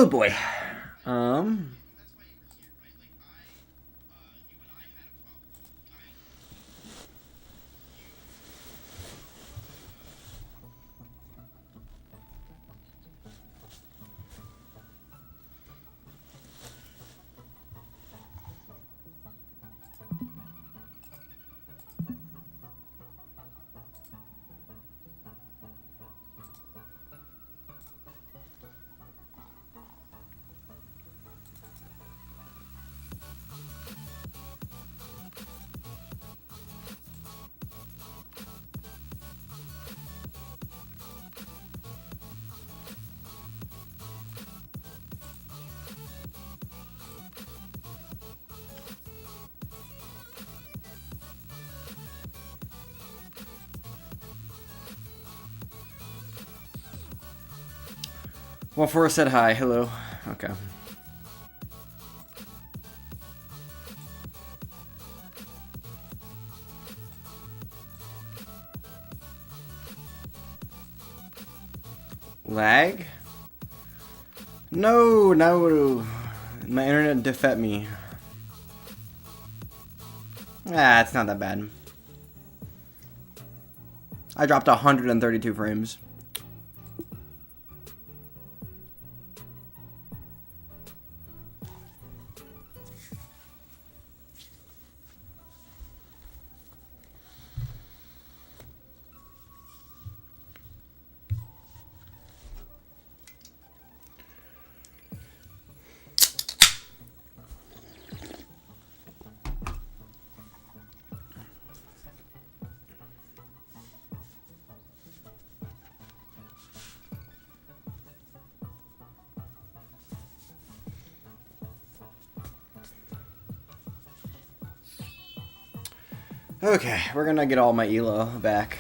boy. Well, Forrest said hi. Hello. Okay. Lag? No, no. My internet defect me. Ah, it's not that bad. I dropped 132 frames. Okay, we're gonna get all my elo back.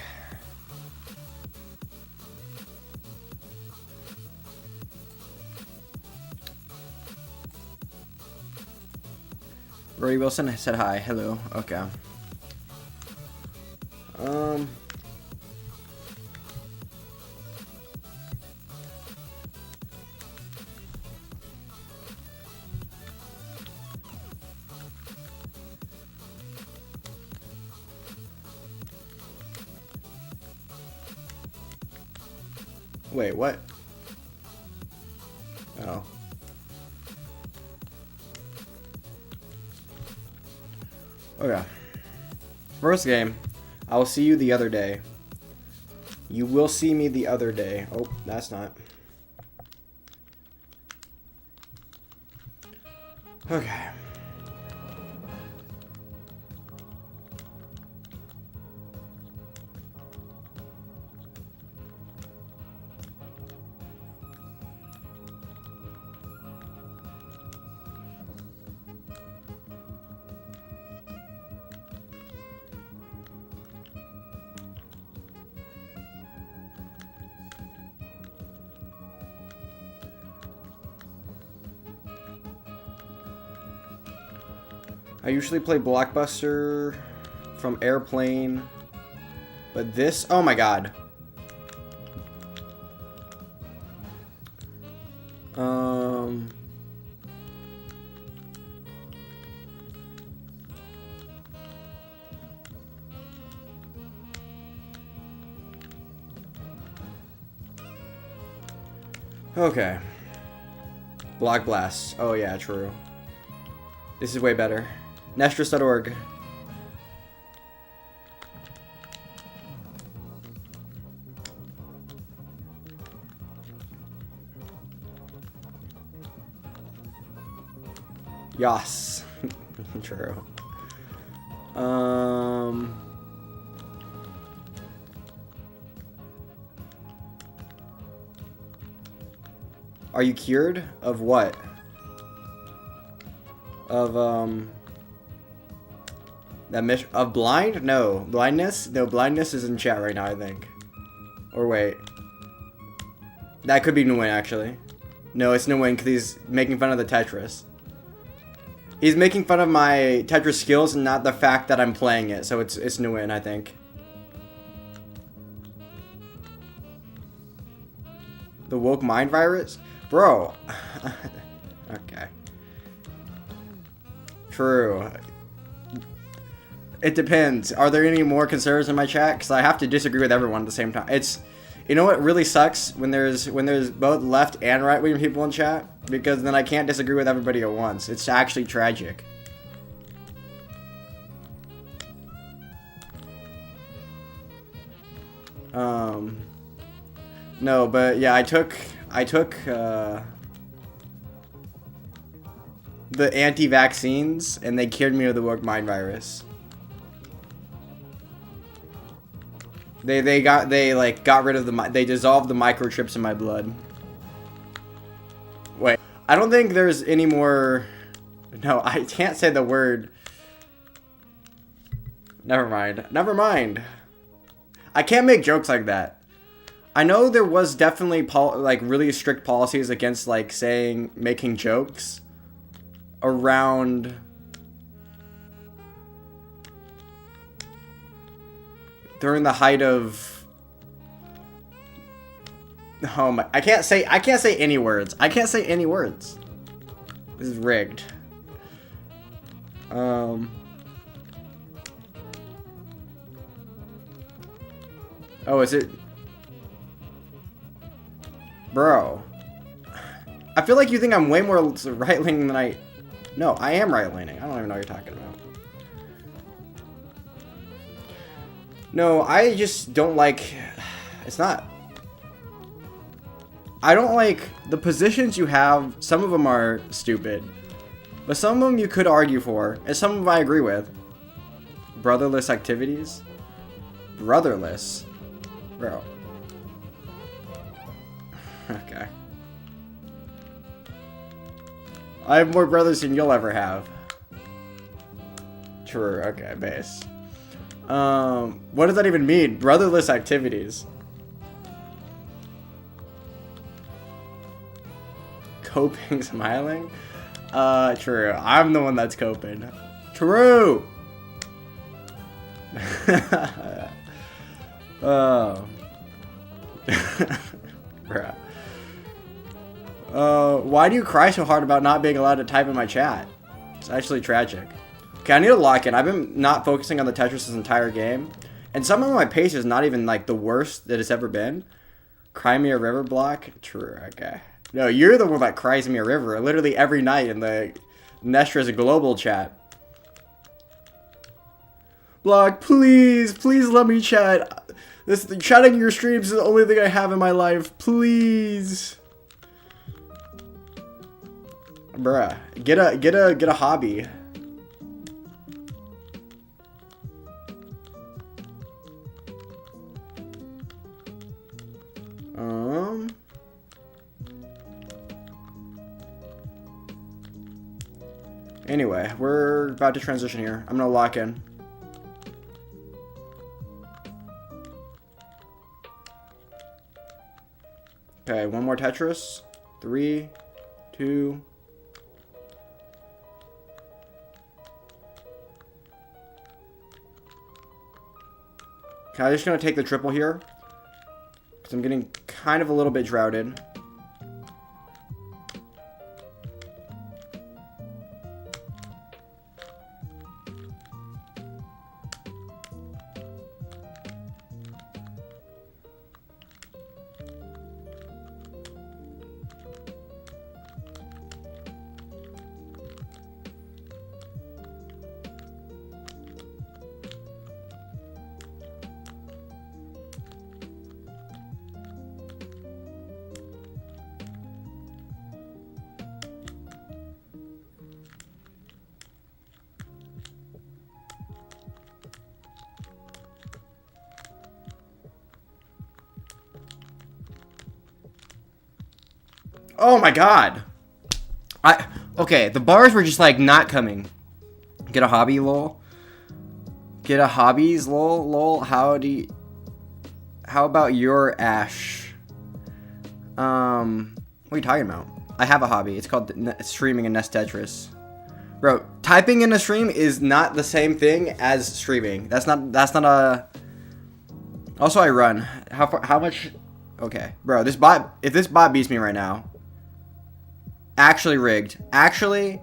Rory Wilson said hi. Hello. Okay. Wait, what? Oh. Okay. First game. I will see you the other day. You will see me the other day. Oh, that's not. Okay. I usually play Blockbuster from Airplane, but this, oh my god. Okay. Block Blast. Oh yeah, true. This is way better. Nestris.org. Yas. True. Are you cured? Of what? Of, that mission of blind? No. Blindness? No, blindness is in chat right now, I think. Or wait. That could be Nguyen, actually. No, it's Nguyen because he's making fun of the Tetris. He's making fun of my Tetris skills and not the fact that I'm playing it, so it's Nguyen, I think. The woke mind virus? Bro, Okay. True. It depends. Are there any more conservatives in my chat? Because I have to disagree with everyone at the same time. It's, you know what really sucks when there's both left and right wing people in chat, because then I can't disagree with everybody at once. It's actually tragic. No, but yeah, I took the anti-vaccines, and they cured me of the woke mind virus. They got rid of they dissolved the microchips in my blood. Wait, I don't think there's any more. No, I can't say the word. Never mind. Never mind. I can't make jokes like that. I know there was definitely really strict policies against making jokes around during the height of I can't say any words. I can't say any words. This is rigged. Oh, is it? Bro. I feel like you think I'm way more right-leaning than I... No, I am right-leaning. I don't even know what you're talking about. No, I just don't like... It's not... I don't like the positions you have. Some of them are stupid. But some of them you could argue for. And some of them I agree with. Brotherless activities? Brotherless? Bro. Okay. I have more brothers than you'll ever have. True, okay, base. What does that even mean? Brotherless activities. Coping, smiling? True. I'm the one that's coping. True! Oh. Bruh. Why do you cry so hard about not being allowed to type in my chat? It's actually tragic. Okay, I need to lock in. I've been not focusing on the Tetris this entire game. And some of my pace is not even the worst that it's ever been. Cry me a river block? True, okay. No, you're the one that cries me a river literally every night in the Nestra's global chat. Block, please, please let me chat. Chatting your streams is the only thing I have in my life. Please. Bruh, get a hobby. Anyway, we're about to transition here. I'm gonna lock in. Okay, one more Tetris. 3, 2. Okay, I'm just gonna take the triple here, because I'm getting kind of a little bit droughted. Oh my god. Okay, the bars were just not coming. Get a hobby, lol. Get a hobbies, lol. How about your Ash? What are you talking about? I have a hobby. It's called streaming and Nest Tetris. Bro, typing in a stream is not the same thing as streaming. That's not a... Also, I run. How much... Okay, bro, if this bot beats me right now... Actually rigged. Actually.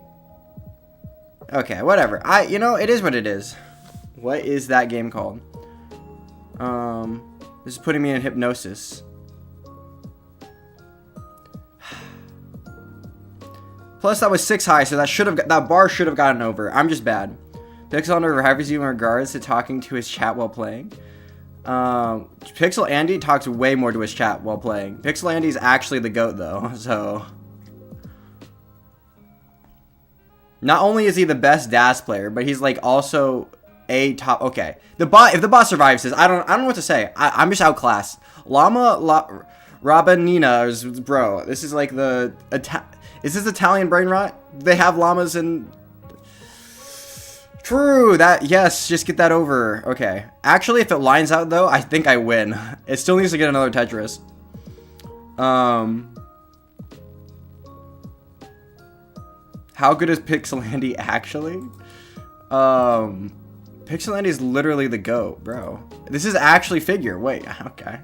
Okay, whatever. You know, it is what it is. What is that game called? This is putting me in hypnosis. Plus, that was 6 high, so that bar should have gotten over. I'm just bad. Pixel Under reviews you in regards to talking to his chat while playing. Pixel Andy talks way more to his chat while playing. Pixel Andy's actually the GOAT, though, so... Not only is he the best DAS player, but he's, like, also a top... Okay. If the bot survives this, I don't know what to say. I'm just outclassed. Rabanina, bro, this is like the... Is this Italian brain rot? They have llamas in... True, yes, just get that over. Okay. Actually, if it lines out, though, I think I win. It still needs to get another Tetris. How good is Pixelandy actually? Pixelandy is literally the GOAT, bro. This is actually figure. Wait, okay.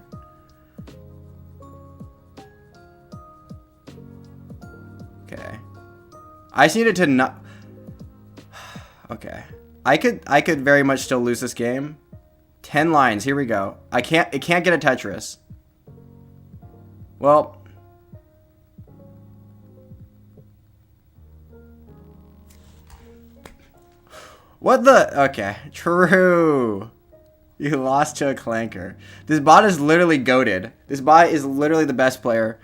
Okay. I just needed to not... Okay. I could very much still lose this game. 10 lines. Here we go. It can't get a Tetris. Well... What the... Okay. True. You lost to a clanker. This bot is literally goated. This bot is literally the best player.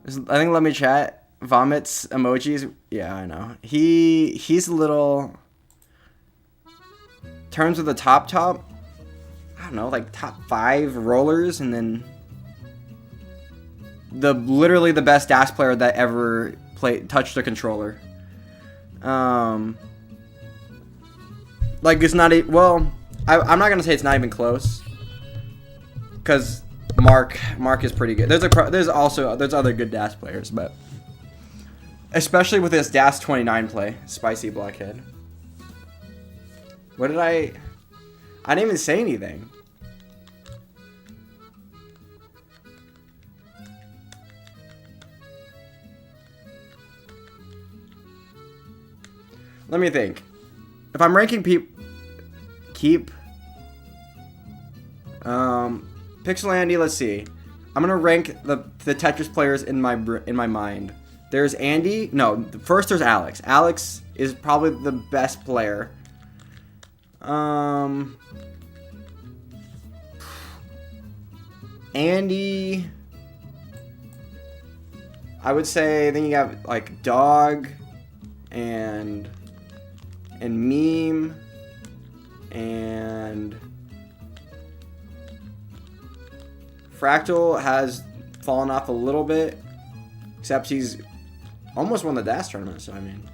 I think let me chat. Vomits emojis. Yeah, I know. He's a little... Terms of the top. I don't know, like top 5 rollers, and then... Literally the best DAS player that ever touched a controller. Like, it's not well, I'm not gonna say it's not even close, because Mark is pretty good. There's other good DAS players, but especially with this DAS 29 play, Spicy Blockhead. What did I didn't even say anything. Let me think. If I'm ranking Pixel Andy, let's see. I'm gonna rank the Tetris players in my mind. There's Andy. No, first there's Alex. Alex is probably the best player. Andy. I would say then you got like Dog and Meme and Fractal has fallen off a little bit, except he's almost won the DAS tournament, so I mean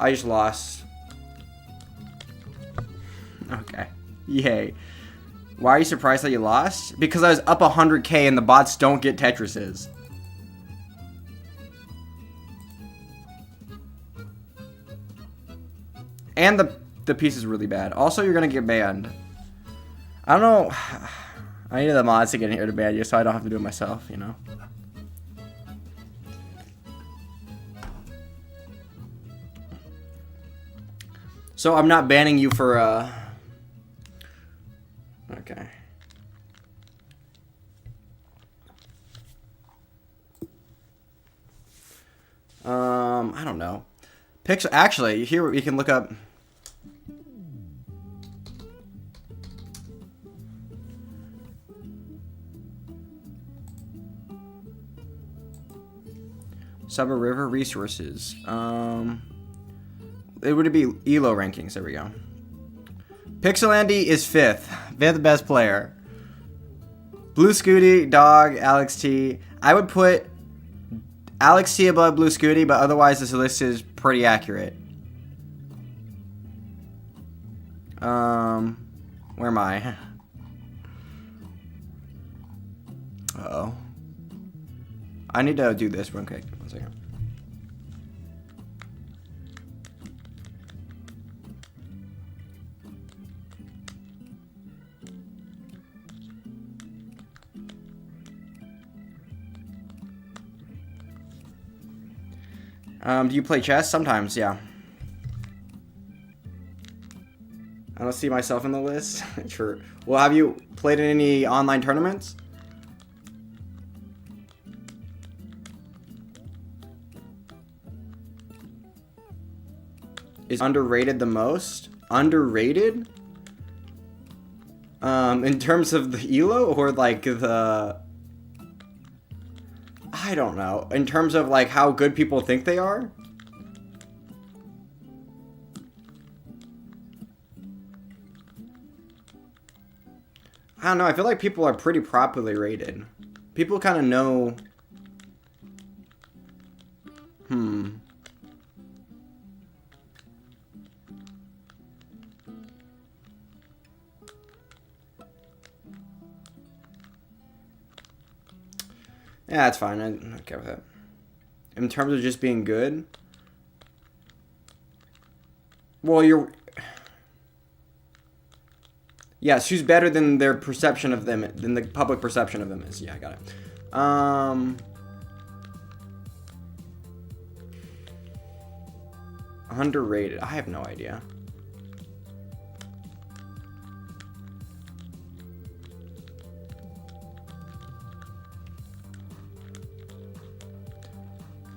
I just lost. Okay. Yay. Why are you surprised that you lost? Because I was up 100k and the bots don't get Tetrises. And the piece is really bad. Also, you're gonna get banned. I don't know. I need the mods to get in here to ban you so I don't have to do it myself, you know? So I'm not banning you for, okay. I don't know. Actually, here we can look up. Summer River Resources. It would be ELO rankings. There we go. Pixelandy is 5th. They're the best player. Blue Scooty, Dog, Alex T. I would put Alex T above Blue Scooty, but otherwise this list is pretty accurate. Where am I? Uh-oh. I need to do this real quick. 1 second. Do you play chess? Sometimes, yeah. I don't see myself in the list. True. Well, have you played in any online tournaments? Is underrated the most? Underrated? In terms of the elo or like the... I don't know. In terms of like how good people think they are? I don't know. I feel like people are pretty properly rated. People kind of know... Yeah, that's fine. I'm okay with that. In terms of just being good... Well, you're... Yes, who's better than their perception of them, than the public perception of them is. Yeah, I got it. Underrated. I have no idea.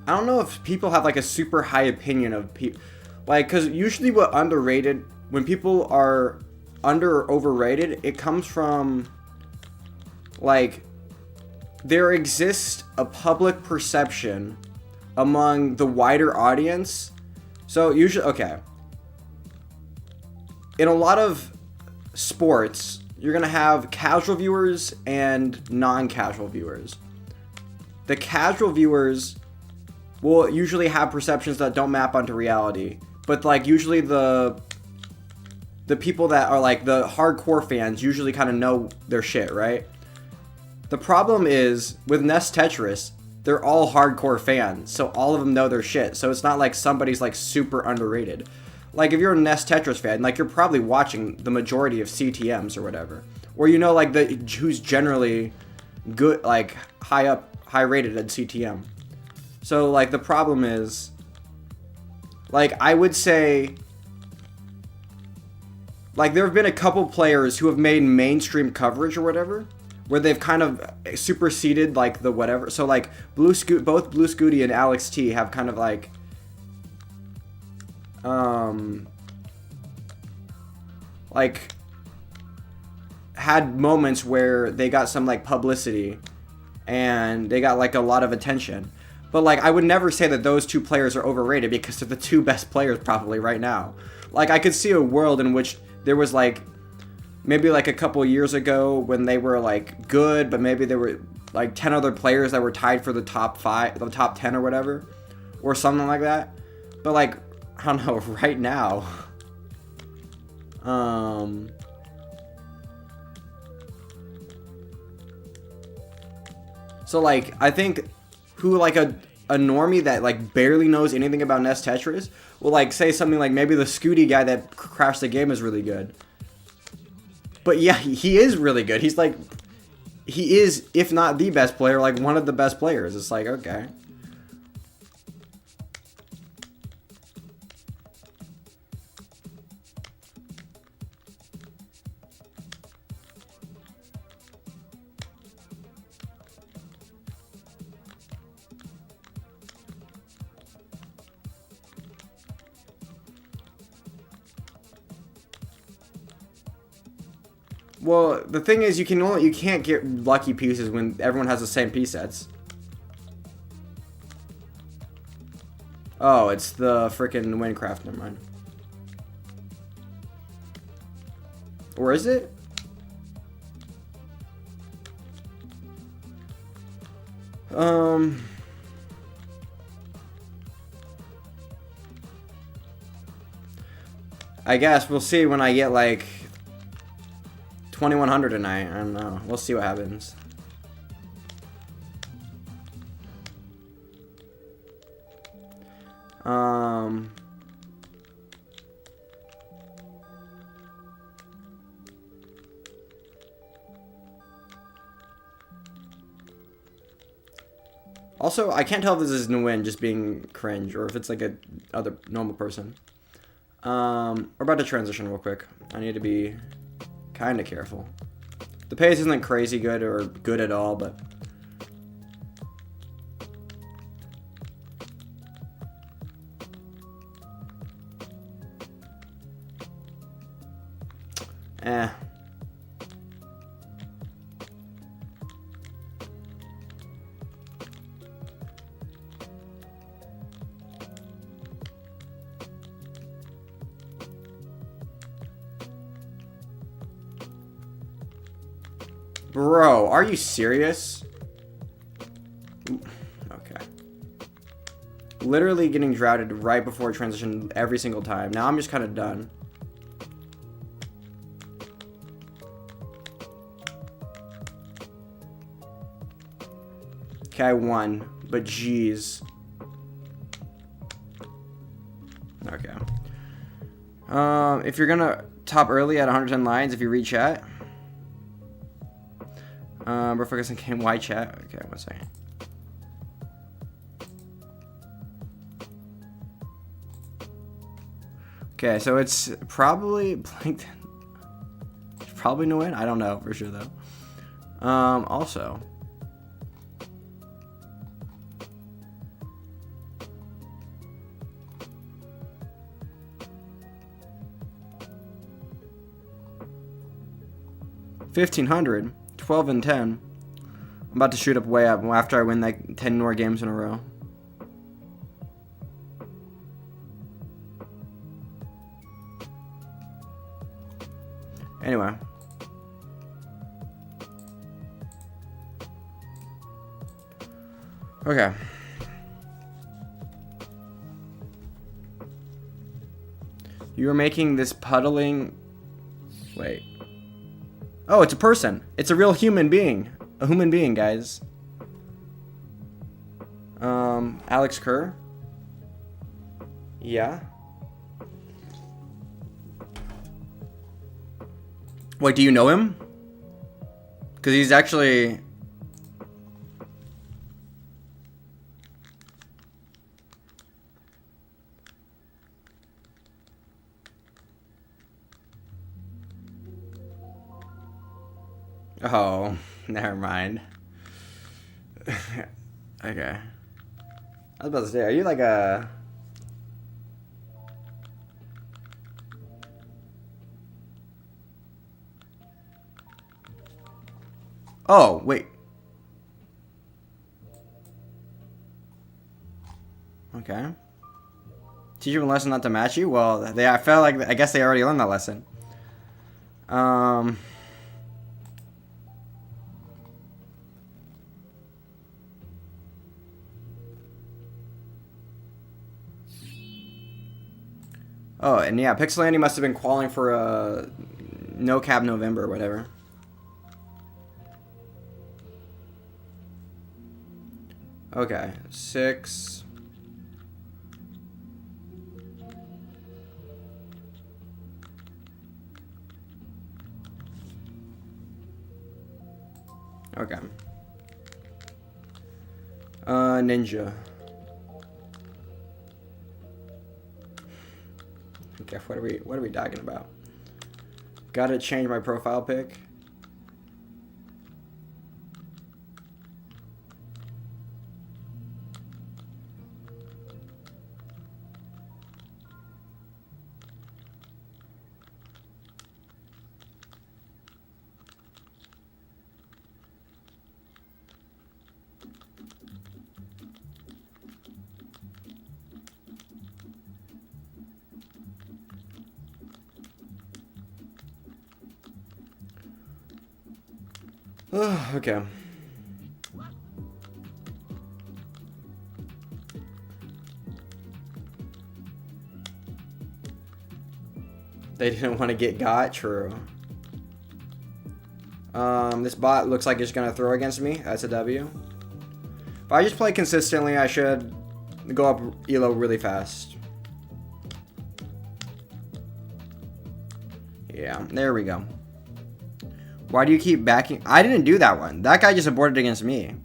I don't know if people have like a super high opinion of people. Like, because usually what underrated, when people are under or overrated, it comes from like there exists a public perception among the wider audience. So usually, okay, in a lot of sports you're gonna have casual viewers and non-casual viewers. The casual viewers will usually have perceptions that don't map onto reality, but like usually the people that are like the hardcore fans usually kind of know their shit, right? The problem is with Nest Tetris, they're all hardcore fans, so all of them know their shit. So it's not like somebody's like super underrated. Like if you're a Nest Tetris fan, like you're probably watching the majority of CTMs or whatever, or you know like the who's generally good, like high rated at CTM. So like the problem is, like I would say, like there have been a couple players who have made mainstream coverage or whatever, where they've kind of superseded like the whatever. So like both Blue Scooty and Alex T have kind of like had moments where they got some like publicity and they got like a lot of attention. But like I would never say that those two players are overrated because they're the two best players probably right now. Like I could see a world in which there was like maybe like a couple years ago when they were like good, but maybe there were like 10 other players that were tied for the top 5, the top 10 or whatever, or something like that. But like I don't know, right now, so like I think who like a normie that like barely knows anything about Nest Tetris will like say something like maybe the Scooty guy that crashed the game is really good. But yeah, he is really good. He's like, he is, if not the best player, like one of the best players. It's like, okay. Well, the thing is, you can't get lucky pieces when everyone has the same piece sets. Oh, it's the frickin' Windcraft. Never mind. Or is it? I guess we'll see when I get like 2100 tonight. I don't know. We'll see what happens. Also, I can't tell if this is Nguyen just being cringe or if it's like a other normal person. We're about to transition real quick. I need to be kind of careful. The pace isn't crazy good or good at all, but... Bro, are you serious? Okay. Literally getting droughted right before transition every single time. Now I'm just kind of done. Okay, I won, but jeez. Okay. If you're gonna top early at 110 lines, if you read chat. We're focusing on game wide chat. Okay, 1 second. Okay, so it's probably Plankton. It's probably no win. I don't know for sure though. Also. $1,500, 12 and 10. I'm about to shoot up way up after I win like 10 more games in a row. Anyway. Okay. You are making this puddling... Wait. Oh, it's a person. It's a real human being. A human being, guys. Alex Kerr. Yeah. Wait, do you know him? Because he's actually... Oh, never mind. Okay. I was about to say, are you like a... Oh, wait. Okay. Teach you a lesson not to match you? Well, I felt like, I guess they already learned that lesson. Oh, and yeah, Pixelandy must have been calling for a no cap November or whatever. Okay, 6. Okay. Ninja. Okay, what are we talking about? Gotta change my profile pic. Okay. They didn't want to get got. True. This bot looks like it's gonna throw against me. That's a W. If I just play consistently, I should go up elo really fast. Yeah, there we go. Why do you keep backing? I didn't do that one. That guy just aborted against me.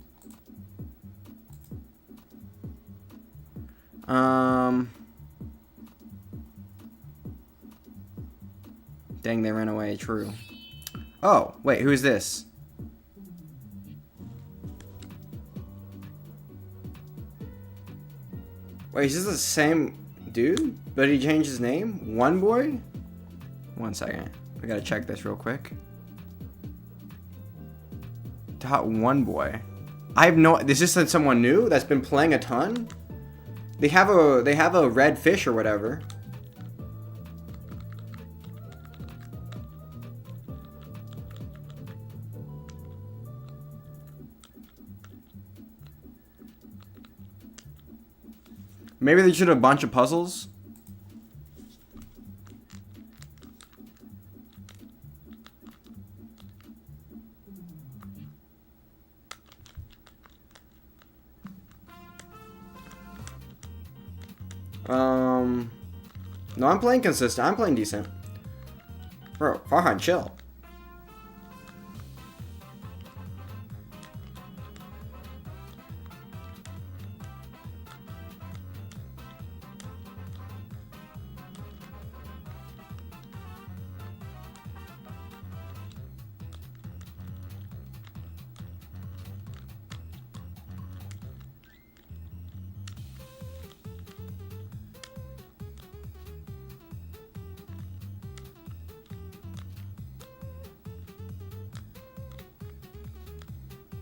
Dang, they ran away. True. Oh, wait, who's this? Wait, is this the same dude? But he changed his name? One boy? 1 second. I gotta check this real quick. One boy. I have no. Is this someone new that's been playing a ton? They have a red fish or whatever. Maybe they should have a bunch of puzzles. No, I'm playing consistent. I'm playing decent. Bro, Farhan, chill.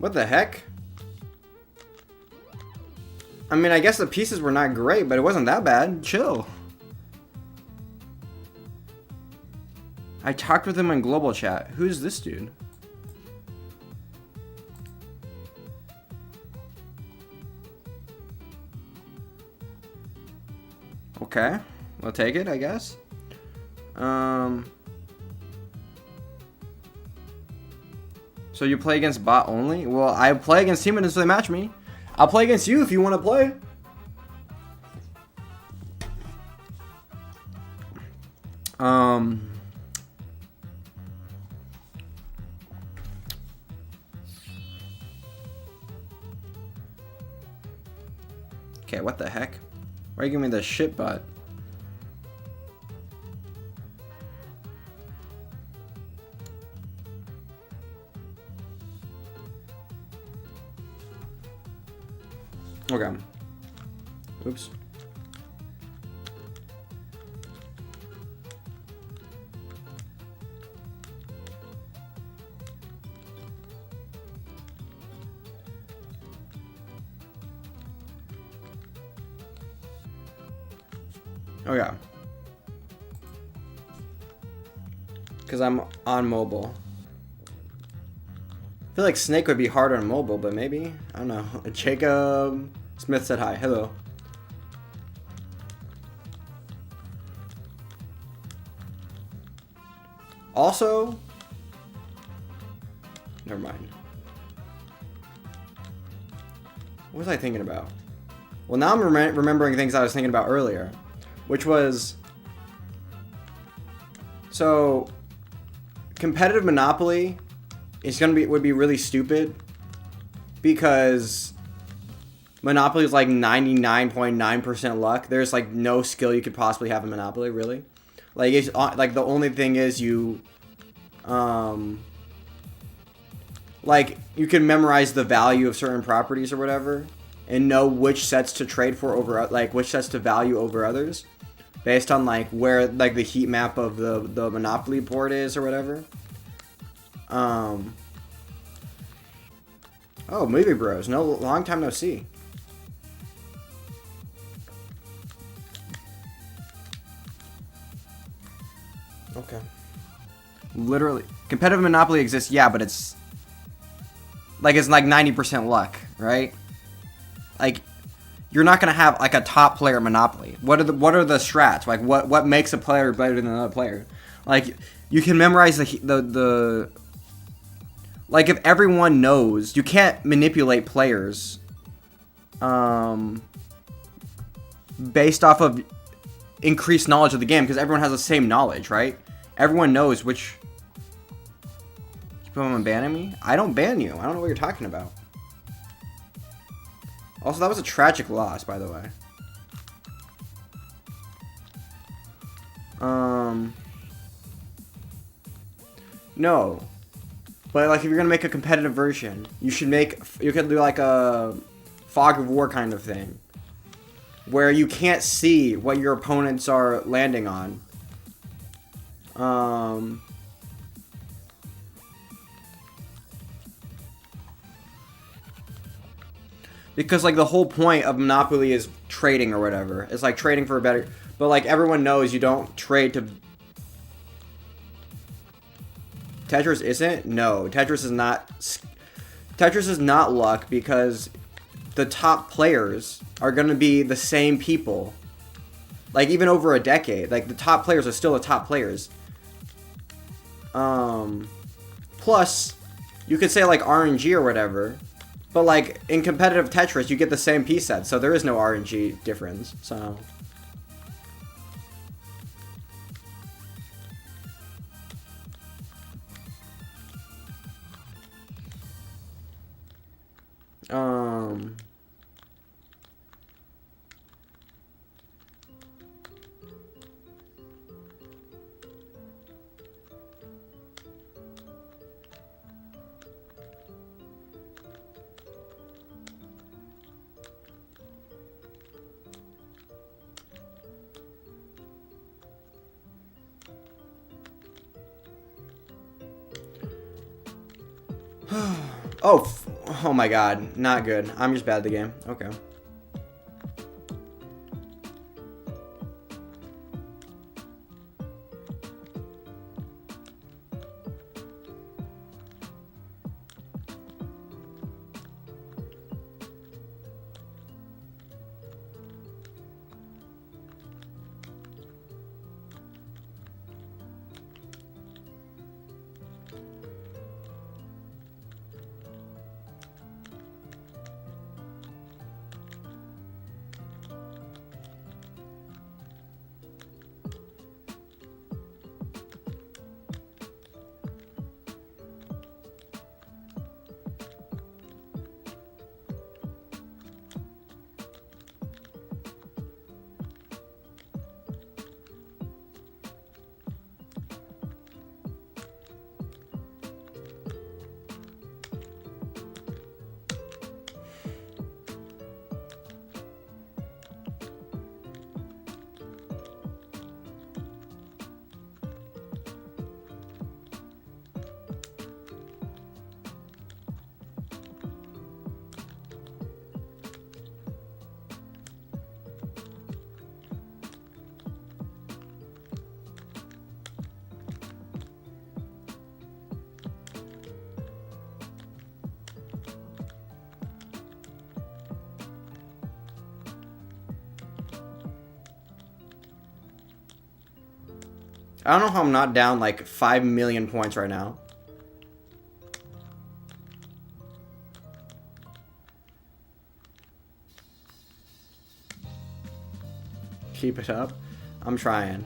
What the heck? I mean, I guess the pieces were not great, but it wasn't that bad. Chill. I talked with him in global chat. Who's this dude? Okay. We'll take it, I guess. So you play against bot only? Well, I play against him until they match me. I'll play against you if you want to play. Okay, what the heck? Why are you giving me the shit butt? Okay. Oops. Okay. Because I'm on mobile. I feel like Snake would be harder on mobile, but maybe. I don't know. Jacob Smith said hi. Hello. Also, never mind. What was I thinking about? Well, now I'm remembering things I was thinking about earlier, which was, so competitive Monopoly is would be really stupid because Monopoly is like 99.9% luck. There's like no skill you could possibly have in Monopoly, really. Like it's like the only thing is you like you can memorize the value of certain properties or whatever and know which sets to trade for over, like which sets to value over others based on like where like the heat map of the Monopoly board is or whatever. Oh, movie bros. No, long time no see. Okay. Literally. Competitive Monopoly exists, yeah, but it's like 90% luck, right? Like you're not gonna have like a top player Monopoly. What are the strats? Like what makes a player better than another player? Like you can memorize the like if everyone knows, you can't manipulate players based off of increased knowledge of the game, because everyone has the same knowledge, right? Everyone knows which... You Pokemon banning me? I don't ban you. I don't know what you're talking about. Also, that was a tragic loss, by the way. No. But, like, if you're gonna make a competitive version, you should make... You could do, like, a Fog of War kind of thing. Where you can't see what your opponents are landing on. Because, like, the whole point of Monopoly is trading or whatever. It's, like, trading for a better... But, like, everyone knows you don't trade to... Tetris isn't? No. Tetris is not... Tetris is not luck because the top players are going to be the same people. Like, even over a decade. Like, the top players are still the top players. Plus, you could say, like, RNG or whatever. But, like, in competitive Tetris, you get the same piece set. So there is no RNG difference. So... Oh my god, not good. I'm just bad at the game. Okay. I don't know how I'm not down like 5 million points right now. Keep it up. I'm trying.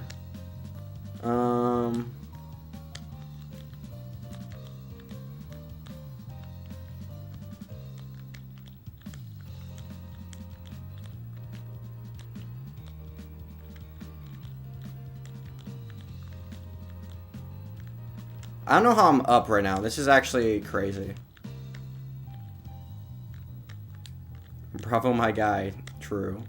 I don't know how I'm up right now. This is actually crazy. Bravo, my guy. True.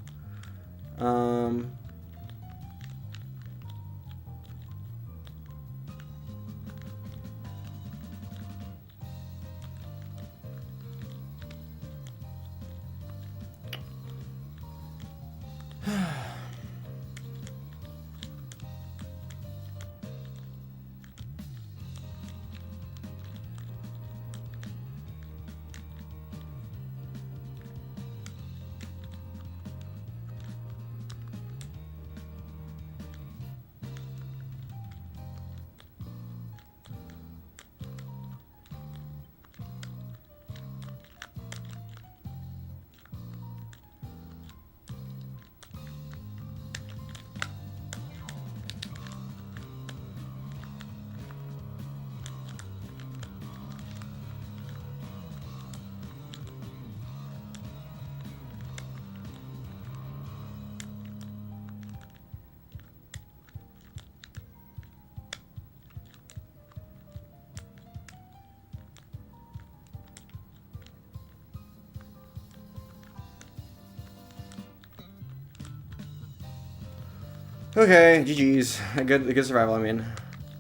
Okay, GG's. A good survival, I mean.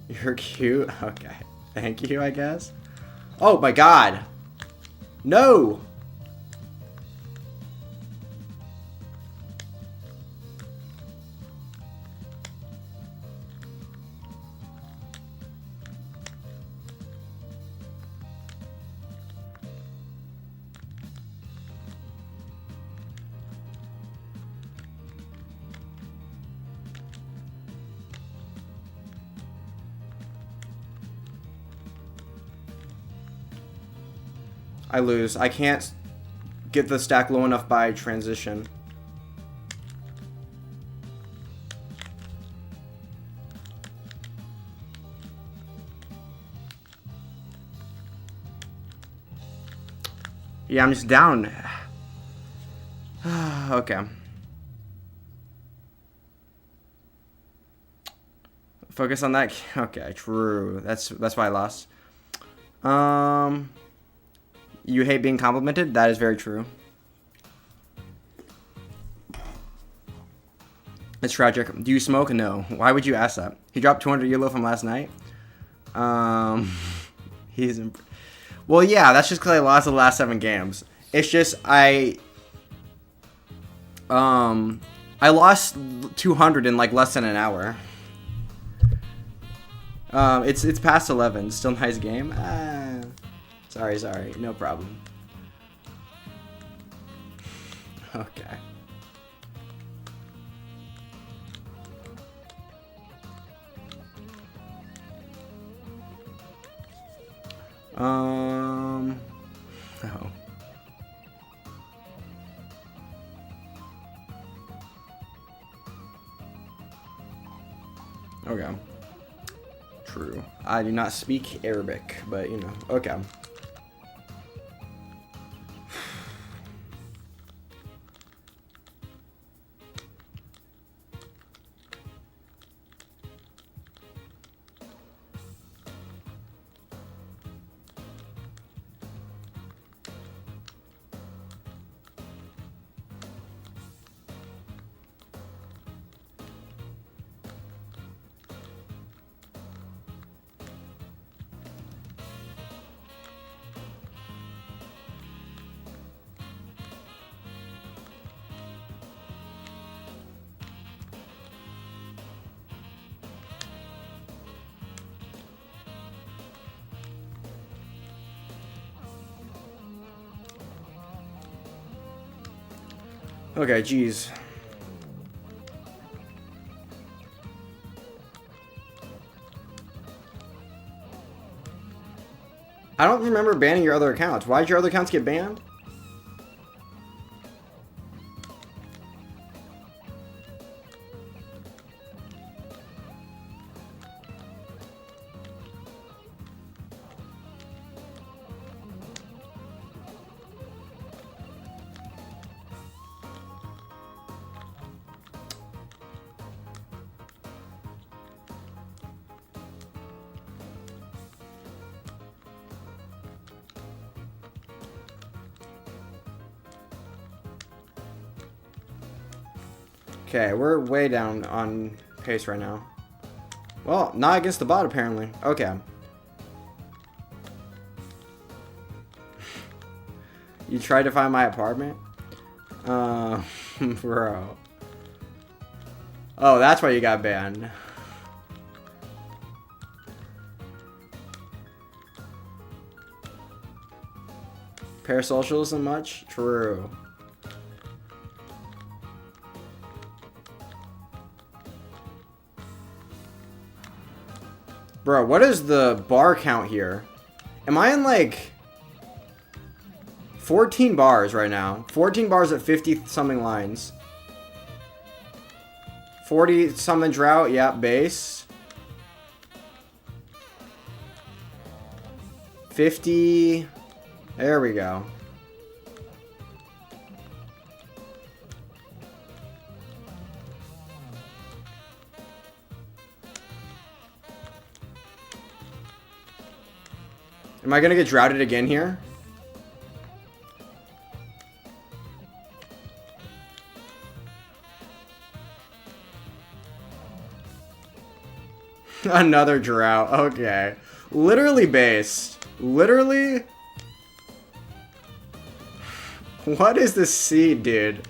You're cute. Okay. Thank you, I guess. Oh my god. No! I lose. I can't get the stack low enough by transition. Yeah, I'm just down. Okay. Focus on that. Okay, true. That's why I lost. You hate being complimented? That is very true. It's tragic. Do you smoke? No. Why would you ask that? He dropped 200 ELO from last night. He's well, yeah, that's just because I lost the last 7 games. It's just I lost 200 in like less than an hour. It's past 11. Still nice game. Sorry. No problem. Okay. Oh. Okay. True. I do not speak Arabic, but you know. Okay. Okay, geez. I don't remember banning your other accounts. Why did your other accounts get banned? Okay, we're way down on pace right now. Well, not against the bot, apparently. Okay. You tried to find my apartment? Bro. Oh, that's why you got banned. Parasocialism much? True. Bro, what is the bar count here? Am I in like 14 bars right now? 14 bars at 50 something lines. 40 something drought, yeah, base. 50. There we go. Am I gonna get droughted again here? Another drought. Okay. Literally based. Literally? What is this seed, dude?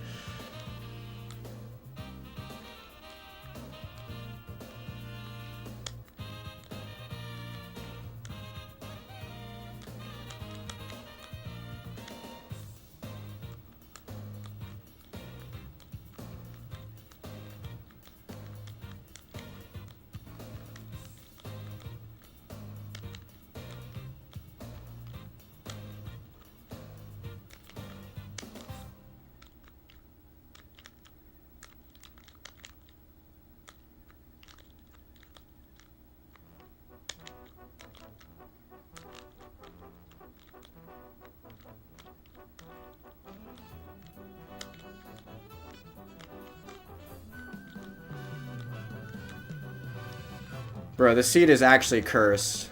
Bro, the seed is actually cursed.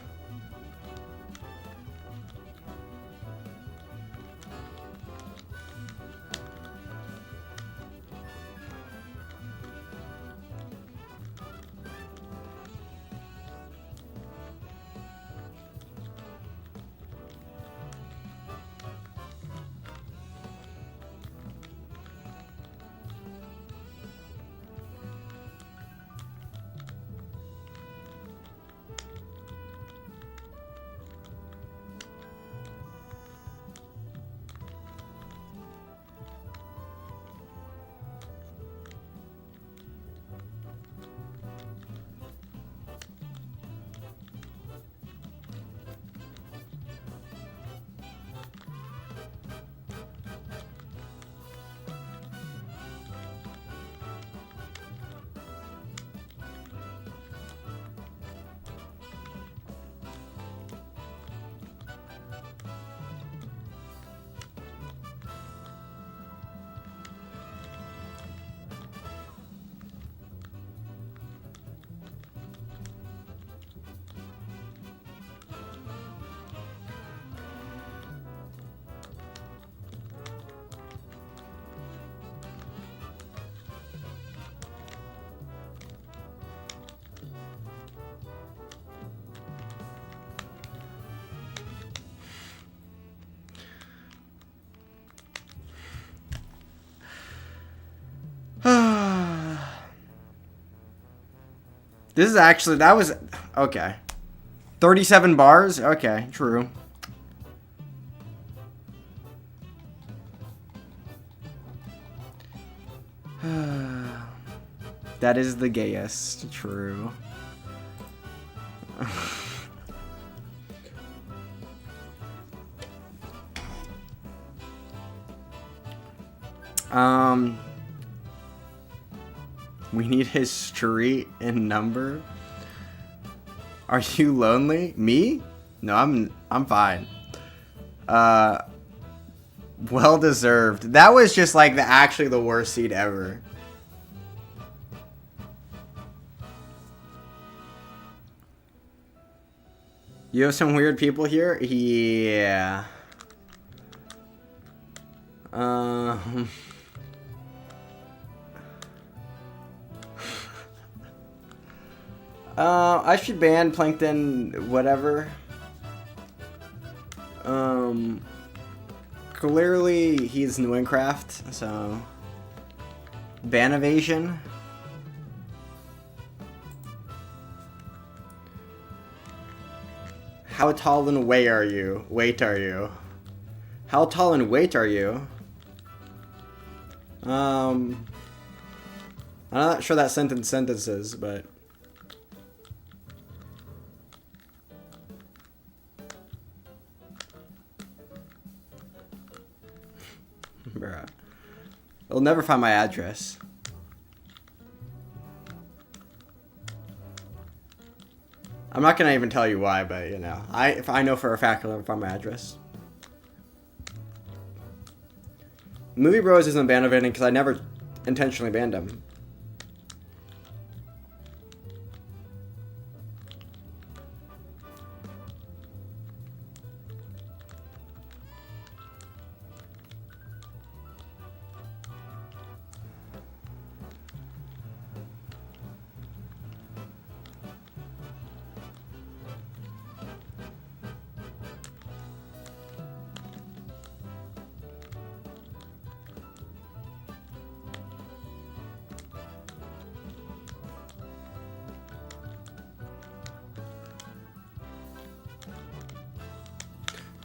This is actually, that was, okay. 37 bars? Okay, true. That is the gayest, true. We need his street and number. Are you lonely? Me? No, I'm fine. Well deserved. That was just like actually the worst seed ever. You have some weird people here? Yeah. I should ban Plankton whatever. Clearly he's new in craft, so ban evasion. How tall and weight are you? How tall and weight are you? I'm not sure that sentences, but bruh. They'll never find my address. I'm not gonna even tell you why, but you know, if I know for a fact, I'll never find my address. Movie Bros isn't ban evading because I never intentionally banned him.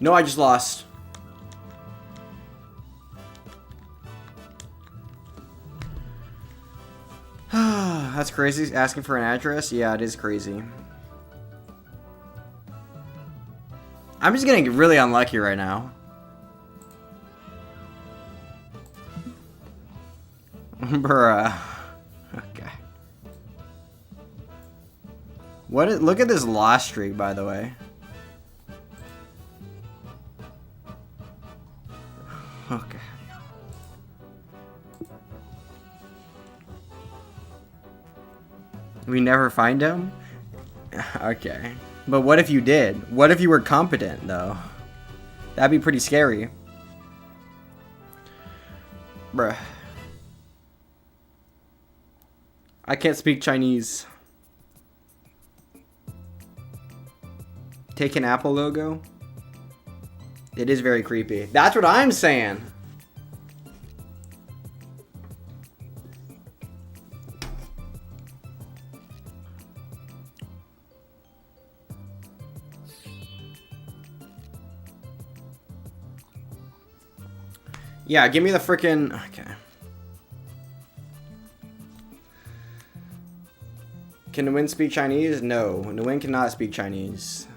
No, I just lost. That's crazy. Asking for an address? Yeah, it is crazy. I'm just getting really unlucky right now. Bruh. Okay. Look at this loss streak, by the way. Okay. We never find him? Okay. But what if you did? What if you were competent, though? That'd be pretty scary. Bruh. I can't speak Chinese. Take an Apple logo? It is very creepy. That's what I'm saying. Yeah, give me the frickin'... Okay. Can Nguyen speak Chinese? No. Nguyen cannot speak Chinese.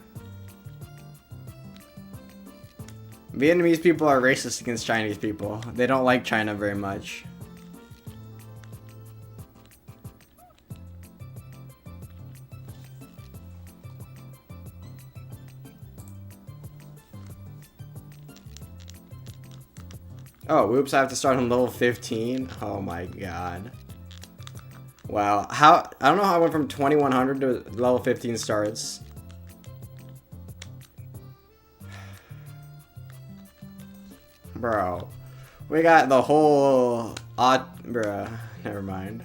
Vietnamese people are racist against Chinese people. They don't like China very much. Oh, whoops, I have to start on level 15? Oh my god. Wow. I don't know how I went from 2100 to level 15 starts. Bro. We got the whole... Bruh. Never mind.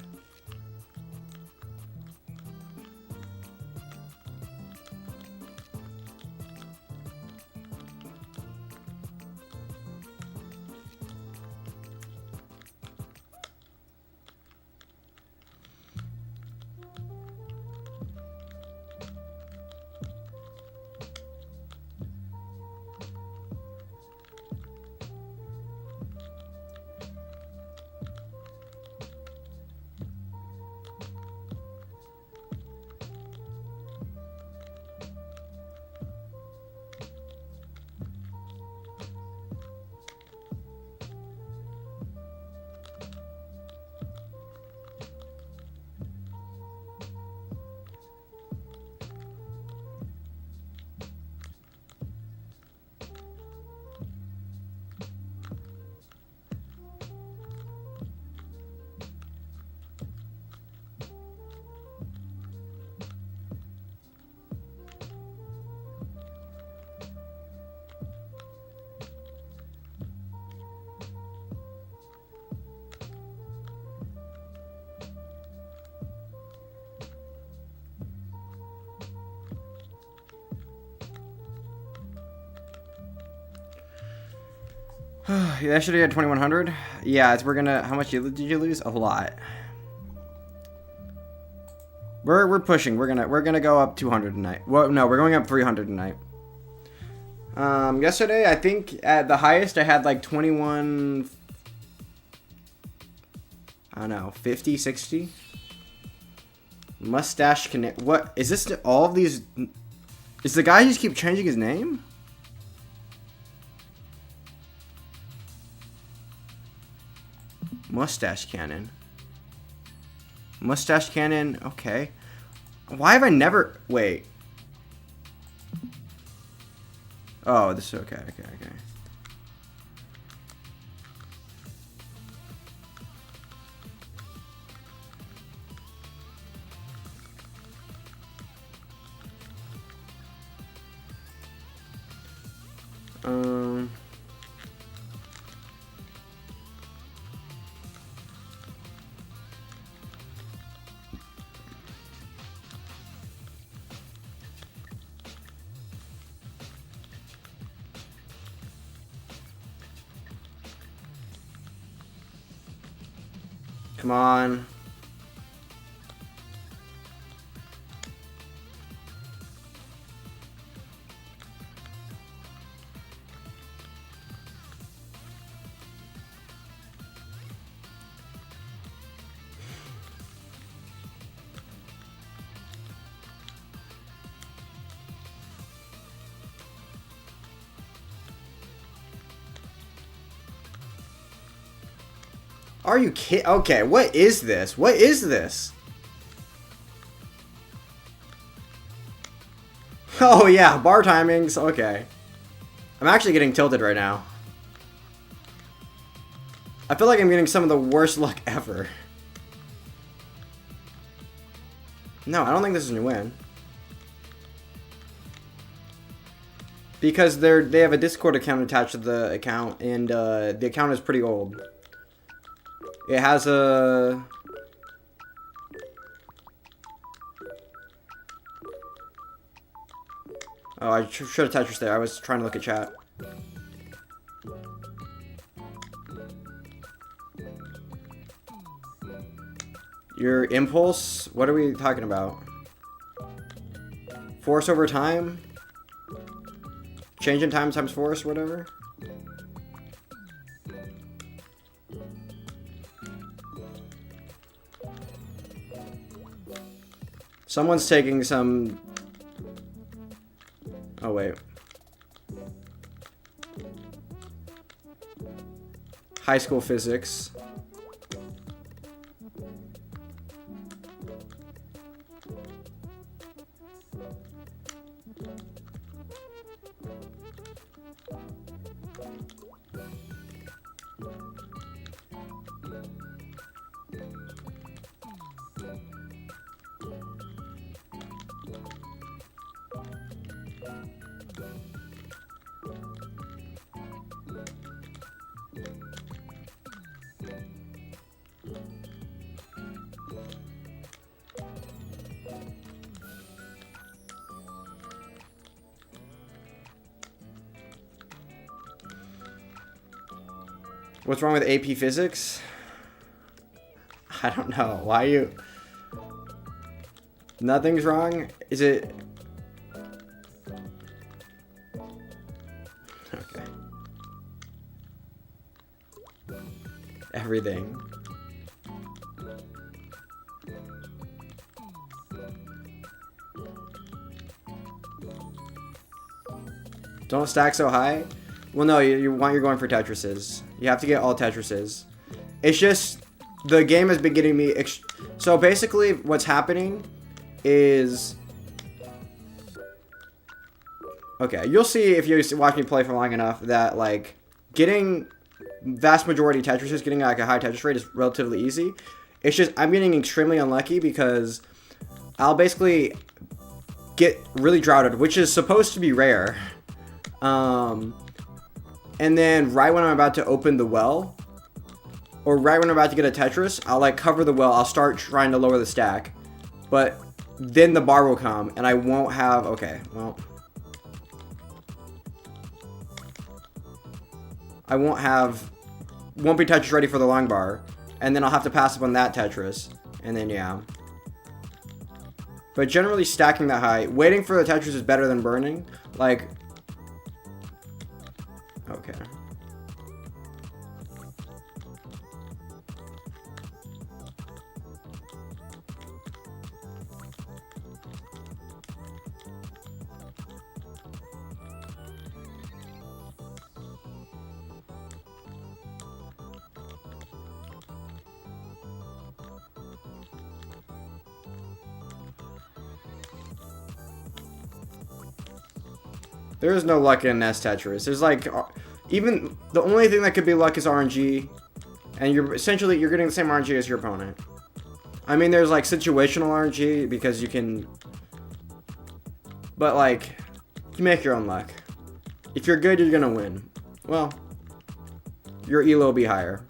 Yesterday at 2100. Yeah, we're gonna. How much did you lose? A lot. We're pushing. We're gonna go up 200 tonight. Well, no, we're going up 300 tonight. Yesterday I think at the highest I had like 21. I don't know, 50, 60. Mustache connect. What is this? All of these. Is the guy who just keep changing his name? Mustache cannon. Mustache cannon. Okay. Why have I never... Wait. Oh, this is okay. Okay. Come on. Are you kidding? Okay, what is this? What is this? Oh yeah, bar timings. Okay. I'm actually getting tilted right now. I feel like I'm getting some of the worst luck ever. No, I don't think this is a win. Because they have a Discord account attached to the account, and the account is pretty old. It has a... Oh, I should have Tetris there. I was trying to look at chat. Your impulse? What are we talking about? Force over time? Change in time times force, whatever? Someone's taking some... Oh, wait. High school physics. What's wrong with AP Physics? I don't know. Why you... Nothing's wrong? Is it... Okay. Everything. Don't stack so high? Well, no, you want you're going for Tetrises. You have to get all Tetrises. It's just the game has been getting me. So basically, what's happening is okay. You'll see if you watch me play for long enough that like getting vast majority Tetrises, getting like a high Tetris rate is relatively easy. It's just I'm getting extremely unlucky because I'll basically get really droughted, which is supposed to be rare. And then right when I'm about to open the well, or right when I'm about to get a Tetris, I'll like cover the well. I'll start trying to lower the stack, but then the bar will come and I won't have, okay, well, I won't be Tetris ready for the long bar, and then I'll have to pass up on that Tetris, and then yeah. But generally stacking that high, waiting for the Tetris is better than burning, like, okay. There is no luck in Nest Tetris. There's like, even the only thing that could be luck is RNG, and you're getting the same RNG as your opponent. I mean, there's like situational RNG because you can, but like, you make your own luck. If you're good, you're gonna win. Well, your elo will be higher.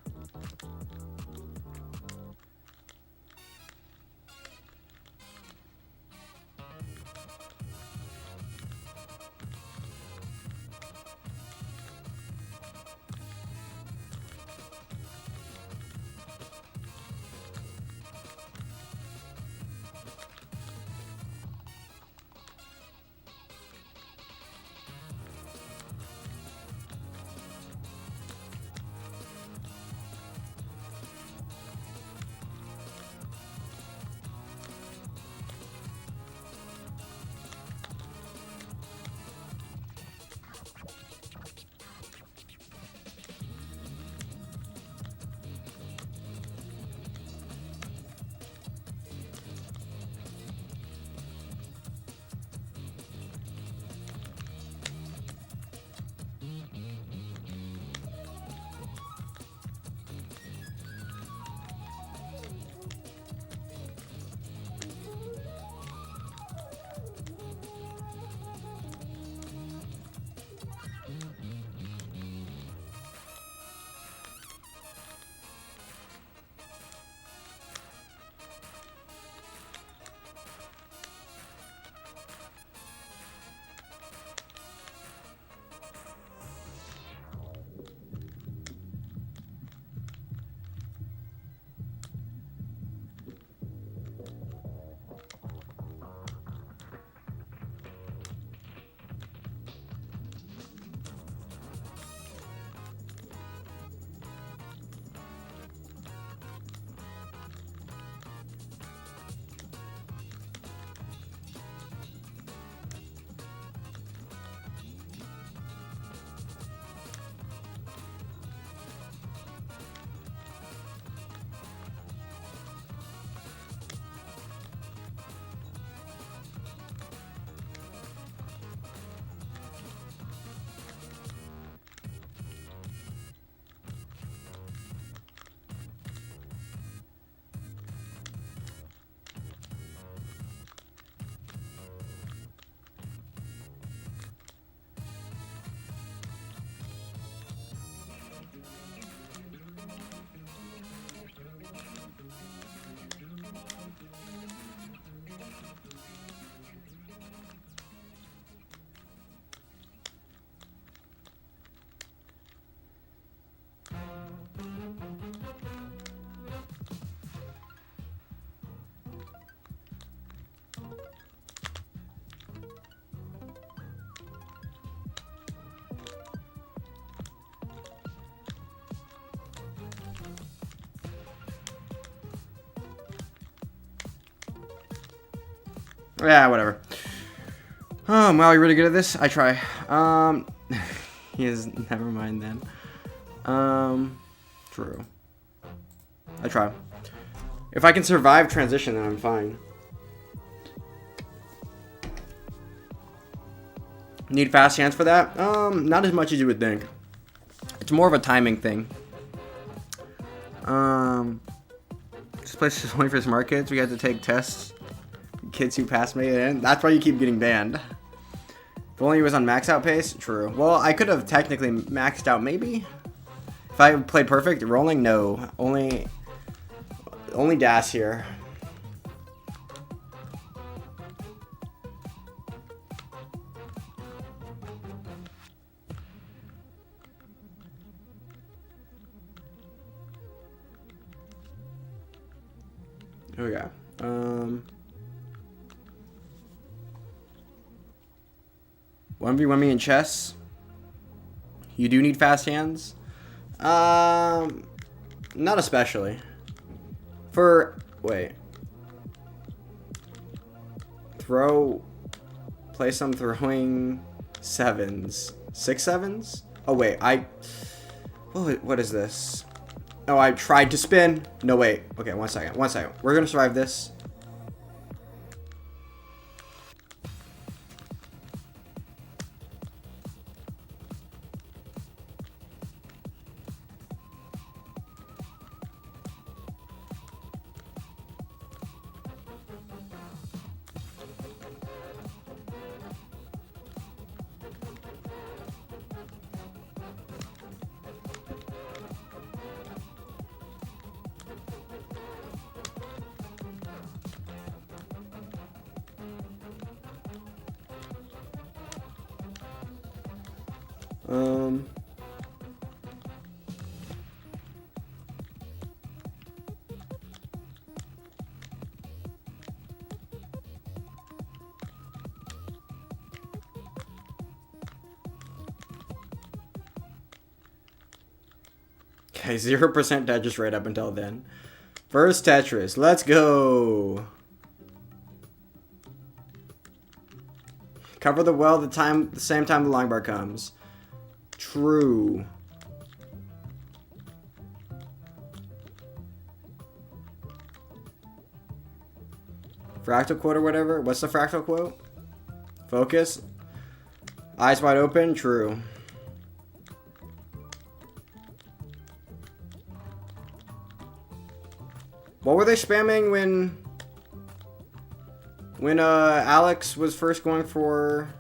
Yeah, whatever. Wow, you're really good at this? I try. He is, never mind then. True. I try. If I can survive transition, then I'm fine. Need fast hands for that? Not as much as you would think. It's more of a timing thing. This place is only for smart kids. We have to take tests. Kids who pass me in. That's why you keep getting banned. If only he was on max out pace. True. Well, I could have technically maxed out maybe. If I played perfect rolling, no. Only dash here. Okay. 1v1 me in chess. You do need fast hands. Not especially. Wait. Play some throwing sevens. 6 sevens? Oh wait, what is this? Oh, I tried to spin. No, wait. Okay, one second. We're gonna survive this. Okay, 0% Tetris right up until then. First Tetris, let's go. Cover the well the same time the long bar comes. True. Fractal quote or whatever. What's the fractal quote? Focus. Eyes wide open. True. What were they spamming when Alex was first going for?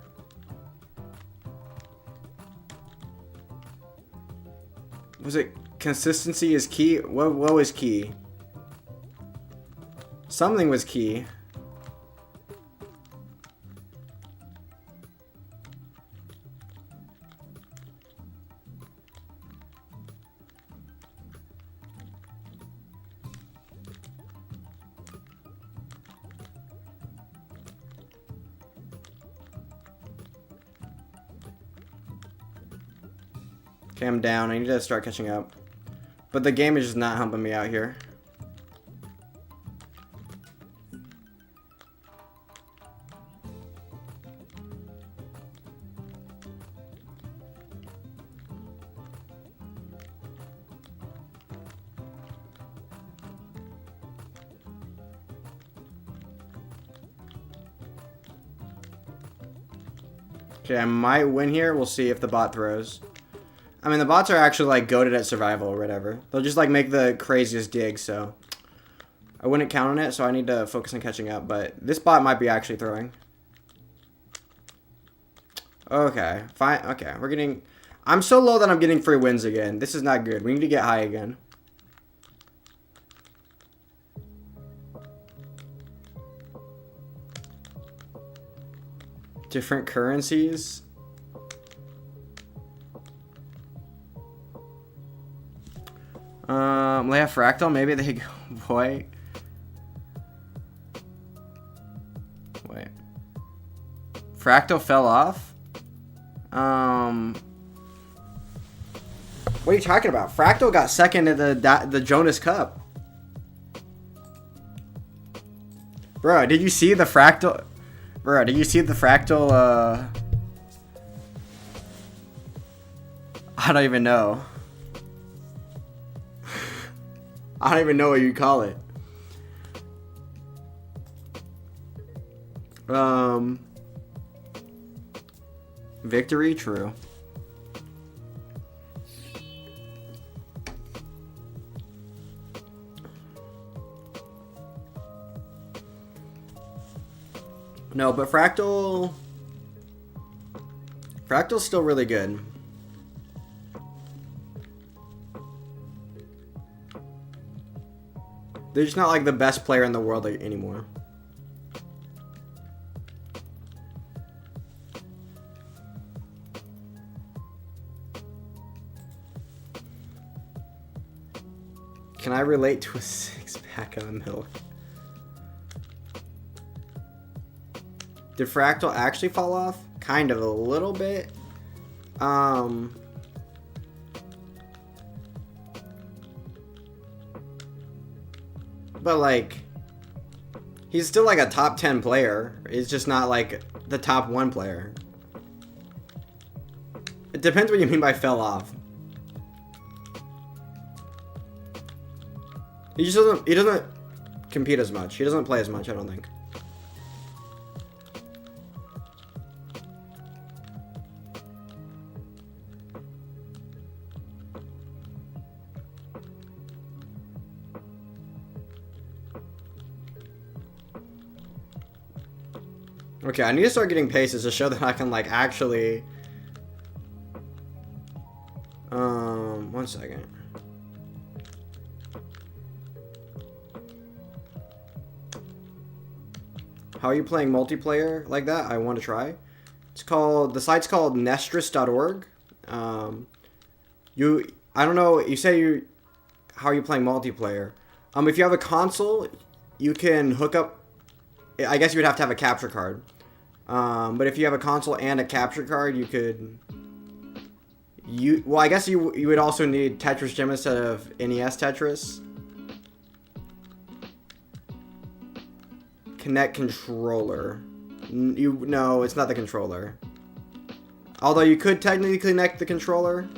Was it consistency is key? What was key? Something was key. Okay, I'm down. I need to start catching up. But the game is just not humping me out here. Okay, I might win here. We'll see if the bot throws. I mean, the bots are actually, like, goated at survival or whatever. They'll just, like, make the craziest digs, so I wouldn't count on it, so I need to focus on catching up. But this bot might be actually throwing. Okay, fine. Okay, we're getting... I'm so low that I'm getting free wins again. This is not good. We need to get high again. Different currencies. Lay a fractal, maybe they go. Wait. Fractal fell off? What are you talking about? Fractal got second at the Jonas Cup. Bro, did you see the Fractal? Bro, did you see the fractal, I don't even know. I don't even know what you call it. Victory, true. No, but Fractal's still really good. They're just not like the best player in the world anymore. Can I relate to a 6-pack of milk? Did Fractal actually fall off? Kind of, a little bit. But like, he's still like a top 10 player. He's just not like the top 1 player. It depends what you mean by fell off. He doesn't compete as much. He doesn't play as much, I don't think. Okay, I need to start getting paces to show that I can, like, actually... 1 second. How are you playing multiplayer like that? I want to try. It's called... The site's called nestris.org. I don't know, you say how are you playing multiplayer? If you have a console, you can hook up... I guess you would have to have a capture card. But if you have a console and a capture card, you could... Well, I guess you would also need Tetris Gym instead of NES Tetris. Connect controller. No, it's not the controller. Although you could technically connect the controller.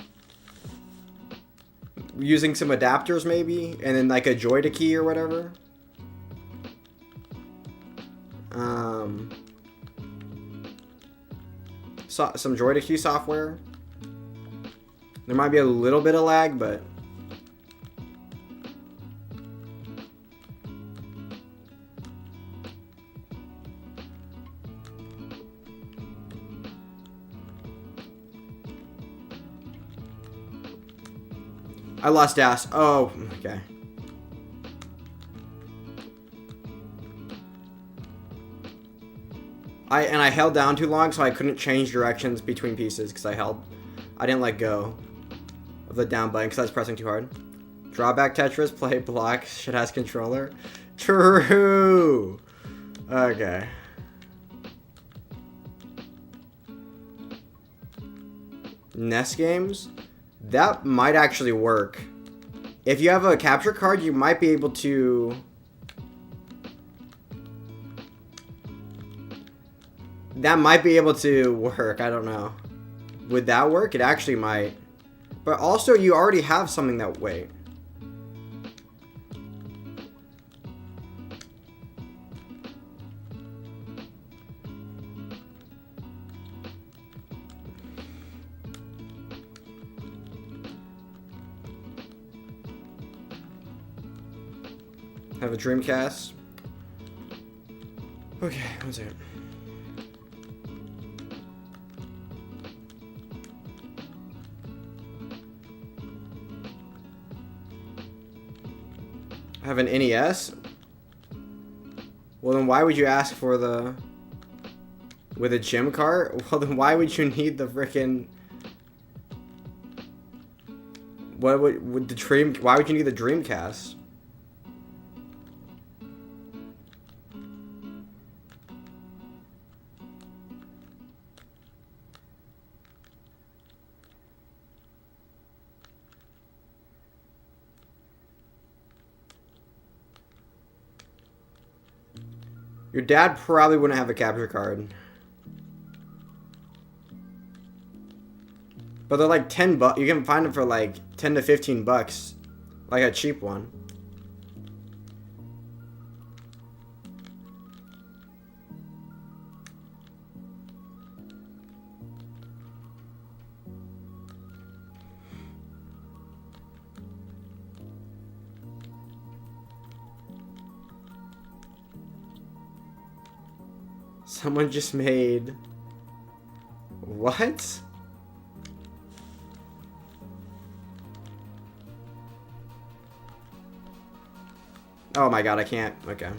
Using some adapters maybe. And then like a Joy-to key or whatever. Some Joy-to key software. There might be a little bit of lag, but... I lost DAS. Oh, okay. I held down too long, so I couldn't change directions between pieces because I didn't let go of the down button because I was pressing too hard. Drawback Tetris, play block, shit has controller. True. Okay. NES games? That might actually work. If you have a capture card, you might be able to... That might be able to work, I don't know. Would that work? It actually might. But also, you already have something that... Wait. Have a Dreamcast. Okay, 1 second. I have an NES? Well, then why would you ask for the... With a gym cart? Well, then why would you need the frickin'... What would the Dream... Why would you need the Dreamcast? Your dad probably wouldn't have a capture card. But they're like 10 bucks. You can find them for like 10 to 15 bucks. Like a cheap one. Someone just made... What? Oh my god, I can't. Okay.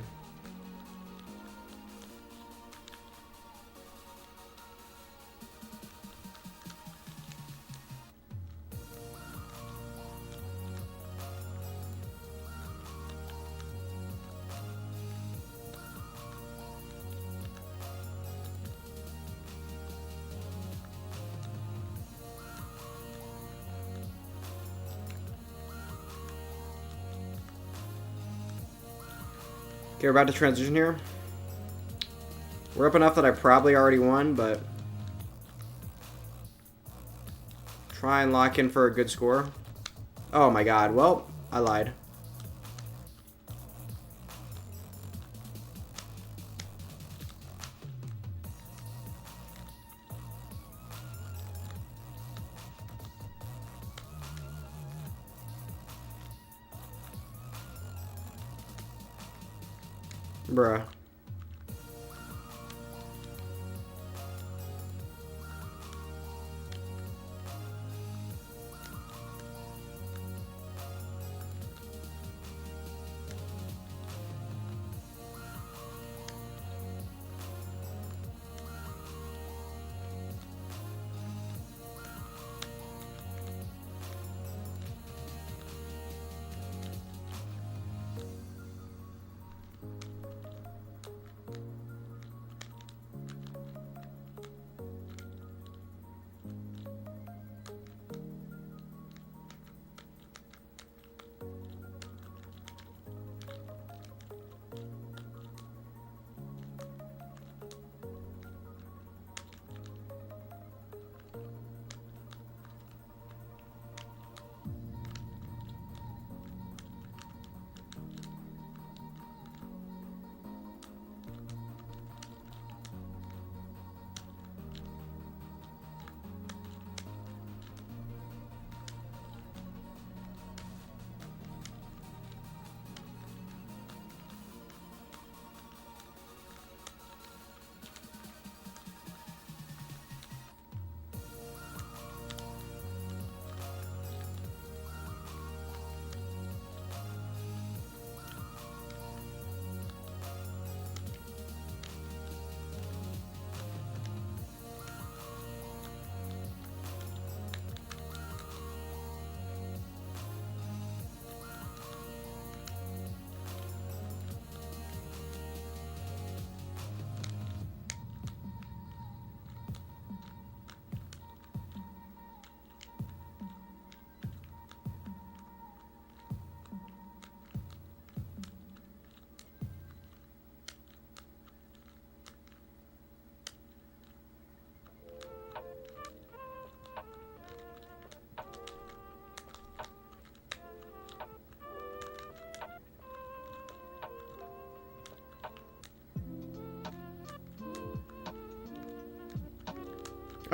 Okay, we're about to transition here. We're up enough that I probably already won, but try and lock in for a good score. Oh my god, well, I lied. Bruh.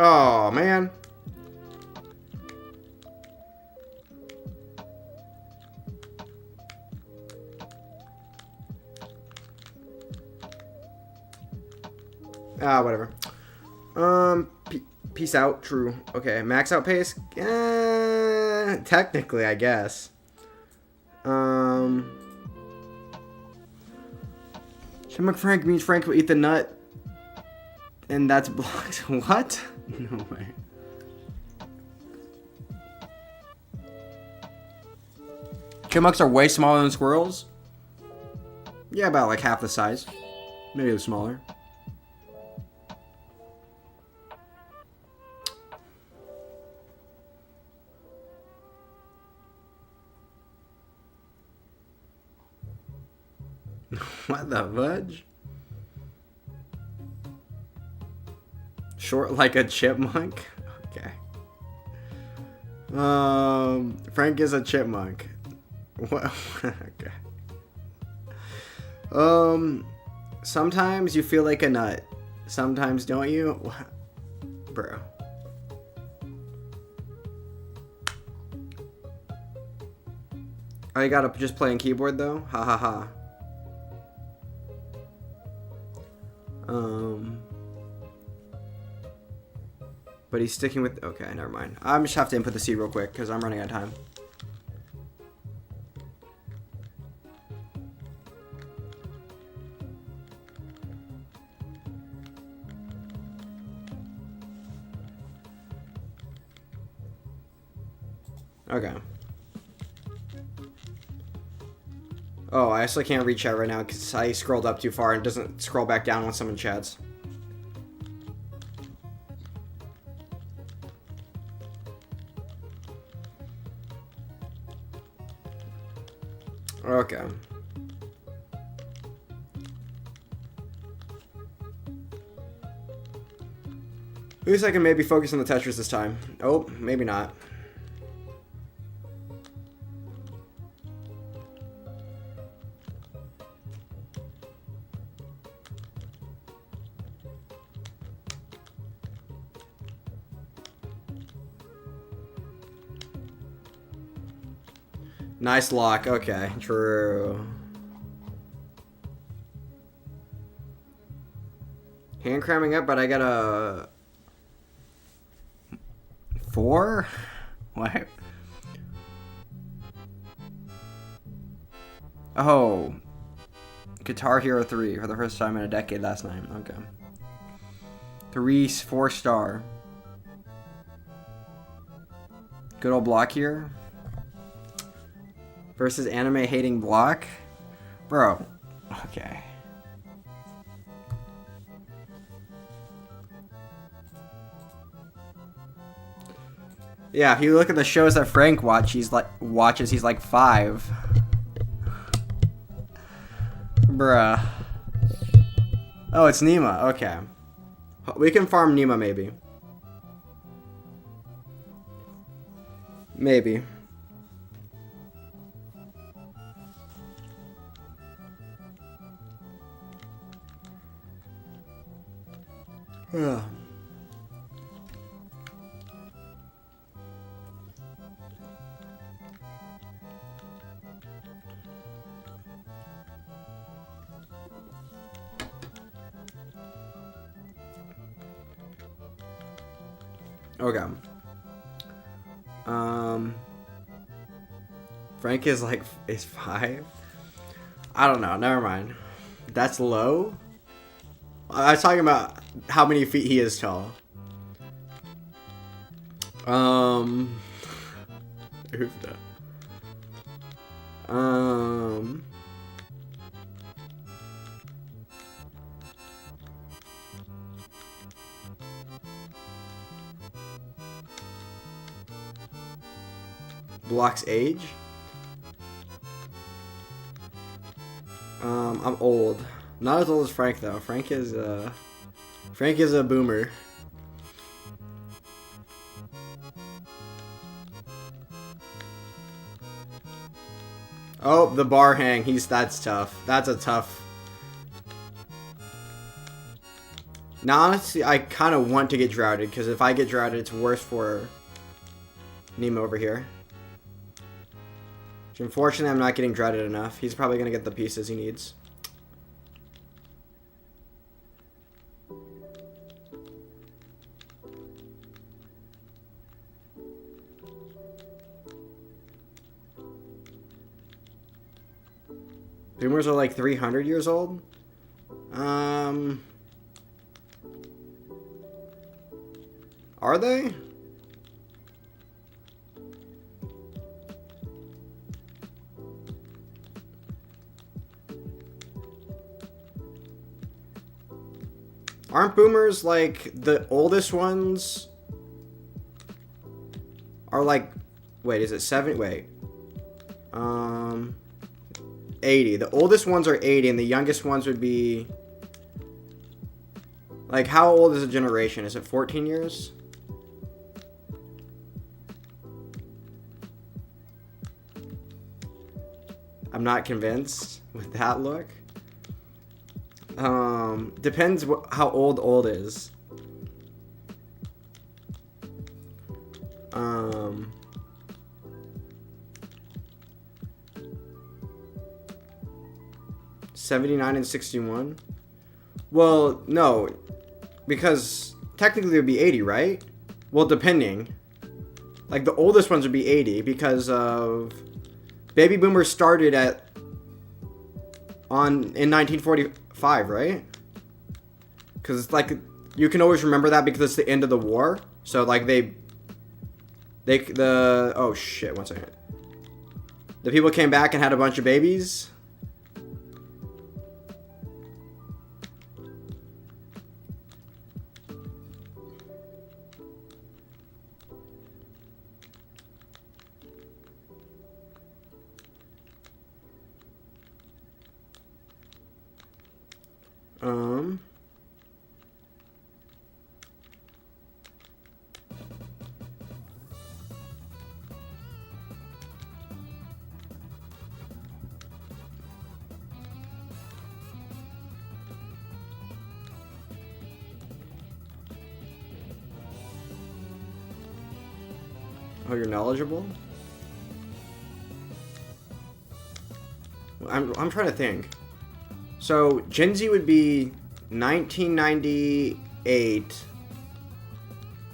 Oh, man. Ah, whatever. Peace out. True. Okay, max out pace. Technically, I guess. Shamrock Frank means Frank will eat the nut. And that's blocked. What? No way. Chipmunks are way smaller than squirrels? Yeah, about like half the size. Maybe smaller. What the fudge? Short like a chipmunk? Okay. Frank is a chipmunk. What? Okay. Sometimes you feel like a nut. Sometimes don't you? Bro. Oh, you gotta just play on keyboard though? Ha ha ha. But he's sticking with... Okay, never mind. I'm just have to input the C real quick because I'm running out of time. Okay. Oh, I actually can't read chat right now because I scrolled up too far and it doesn't scroll back down when someone chats. Okay. At least I can maybe focus on the Tetris this time. Oh, maybe not. Nice lock. Okay, true. Hand cramming up, but I got a 4? What? Oh. Guitar Hero 3 for the first time in a decade last night. Okay. 4-star. Good old block here. Versus anime hating block? Bro. Okay. Yeah, if you look at the shows that Frank watches, he's like 5. Bruh. Oh, it's Nima. Okay. We can farm Nima, maybe. Maybe. Yeah. Okay. Frank is 5? I don't know. Never mind. That's low? I was talking about how many feet he is tall. Oofda. Block's age? I'm old. Not as old as Frank though. Frank is a boomer. Oh, the bar hang. That's tough. That's a tough. Now, honestly, I kind of want to get droughted because if I get droughted, it's worse for Nemo over here. Which, unfortunately, I'm not getting droughted enough. He's probably gonna get the pieces he needs. Boomers are like 300 years old? Are they? Aren't boomers like the oldest ones are like, wait, is it 7? Wait. 80. The oldest ones are 80 and the youngest ones would be Like, how old is a generation? Is it 14 years? I'm not convinced with that look. Depends how old is. 79 and 61. Well, no, because technically it would be 80, right? Well, depending. Like, the oldest ones would be 80 because of baby boomers started in 1945, right? Because it's like, you can always remember that because it's the end of the war. So like oh shit, one second. The people came back and had a bunch of babies. Oh, you're knowledgeable? I'm trying to think. So, Gen Z would be 1998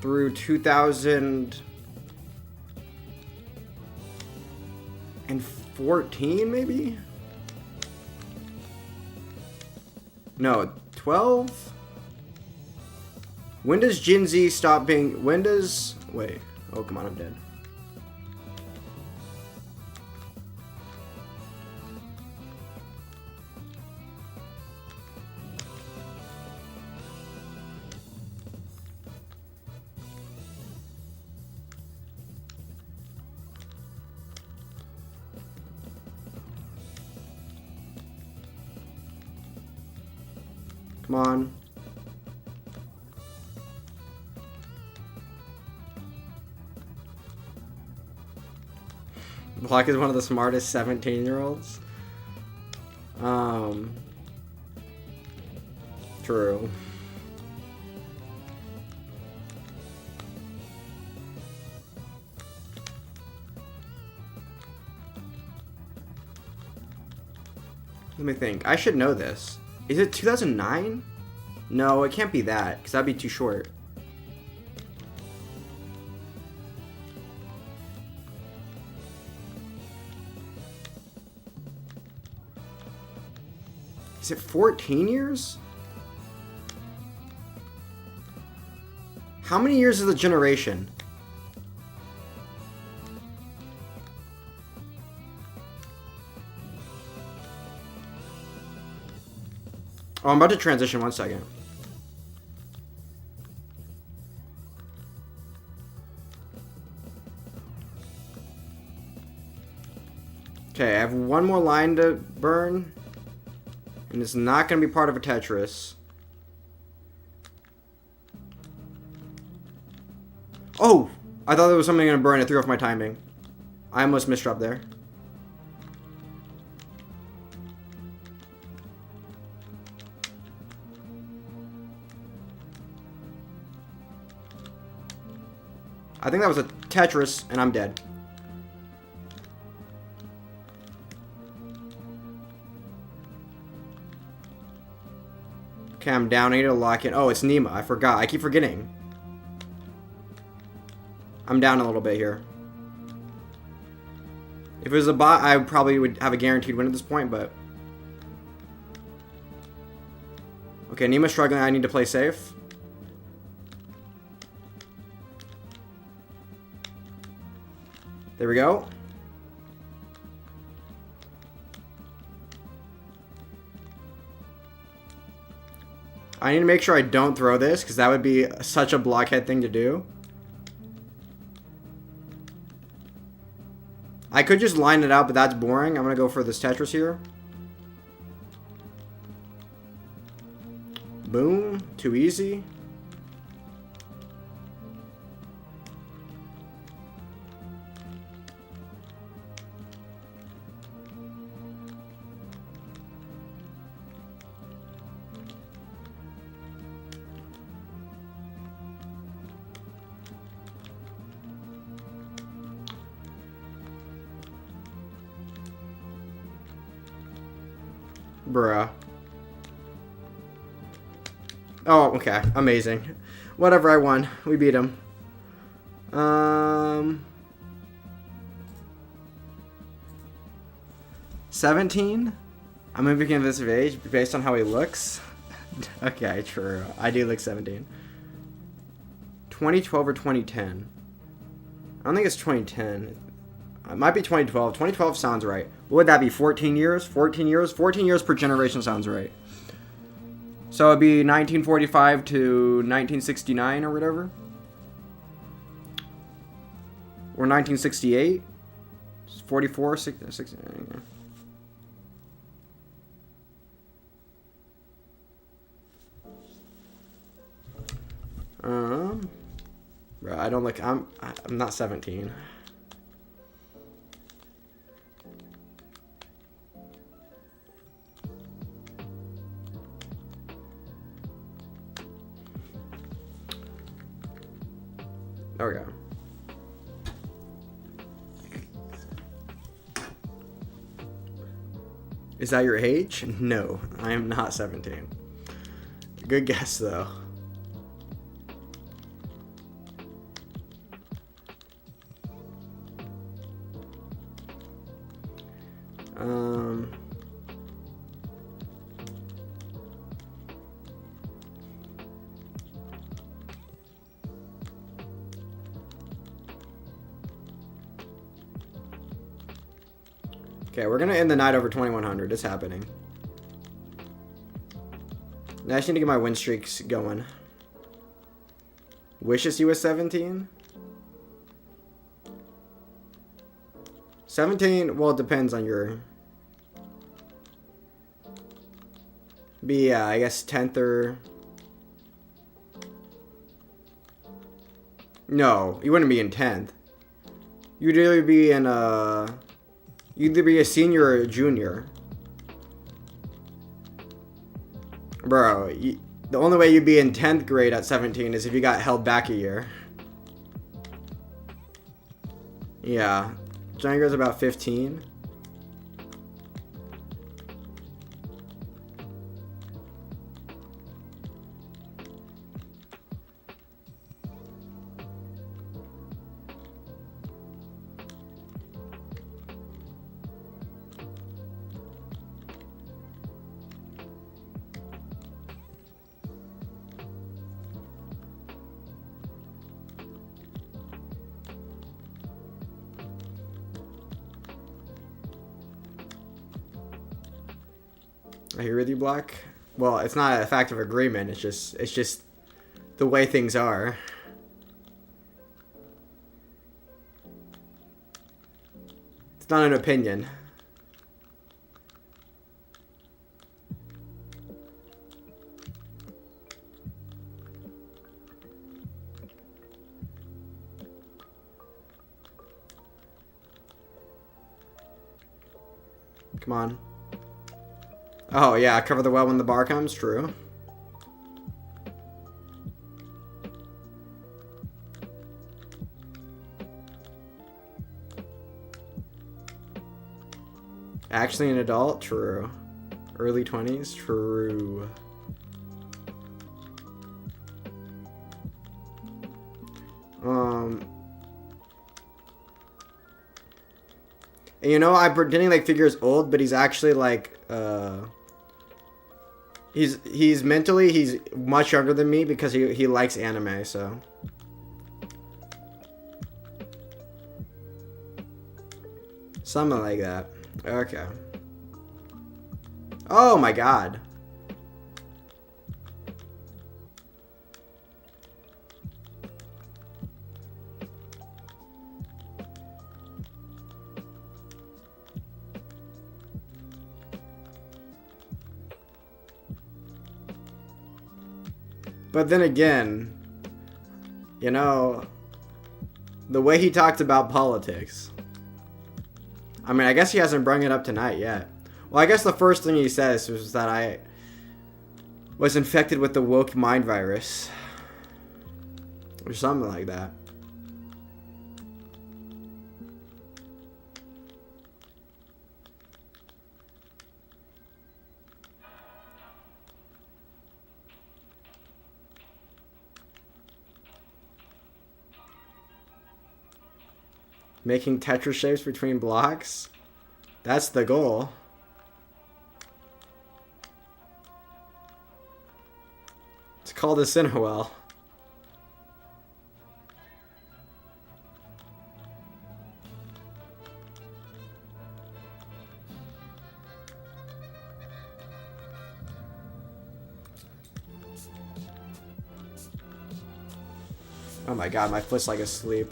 through 2014, maybe? No, 12? When does Gen Z stop being... Wait. Oh, come on, I'm dead. Come on. Block is one of the smartest 17-year-olds. True. Let me think. I should know this. Is it 2009? No, it can't be that, because that'd be too short. Is it 14 years? How many years is the generation? Oh, I'm about to transition, 1 second. Okay, I have one more line to burn. And it's not going to be part of a Tetris. Oh! I thought there was something going to burn. It threw off my timing. I almost misdropped there. I think that was a Tetris, and I'm dead. Okay, I'm down. I need to lock in. Oh, it's Nima. I forgot. I keep forgetting. I'm down a little bit here. If it was a bot, I probably would have a guaranteed win at this point, but... Okay, Nima's struggling. I need to play safe. There we go. I need to make sure I don't throw this, because that would be such a blockhead thing to do. I could just line it out, but that's boring. I'm going to go for this Tetris here. Boom. Too easy. Bruh. Oh, okay. Amazing. Whatever, I won. We beat him. 17? I'm moving in this age based on how he looks. Okay, true. I do look 17. 2012 or 2010? I don't think it's 2010. It might be 2012. 2012 sounds right. What would that be? 14 years? 14 years? 14 years per generation sounds right. So it'd be 1945 to 1969 or whatever. Or 1968. 44, 69. Bro, I don't look. I'm not 17. There we go. Is that your age? No, I am not 17. Good guess, though. Okay, we're gonna end the night over 2100. It's happening. Now I just need to get my win streaks going. Wishes he was 17? 17, well, it depends on your... Be, I guess 10th or... No, you wouldn't be in 10th. You'd either be in, You'd either be a senior or a junior. Bro, the only way you'd be in 10th grade at 17 is if you got held back a year. Yeah. Django's about 15. I hear with you, Black. Well, it's not a fact of agreement. It's just the way things are. It's not an opinion. Come on. Oh, yeah, cover the well when the bar comes. True. Actually an adult? True. Early 20s? True. And you know, I'm pretending like Figure's old, but he's actually like, he's mentally, he's much younger than me because he likes anime, so. Something like that. Okay. Oh my god. But then again, you know, the way he talked about politics. I mean, I guess he hasn't brought it up tonight yet. Well, I guess the first thing he says was that I was infected with the woke mind virus. Or something like that. Making Tetris shapes between blocks? That's the goal. It's called a Cinnowell. Oh my god, my foot's like asleep.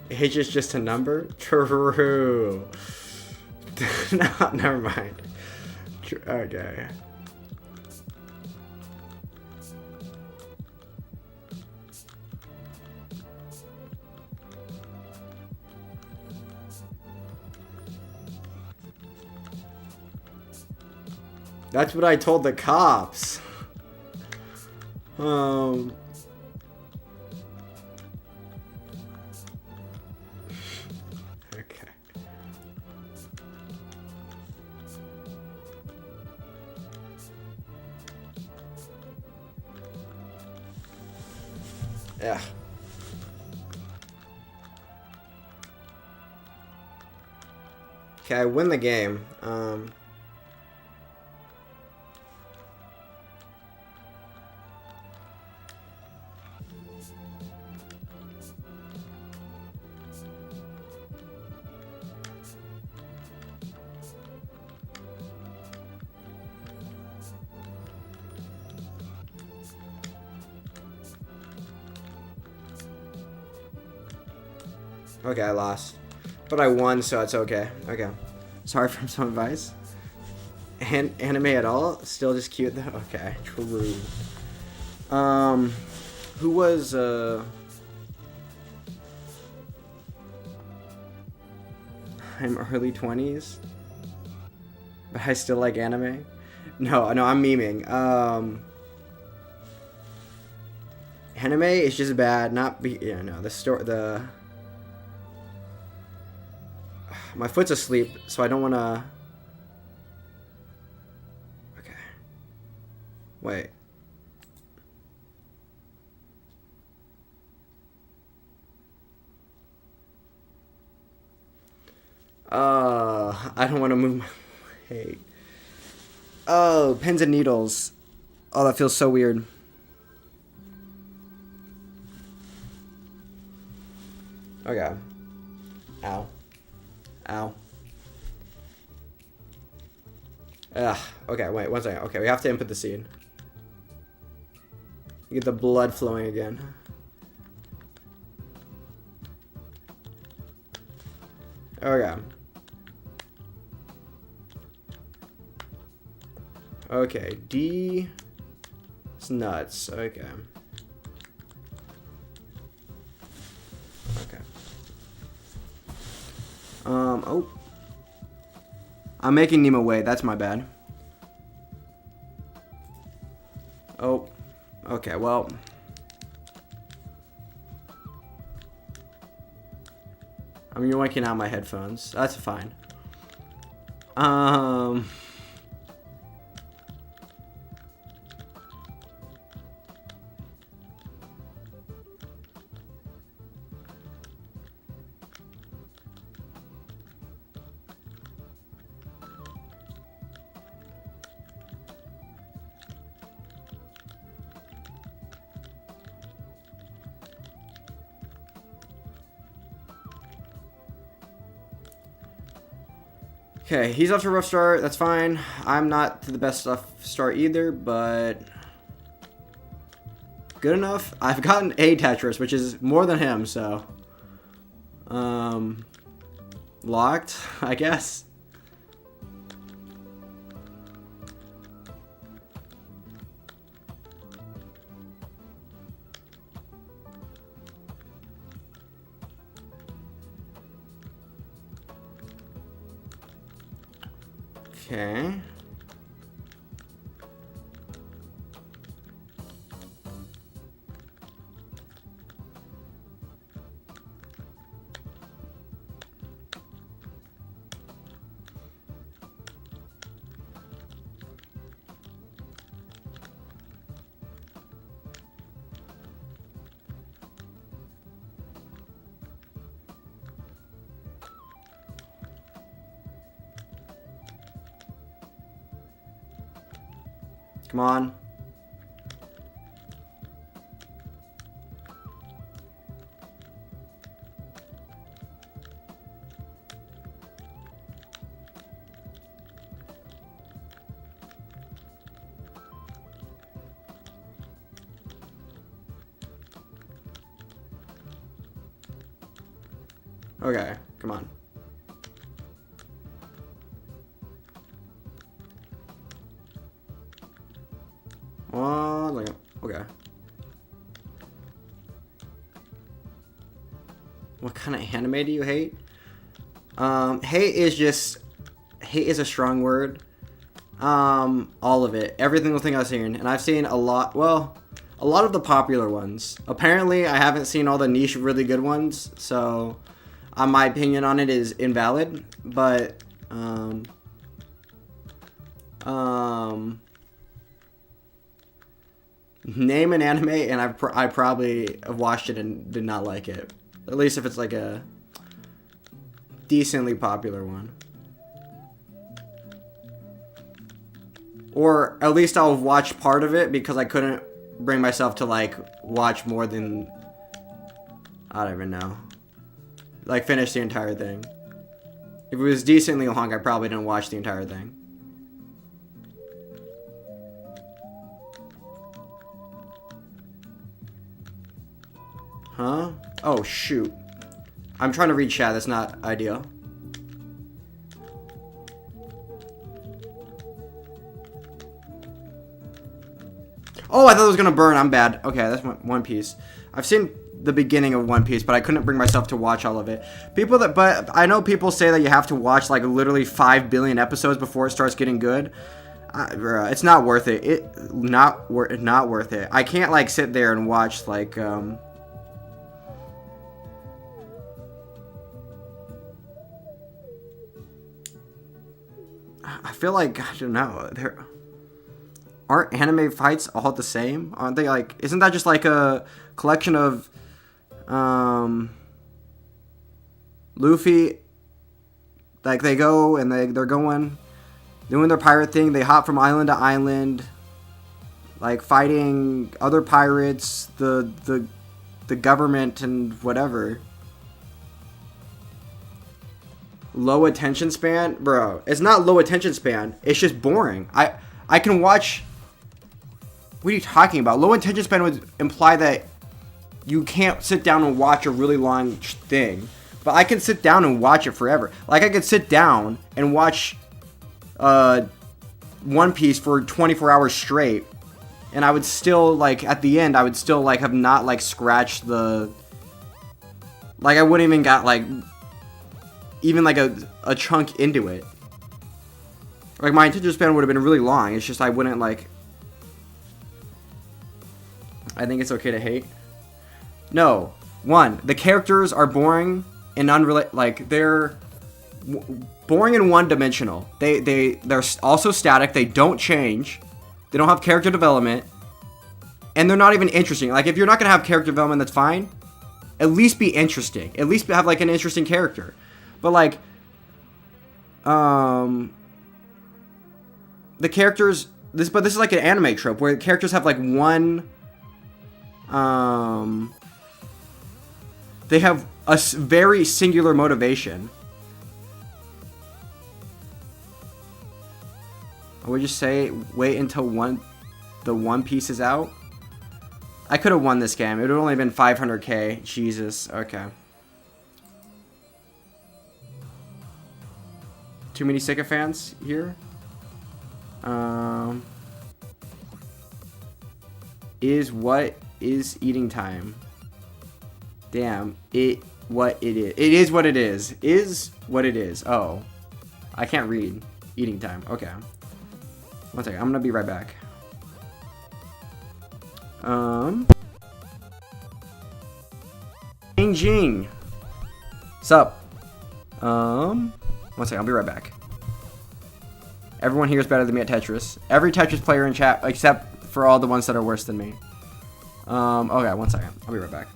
Age is just a number? True. No, never mind. Okay. That's what I told the cops. Okay. Yeah. Okay, I win the game. Okay, I lost. But I won, so it's okay. Okay. Sorry for some advice. Anime at all? Still just cute though? Okay, true. Who was, I'm early 20s? But I still like anime? No, I'm memeing. Anime is just bad, my foot's asleep, so I don't want to... Okay. Wait. I don't want to move my leg. Oh, pins and needles. Oh, that feels so weird. Okay. Ow. Ow. Ugh. Okay, wait, one second. Okay, we have to input the seed. Get the blood flowing again. Okay. Okay, D... It's nuts. Okay. Okay. Oh. I'm making Nemo wait. That's my bad. Oh. Okay, well. I'm yoinking out my headphones. That's fine. Okay, he's off to a rough start. That's fine. I'm not to the best start either, but Good enough? I've gotten a Tetris, which is more than him, so. Locked, I guess. Okay. Come on. Okay, come on. Okay. What kind of anime do you hate? Hate is a strong word. All of it. Every single thing I've seen. And I've seen a lot, well, a lot of the popular ones. Apparently, I haven't seen all the niche, really good ones. So, my opinion on it is invalid. But, name an anime, and I probably have watched it and did not like it. At least if it's like a decently popular one. Or at least I'll watch part of it because I couldn't bring myself to like watch more than, I don't even know. Like finish the entire thing. If it was decently long, I probably didn't watch the entire thing. Huh? Oh, shoot. I'm trying to read chat. That's not ideal. Oh, I thought it was going to burn. I'm bad. Okay, that's One Piece. I've seen the beginning of One Piece, but I couldn't bring myself to watch all of it. But I know people say that you have to watch like literally 5 billion episodes before it starts getting good. It's not worth it. Not worth it. I can't like sit there and watch like I feel like, I don't know, aren't anime fights all the same? Aren't they like, isn't that just like a collection of, Luffy, like they go and they're doing their pirate thing, they hop from island to island, like fighting other pirates, the government and whatever. Low attention span? Bro, it's not low attention span. It's just boring. I can watch... What are you talking about? Low attention span would imply that you can't sit down and watch a really long thing. But I can sit down and watch it forever. Like, I could sit down and watch One Piece for 24 hours straight. And I would still, like, at the end, I would still, like, have not, like, scratched the... Like, I wouldn't even got, like... even like a chunk into it. Like my attention span would have been really long. It's just I wouldn't like. I think it's okay to hate. No, one, the characters are boring and unrelated. Like they're boring and one-dimensional. They're also static. They don't change. They don't have character development, and they're not even interesting. Like if you're not gonna have character development, that's fine. At least be interesting. At least have like an interesting character. But like, the characters, this is like an anime trope where the characters have like one, they have a very singular motivation. I would just say wait until the One Piece is out. I could have won this game. It would have only been 500k. Jesus. Okay. Too many sycophants here. What is eating time? Damn. What it is. It is what it is. Is what it is. Oh. I can't read. Eating time. Okay. One second. I'm gonna be right back. Jing Jing. Sup? One second. I'll be right back. Everyone here is better than me at Tetris. Every Tetris player in chat, except for all the ones that are worse than me. Okay, one second. I'll be right back.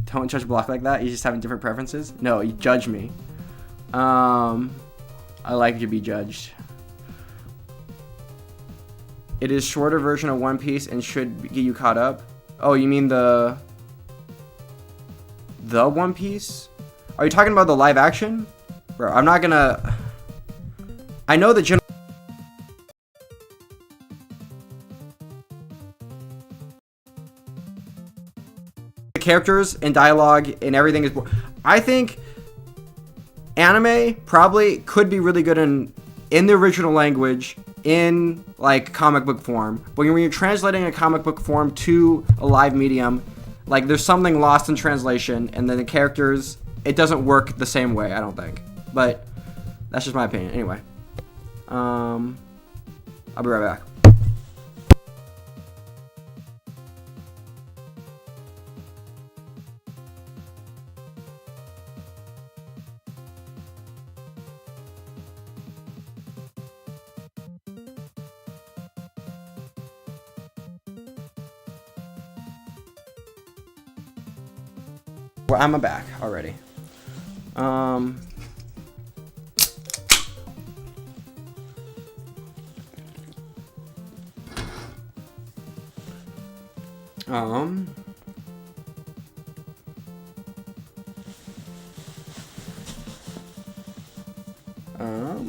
Don't judge block like that. You just having different preferences. No, you judge me. I like to be judged. It is shorter version of One Piece and should get you caught up. Oh, you mean the One Piece? Are you talking about the live action? Bro, I'm not gonna... I know the general... The characters and dialogue and everything is... I think anime probably could be really good in the original language, in like comic book form. But when you're translating a comic book form to a live medium, like there's something lost in translation, and then the characters, it doesn't work the same way, I don't think. But that's just my opinion. Anyway, I'll be right back. Well, I'm back already.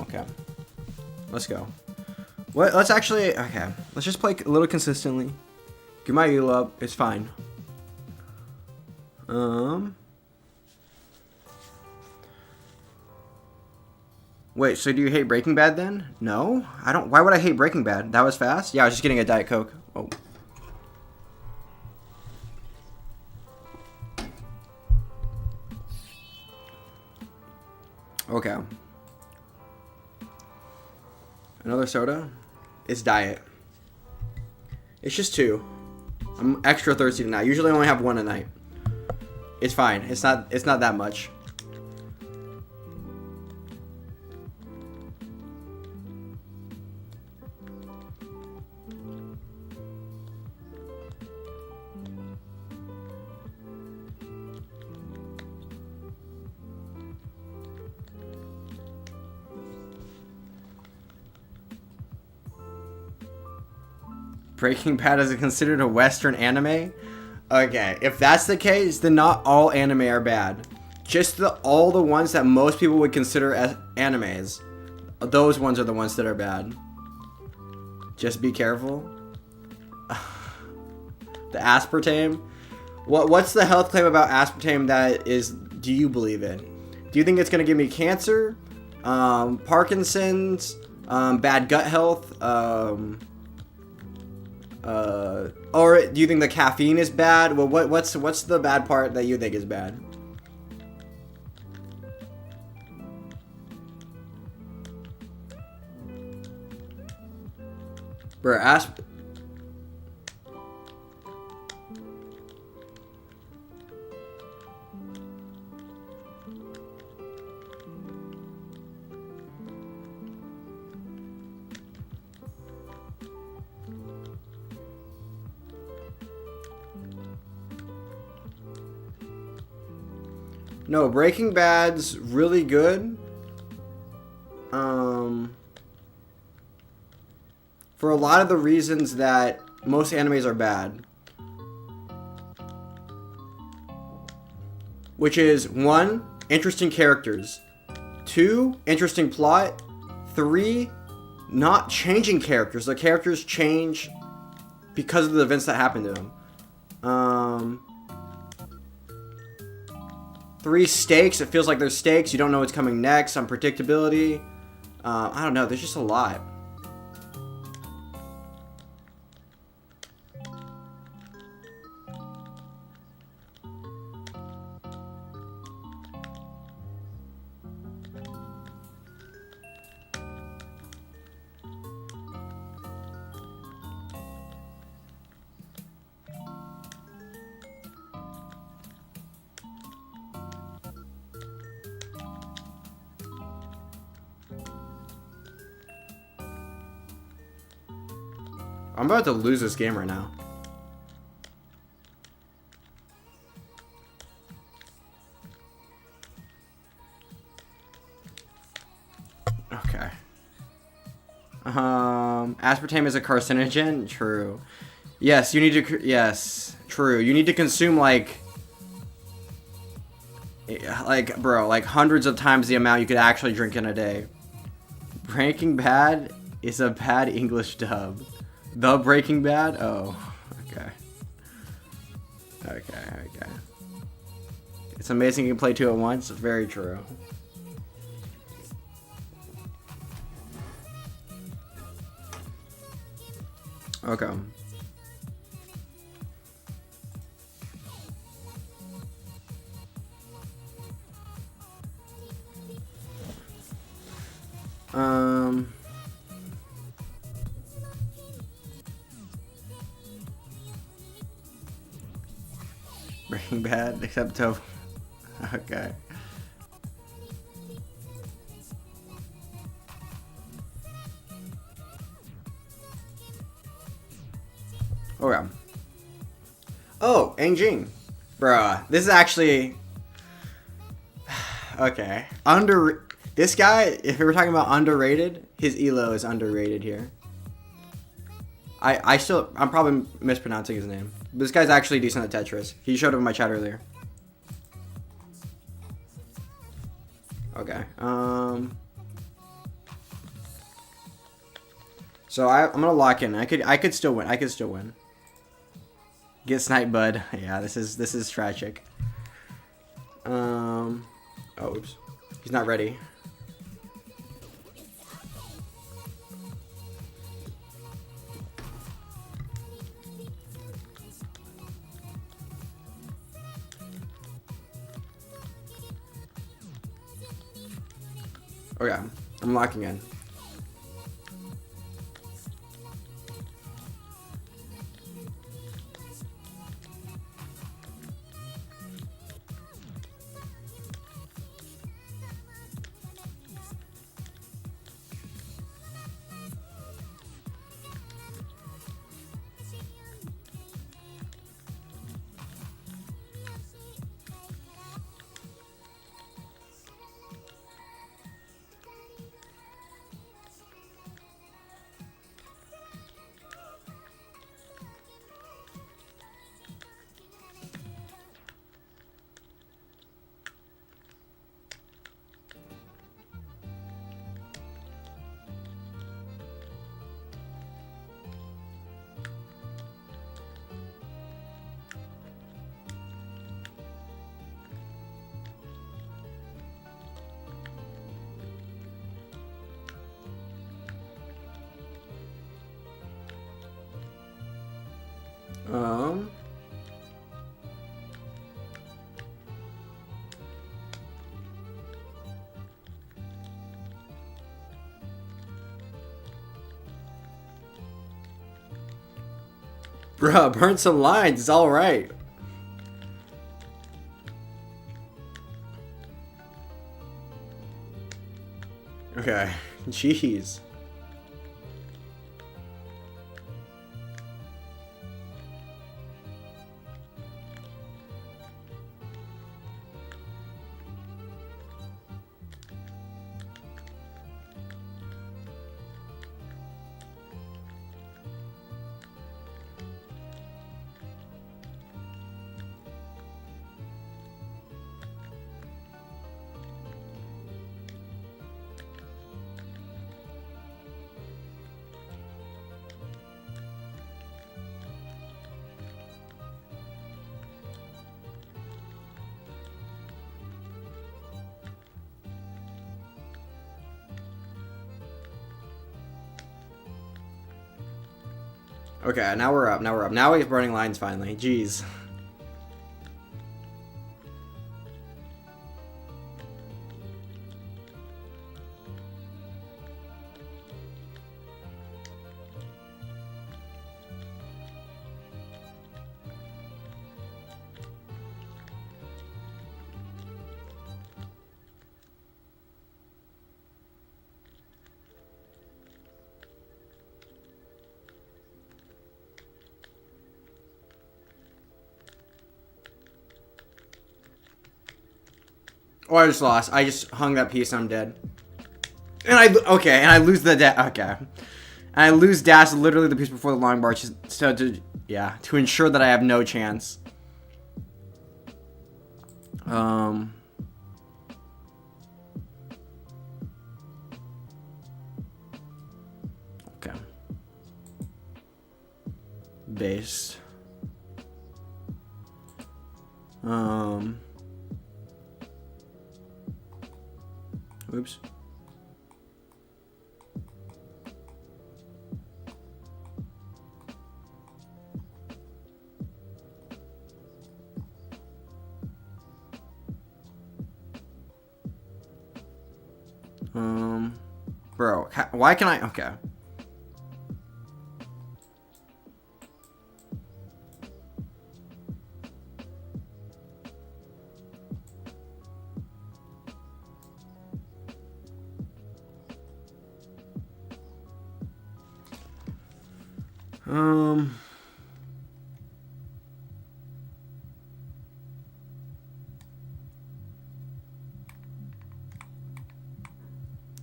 Okay. Let's go. Let's actually, okay. Let's just play a little consistently. Get my elo up. It's fine. Wait, so do you hate Breaking Bad then? No, I don't. Why would I hate Breaking Bad? That was fast? Yeah, I was just getting a Diet Coke. Oh. Okay. Another soda? It's diet. It's just 2. I'm extra thirsty tonight. Usually I only have 1 a night. It's fine. It's not that much. Breaking Bad is considered a Western anime? Okay, if that's the case, then not all anime are bad. Just all the ones that most people would consider as animes. Those ones are the ones that are bad. Just be careful. The aspartame? What's the health claim about aspartame that do you believe in? Do you think it's going to give me cancer? Parkinson's? Bad gut health? Or do you think the caffeine is bad? Well, what's the bad part that you think is bad? Bro, no, Breaking Bad's really good. For a lot of the reasons that most animes are bad. Which is 1, interesting characters. 2, interesting plot. 3, not changing characters. The characters change because of the events that happen to them. 3 stakes. It feels like there's stakes. You don't know what's coming next. Unpredictability. I don't know. There's just a lot. I'm about to lose this game right now. Okay. Aspartame is a carcinogen? True. Yes, you need to... Yes, true. You need to consume, like, bro, like hundreds of times the amount you could actually drink in a day. Breaking Bad is a bad English dub. The Breaking Bad? Oh, okay. Okay. It's amazing you can play 2 at once. Very true. Okay. Breaking Bad, except to... Okay. Okay. Oh, Angjing. Bruh, this is actually... Okay. This guy, if we were talking about underrated, his elo is underrated here. I'm probably mispronouncing his name. This guy's actually decent at Tetris. He showed up in my chat earlier. Okay. So I'm gonna lock in. I could still win. Get sniped, bud. Yeah, this is tragic. Oh, oops. He's not ready. Okay, I'm locking in. Bruh, burn some lines. It's all right. Okay. Jeez. Okay, now we're up. Now we're up. Now he's burning lines finally. Jeez. Oh, I just lost. I just hung that piece and I'm dead. And I lose the okay. And I lose dash literally the piece before the long bar to ensure that I have no chance. Okay. Base. Oops. Bro, why can I? Okay.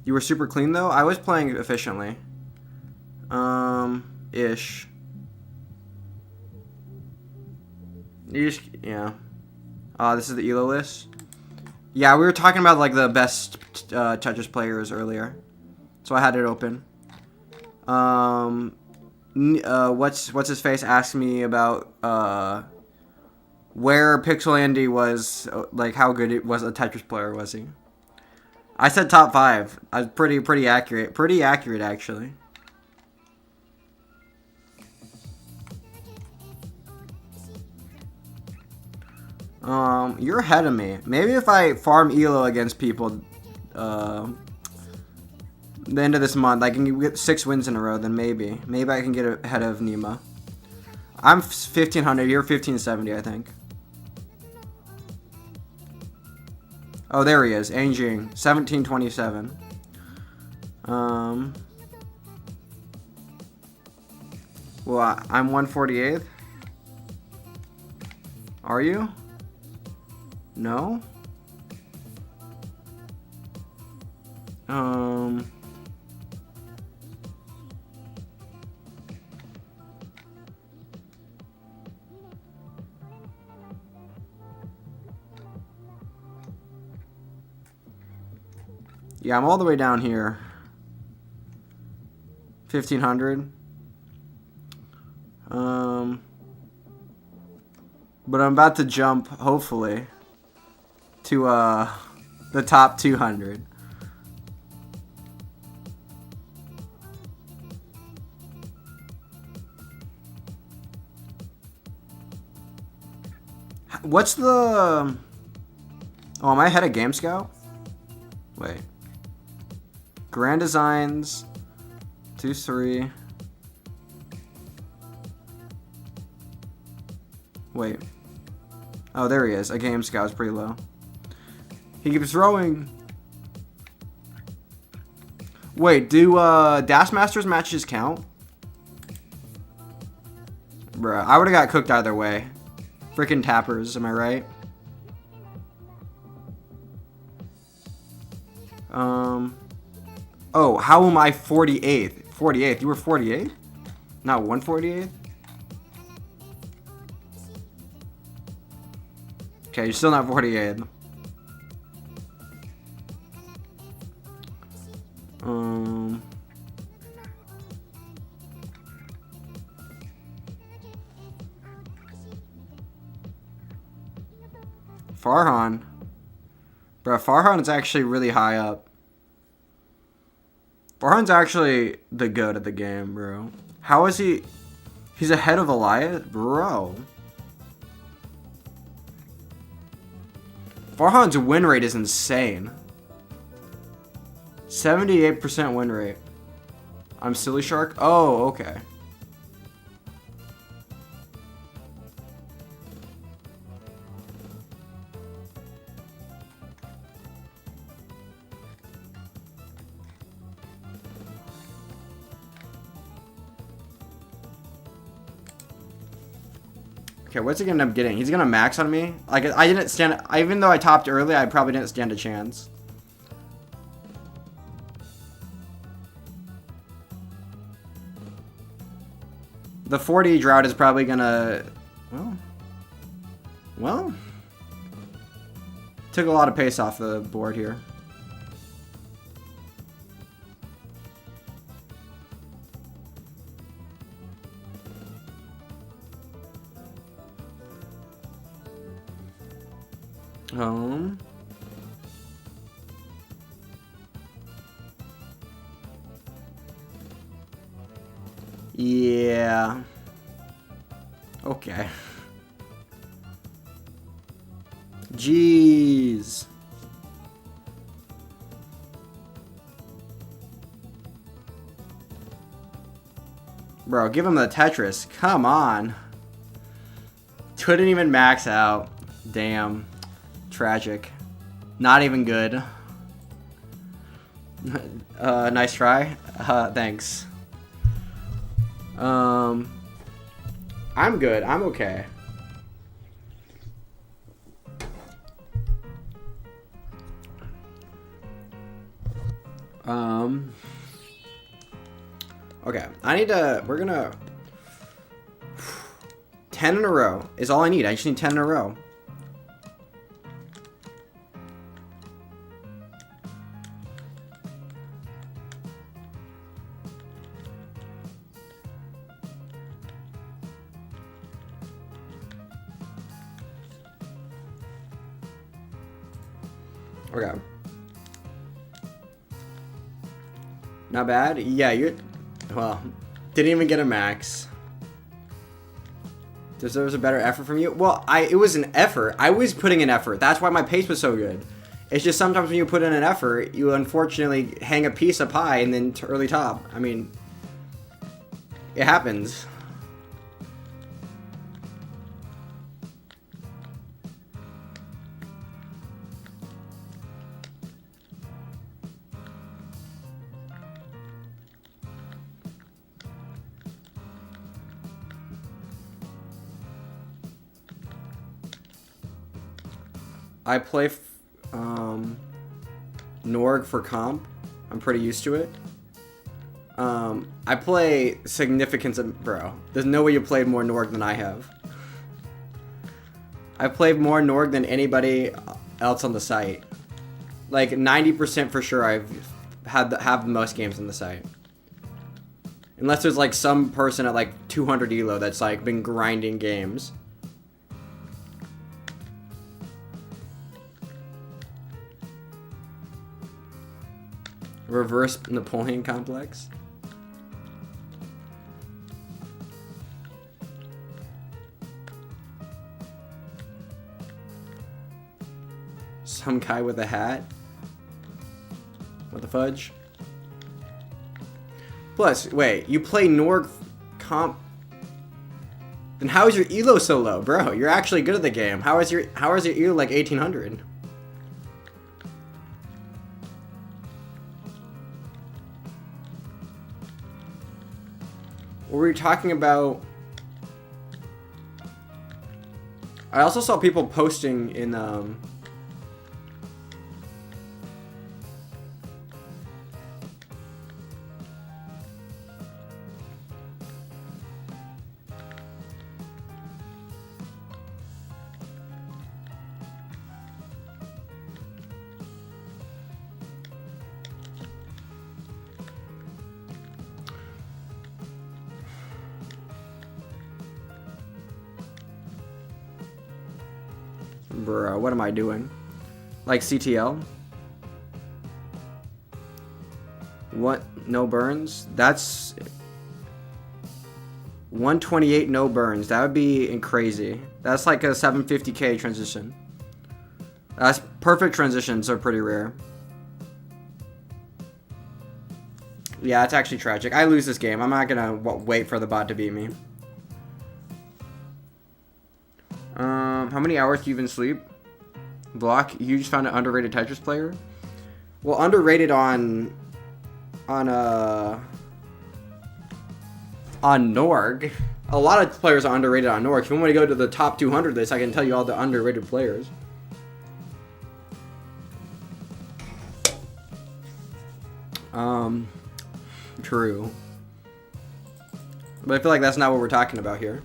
You were super clean though? I was playing efficiently. Ish. Yeah. This is the ELO list. Yeah, we were talking about like the best Tetris players earlier, so I had it open. What's his face asked me about where Pixel Andy was, like how good it was a Tetris player was he? I said top 5. I was pretty accurate. Pretty accurate actually. You're ahead of me. Maybe if I farm ELO against people the end of this month, I can get 6 wins in a row, then maybe I can get ahead of Nima. I'm 1500, you're 1570, I think. Oh, there he is, Anjing, 1727. Well, I'm 148th. Are you? No? Yeah, I'm all the way down here. 1500. But I'm about to jump, hopefully, to the top 200. What's the... Oh, am I ahead of Game Scout? Wait. Grand Designs. 2-3. Wait. Oh, there he is. A Game Scout's pretty low. He keeps throwing. Wait, do Dash Masters matches count? Bruh, I would have got cooked either way. Freaking tappers, am I right? Oh, how am I 48th? 48th? You were 48th? Not 148th? Okay, you're still not 48th. Farhan. Bro, Farhan is actually really high up. Farhan's actually the goat of the game, bro. How is he... He's ahead of Elias? Bro. Farhan's win rate is insane. 78% win rate. I'm Silly Shark? Oh, okay. Okay, what's he gonna end up getting? He's gonna max on me? Like, I didn't stand... Even though I topped early, I probably didn't stand a chance. The 40 drought is probably gonna... Well... Took a lot of pace off the board here. Yeah. Okay. Jeez. Bro, give him the Tetris. Come on. Couldn't even max out. Damn. Tragic. Not even good. Nice try. Thanks. I'm good. I'm okay. Okay. I need to... We're gonna... 10 in a row is all I need. I just need 10 in a row. Okay. Not bad? Yeah, you're... Well, didn't even get a max. Deserves a better effort from you? Well, it was an effort. I was putting in effort. That's why my pace was so good. It's just sometimes when you put in an effort, you unfortunately hang a piece up high and then early top. I mean, it happens. I play Norg for comp. I'm pretty used to it. I play Significance of... Bro, there's no way you played more Norg than I have. I've played more Norg than anybody else on the site. Like, 90% for sure I've have the most games on the site. Unless there's, like, some person at, like, 200 elo that's, like, been grinding games. Reverse Napoleon complex. Some guy with a hat. What the fudge? Plus, wait, you play Norg comp. Then how is your elo so low, bro? You're actually good at the game. How is your elo like 1800? What were you talking about? I also saw people posting in Bro, what am I doing? Like CTL? What? No burns? That's... 128 no burns. That would be crazy. That's like a 750k transition. That's perfect transitions are pretty rare. Yeah, it's actually tragic. I lose this game. I'm not gonna wait for the bot to beat me. How many hours do you even sleep? Block, you just found an underrated Tetris player? Well, underrated on Norg. A lot of players are underrated on Norg. If you want me to go to the top 200 list, I can tell you all the underrated players. True. But I feel like that's not what we're talking about here.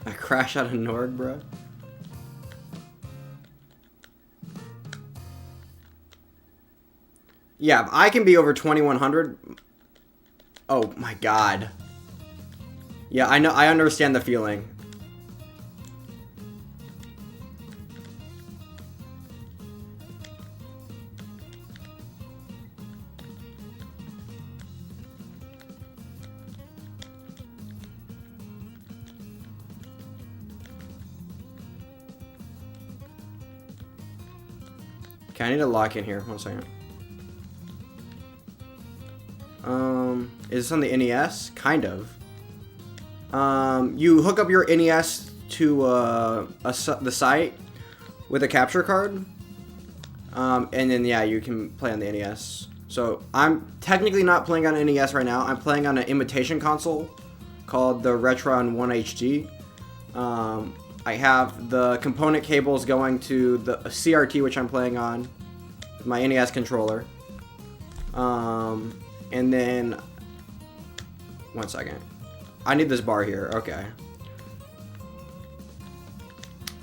I crash out of Norg, bro. Yeah, I can be over 2100. Oh my god. Yeah, I know. I understand the feeling. Okay, I need to lock in here. 1 second. Is this on the NES? Kind of. You hook up your NES to the site with a capture card, and then yeah, you can play on the NES. So I'm technically not playing on NES right now. I'm playing on an imitation console called the Retron 1 HD. I have the component cables going to the CRT, which I'm playing on with my NES controller. And then 1 second. I need this bar here. Okay.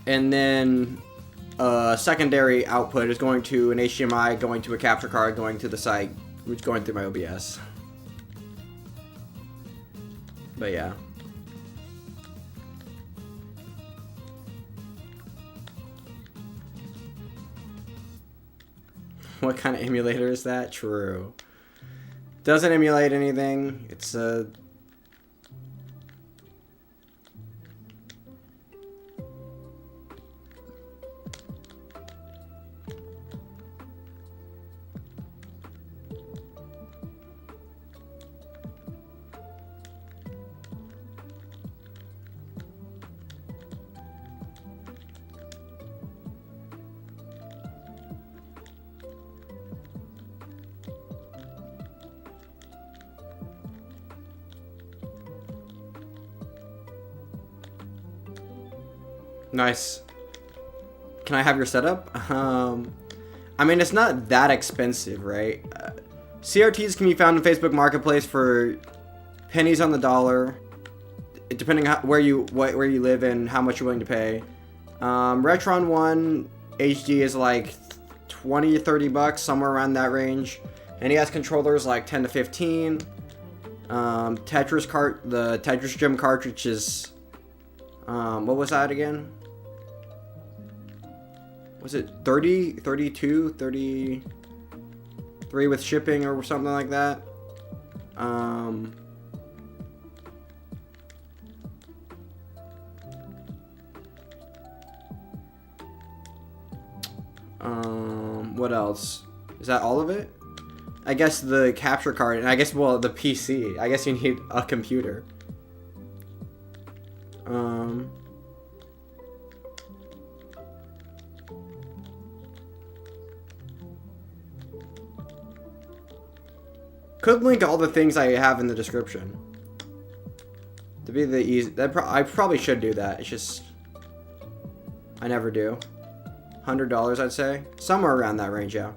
And then secondary output is going to an HDMI, going to a capture card, going to the site, which is going through my OBS. But yeah. What kind of emulator is that? True. Doesn't emulate anything. It's a... Nice. Can I have your setup? I mean, it's not that expensive, right? CRTs can be found in Facebook Marketplace for pennies on the dollar, depending on where you live and how much you're willing to pay. Retron 1 HD is like 20 to 30 bucks, somewhere around that range. NES controllers like 10 to 15. The Tetris Gym cartridge is what was that again? Was it 30, 32, 33 with shipping or something like that? What else? Is that all of it? I guess the capture card, and I guess, well, the PC. I guess you need a computer. Could link all the things I have in the description. To be the easy, I probably should do that. It's just I never do. $100, I'd say, somewhere around that range, yeah.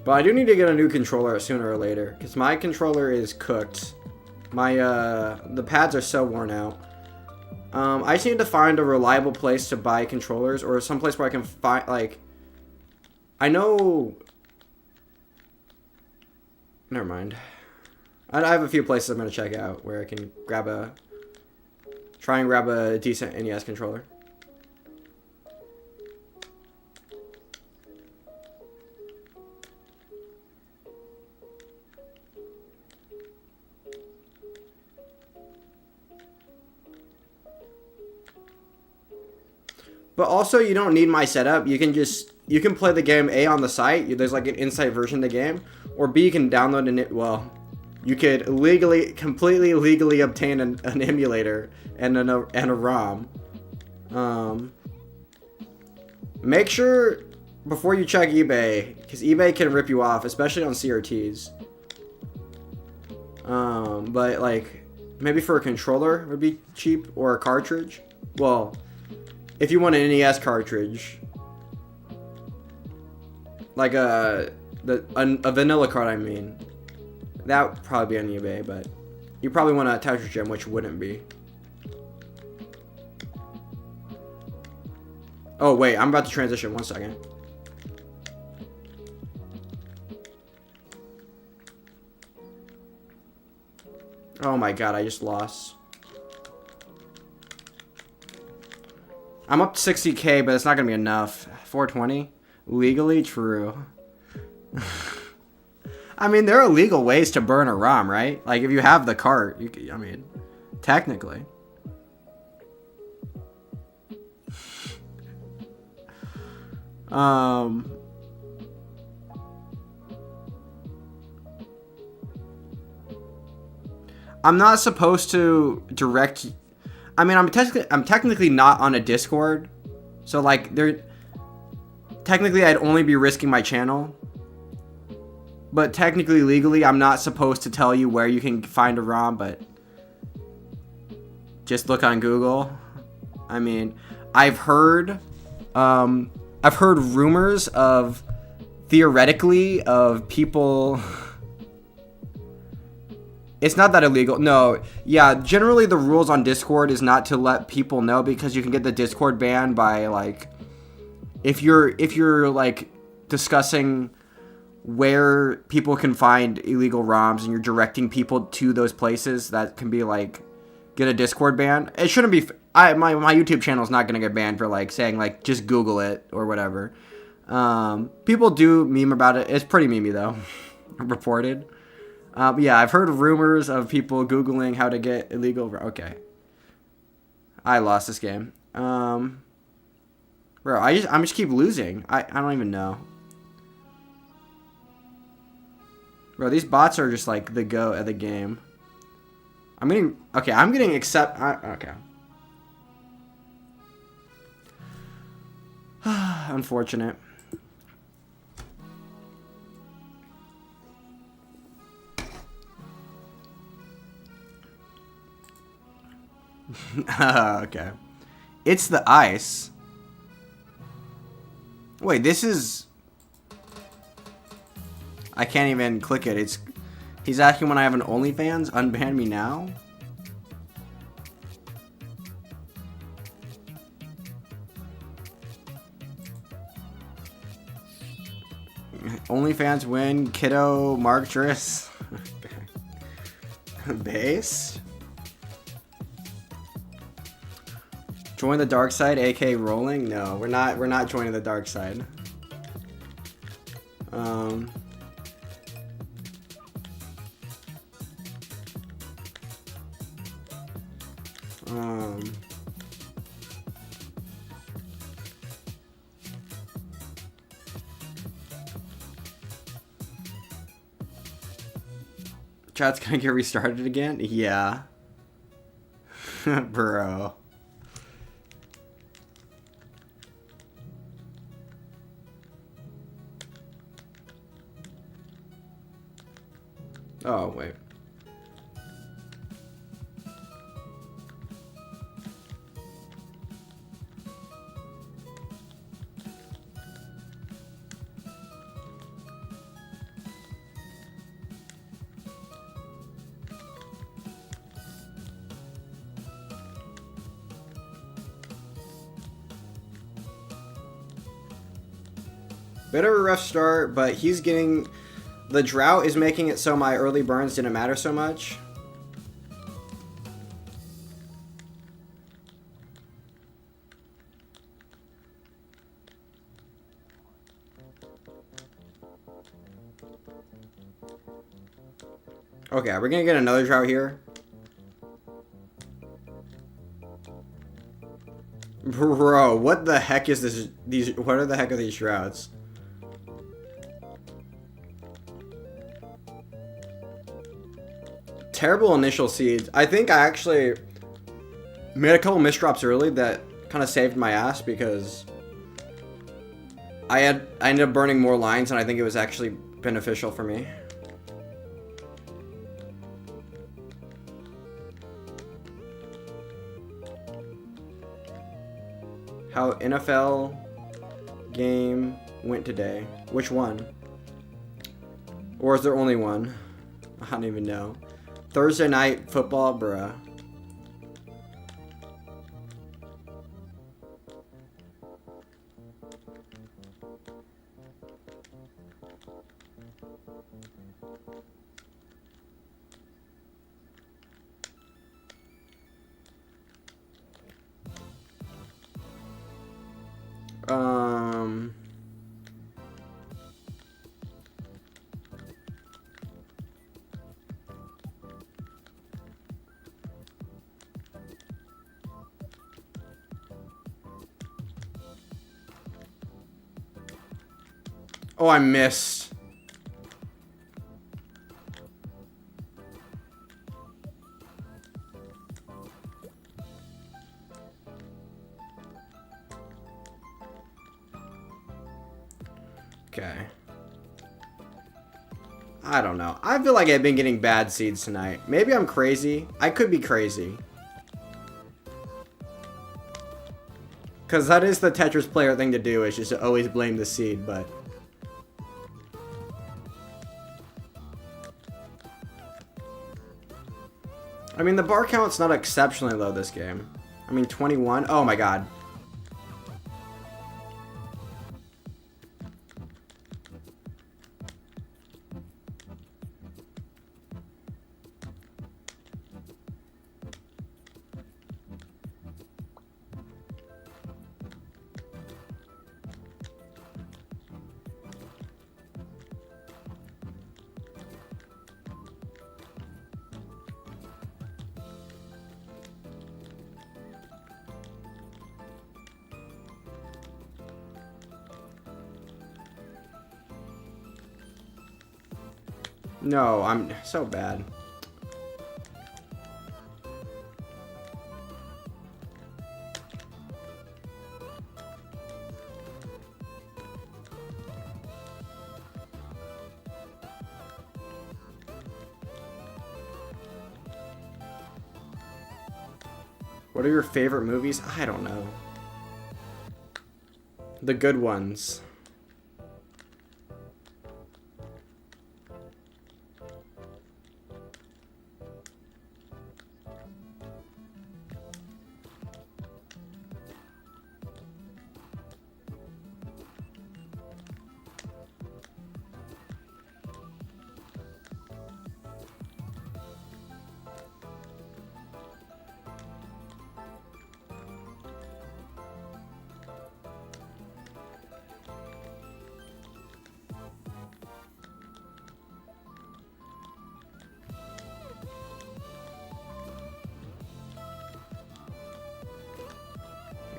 But I do need to get a new controller sooner or later, because my controller is cooked. My, the pads are so worn out. I just need to find a reliable place to buy controllers, or some place where I can find, like, I know... Never mind. I have a few places I'm going to check out where I can try and grab a decent NES controller. But also, you don't need my setup. You can play the game A on the site. There's like an in-site version of the game, or B, you can download an. Well, you could completely legally obtain an emulator and a ROM. Make sure before you check eBay, because eBay can rip you off, especially on CRTs. But like maybe for a controller would be cheap, or a cartridge. Well, if you want an NES cartridge, like a vanilla card, I mean, that would probably be on eBay, but you probably want a Tetris gem, which wouldn't be. Oh wait, I'm about to transition. 1 second. Oh my god, I just lost. I'm up to 60k, but it's not gonna be enough. 420? Legally? True. I mean, there are legal ways to burn a ROM, right? Like, if you have the cart, I mean, technically. I'm not supposed to direct... I mean, I'm technically not on a Discord, so like technically I'd only be risking my channel. But technically, legally, I'm not supposed to tell you where you can find a ROM, but just look on Google. I mean, I've heard rumors of, theoretically, of people. It's not that illegal. No, yeah, generally the rules on Discord is not to let people know, because you can get the Discord banned by, like, if you're like discussing where people can find illegal ROMs and you're directing people to those places, that can be like get a Discord ban. It shouldn't be. My YouTube channel is not gonna get banned for like saying like just Google it or whatever. People do meme about it. It's pretty memey though. Reported. But yeah, I've heard rumors of people Googling how to get illegal. Okay. I lost this game. Bro, I just keep losing. I don't even know. Bro, these bots are just like the go at the game. I'm getting okay. Unfortunate. Okay. It's the ice. Wait, this is... I can't even click it. He's asking when I have an OnlyFans. Unban me now? OnlyFans win. Kiddo Marktress. Base. Join the dark side, aka rolling? No, we're not joining the dark side. Chat's gonna get restarted again? Yeah. Bro. Oh, wait. Bit of a rough start, but he's getting... The drought is making it so my early burns didn't matter so much. Okay, we're gonna get another drought here. Bro, what the heck is this? What are the heck are these droughts? Terrible initial seeds. I think I actually made a couple misdrops early that kind of saved my ass because I ended up burning more lines and I think it was actually beneficial for me. How NFL game went today. Which one? Or is there only one? I don't even know. Thursday night football, bruh. Oh, I missed. Okay. I don't know. I feel like I've been getting bad seeds tonight. Maybe I'm crazy. I could be crazy. Because that is the Tetris player thing to do, is just to always blame the seed, but... I mean, the bar count's not exceptionally low this game. I mean, 21. Oh my god. No, I'm so bad. What are your favorite movies? I don't know. The good ones.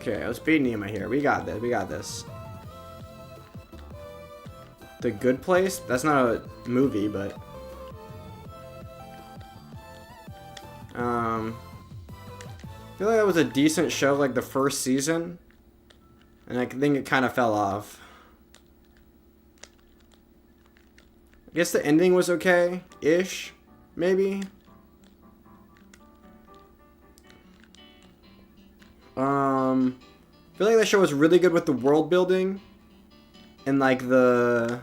Okay, let's beat Nima here. We got this. We got this. The Good Place? That's not a movie, but... I feel like that was a decent show, like the first season. And I think it kind of fell off. I guess the ending was okay-ish, maybe? I feel like that show was really good with the world building and like the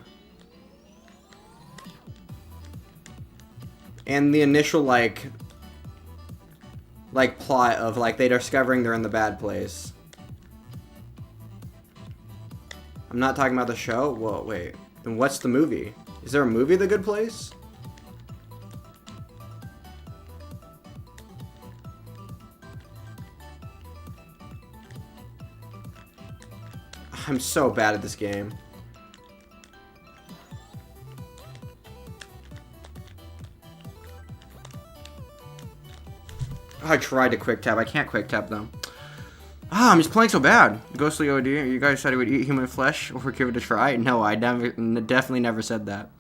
initial like plot of like they discovering they're in the bad place. I'm not talking about the show? Well, wait. Then what's the movie? Is there a movie, The Good Place? I'm so bad at this game. I tried to quick tap. I can't quick tap them. Ah, I'm just playing so bad. Ghostly OD, you guys said he would eat human flesh or give it a try? No, I definitely never said that.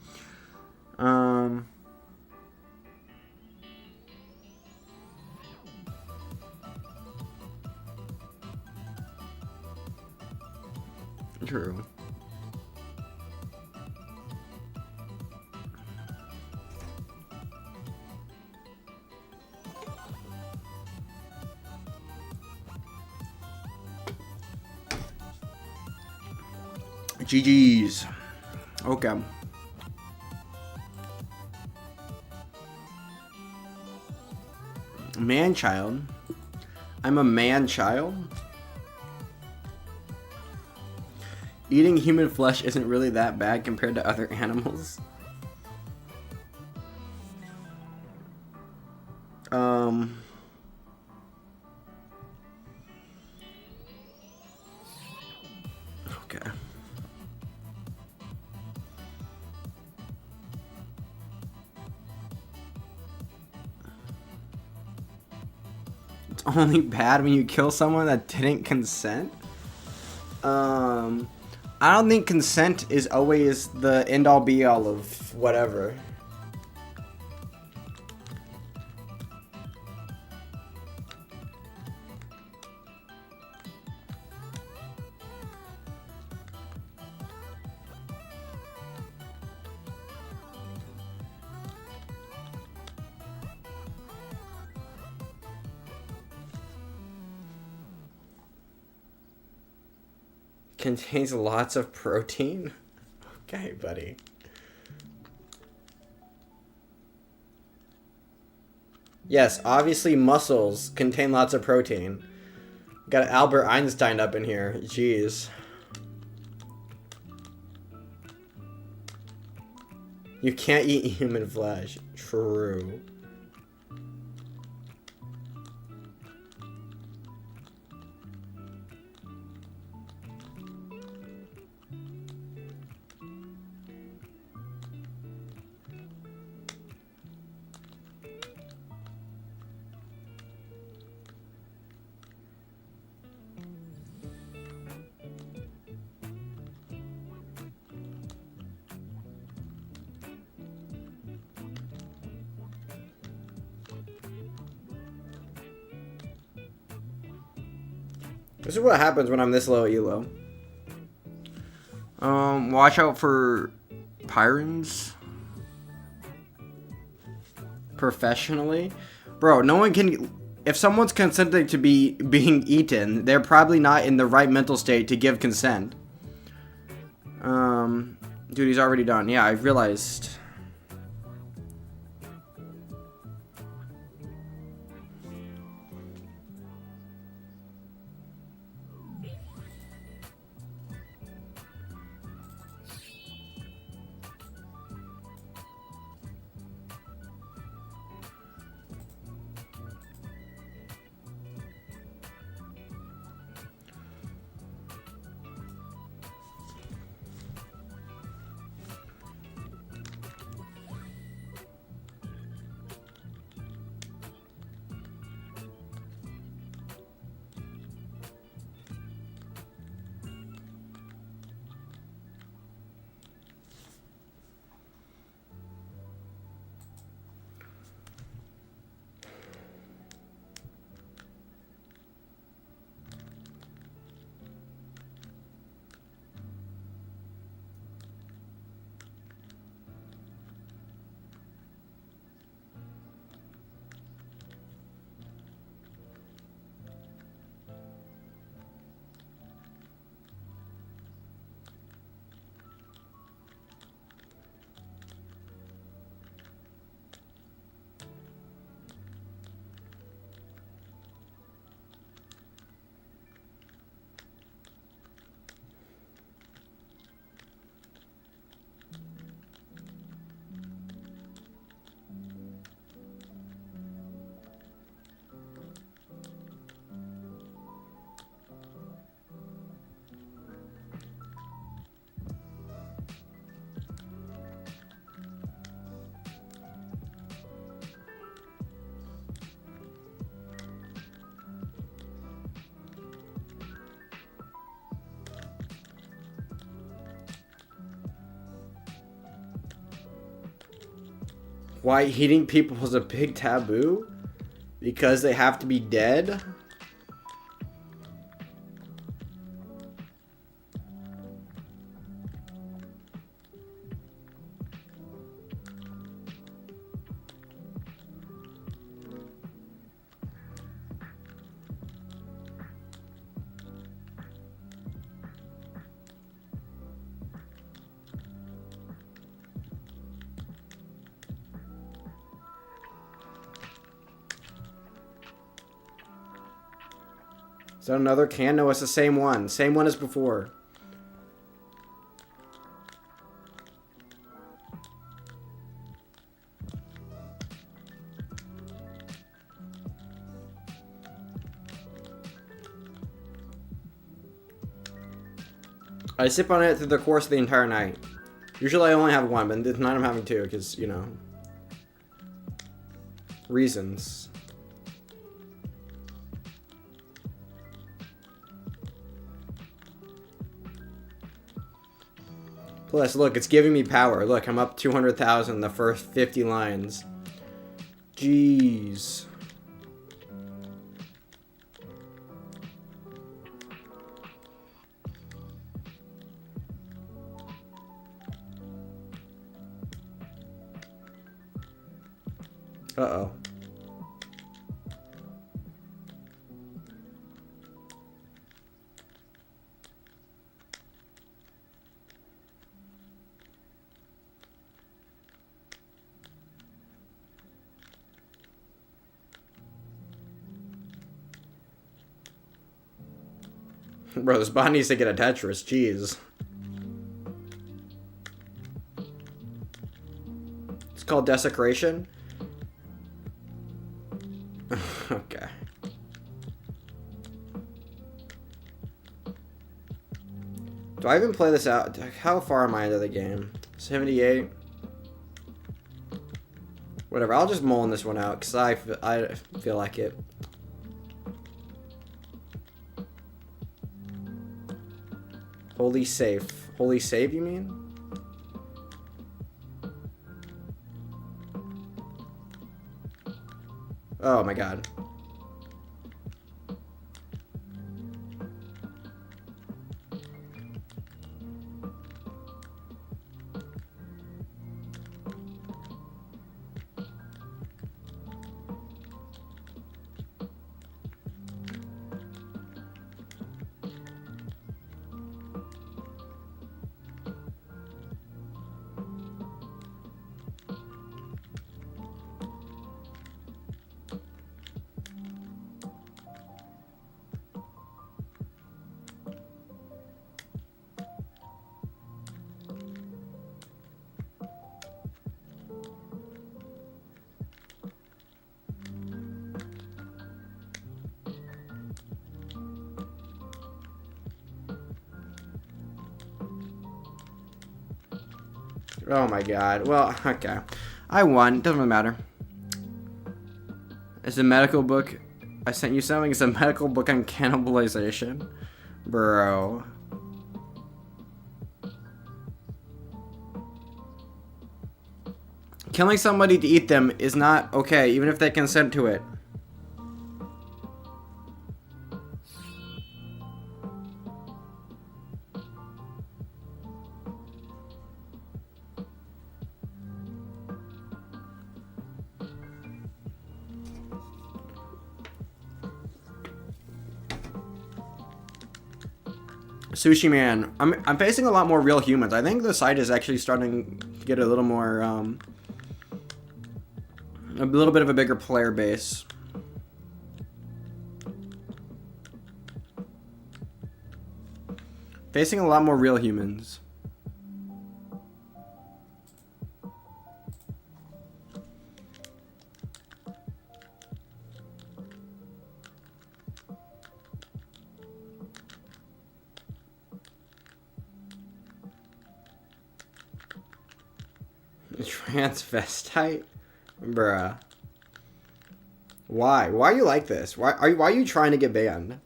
True. GG's. Okay. Man-child? I'm a man-child? Eating human flesh isn't really that bad compared to other animals. Okay. It's only bad when you kill someone that didn't consent? I don't think consent is always the end-all be-all of whatever. Contains lots of protein? Okay, buddy. Yes, obviously mussels contain lots of protein. Got Albert Einstein up in here. Jeez. You can't eat human flesh. True. This is what happens when I'm this low elo. Watch out for pyrans. Professionally? Bro, no one can... If someone's consenting to being eaten, they're probably not in the right mental state to give consent. Dude, he's already done. Yeah, I realized... Why eating people is a big taboo? Because they have to be dead? Is that another can? No, it's the same one. Same one as before. I sip on it through the course of the entire night. Usually I only have one, but tonight I'm having two because, you know, reasons. Plus, look, it's giving me power. Look, I'm up 200,000 the first 50 lines. Jeez. Uh-oh. Bro, this bot needs to get a Tetris. Jeez. It's called desecration. Okay. Do I even play this out? How far am I into the game? 78? Whatever, I'll just mull this one out because I feel like it. Holy safe. Holy save, you mean? Oh my god. Oh my god. Well, okay. I won. Doesn't really matter. It's a medical book. I sent you something. It's a medical book on cannibalization. Bro. Killing somebody to eat them is not okay, even if they consent to it. Sushi Man, I'm facing a lot more real humans. I think the site is actually starting to get a little more, a little bit of a bigger player base. Facing a lot more real humans. Transvestite? Bruh. Why? Why are you like this? Why are you trying to get banned?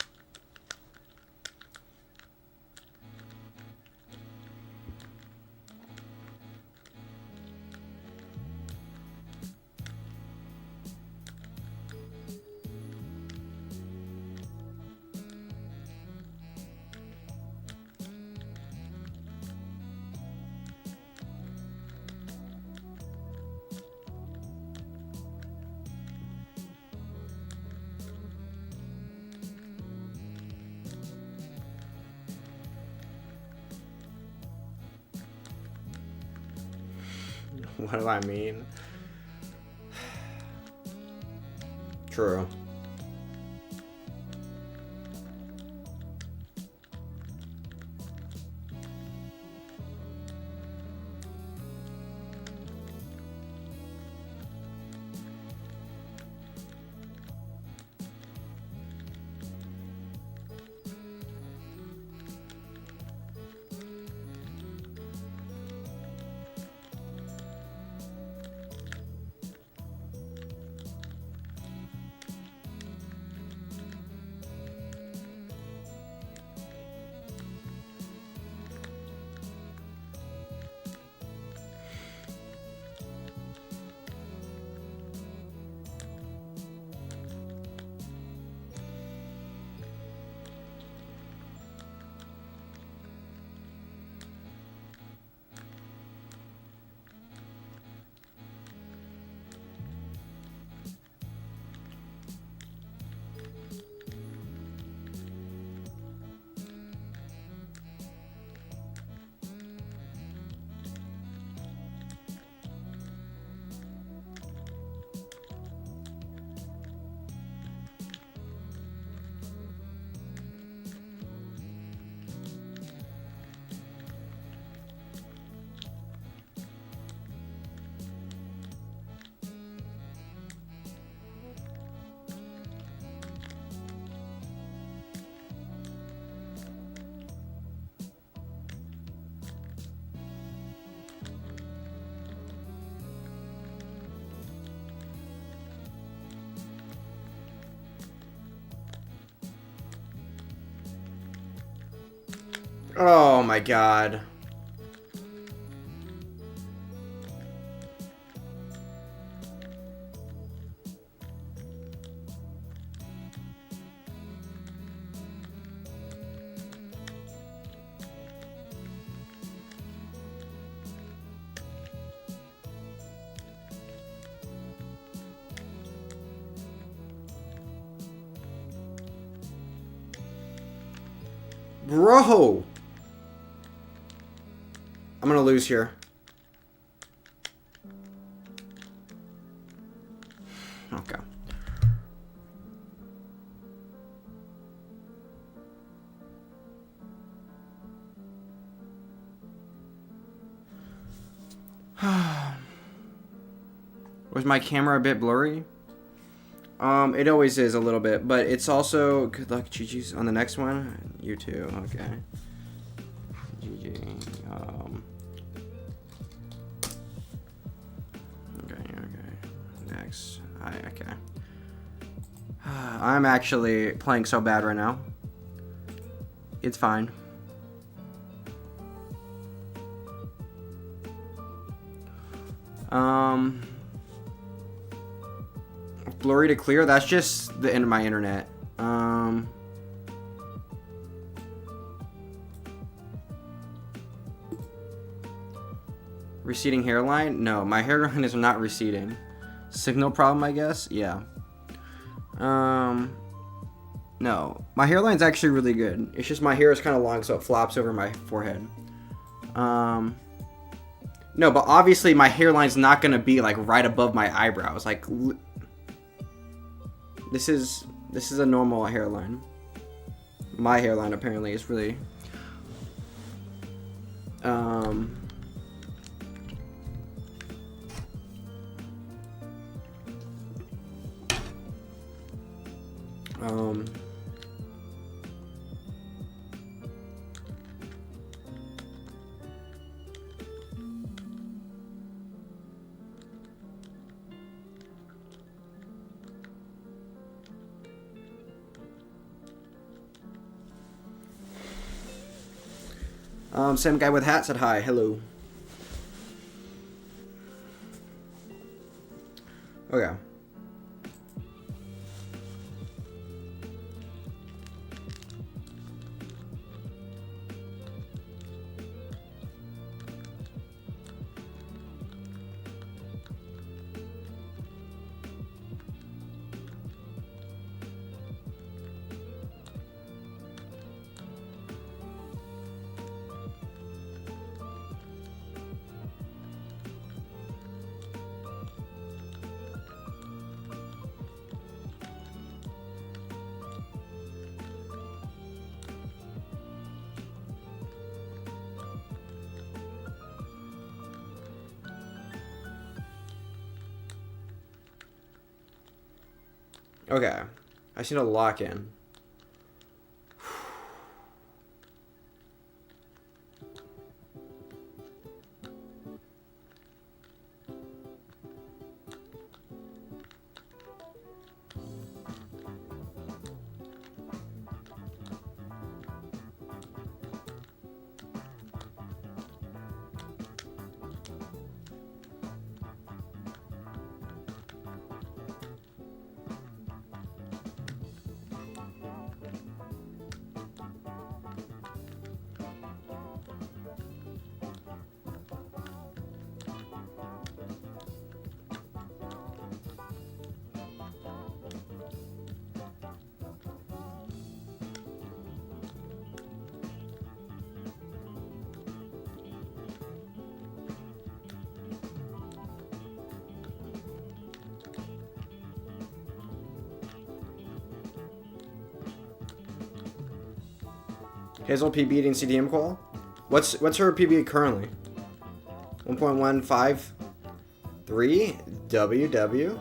What do I mean? True. Oh my god. Bro! I'm gonna lose here. Okay. Was my camera a bit blurry? It always is a little bit, but it's also good luck, GG's on the next one. You too, okay. GG. Okay. Next. Okay. I'm actually playing so bad right now. It's fine. Blurry to clear, that's just the end of my internet. Receding hairline? No, my hairline is not receding. Signal problem, I guess? Yeah. No, my hairline's actually really good. It's just my hair is kind of long, so it flops over my forehead. No, but obviously my hairline's not gonna be like right above my eyebrows. Like, this is a normal hairline. My hairline apparently is really same guy with hat said hi. Hello. Okay. Okay. I just need to lock in. Hazel PB beating CDM call? What's her PB currently? 1.153 WW.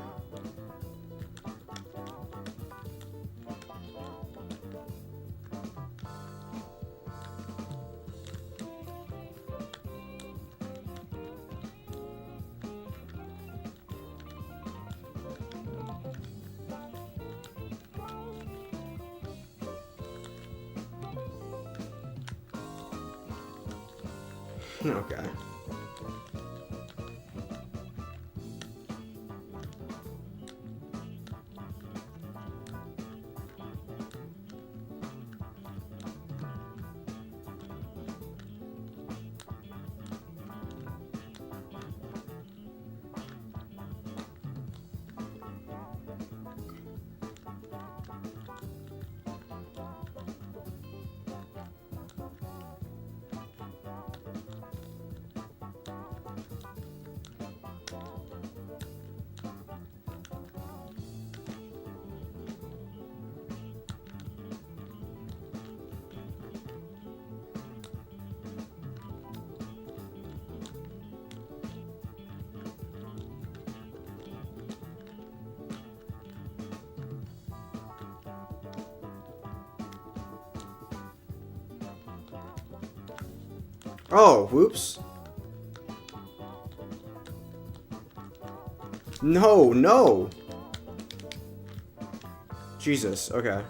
Okay. Oh, whoops. No, no. Jesus, okay.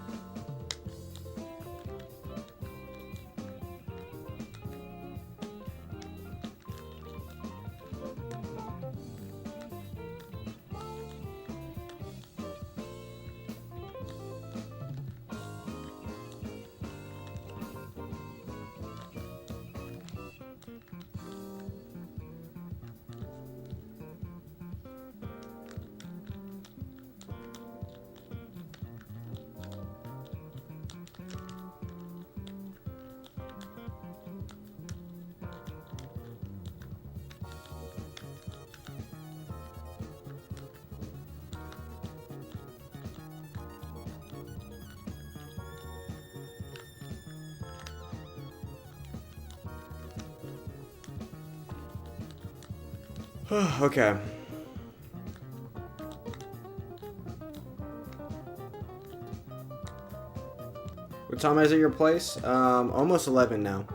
Okay. What time is it your place? Almost 11 now.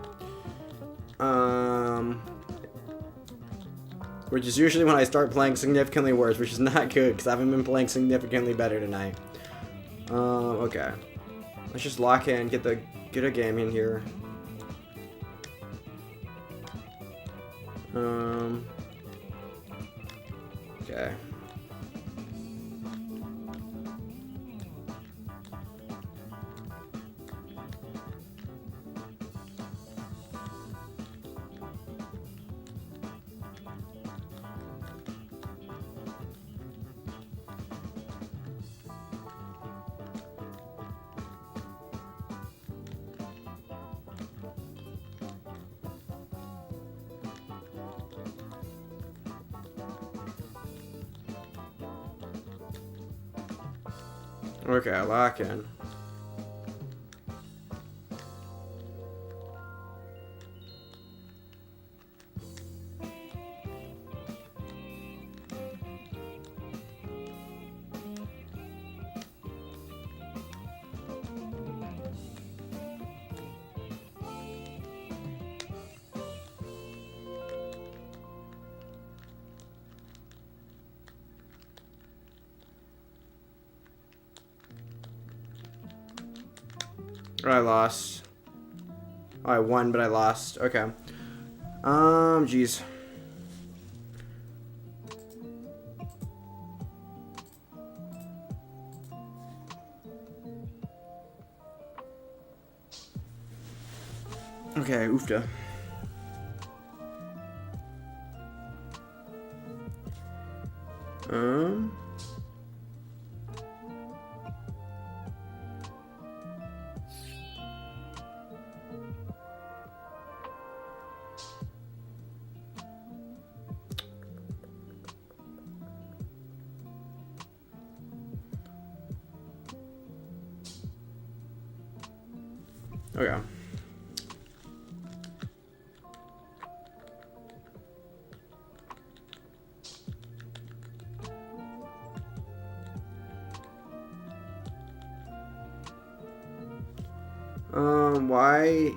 Which is usually when I start playing significantly worse, which is not good, because I haven't been playing significantly better tonight. Okay. Let's just lock in, get a game in here. Okay. Okay, lock in. Or I lost. Oh, I won, but I lost. Okay. Jeez. Okay, oofda. Okay. Why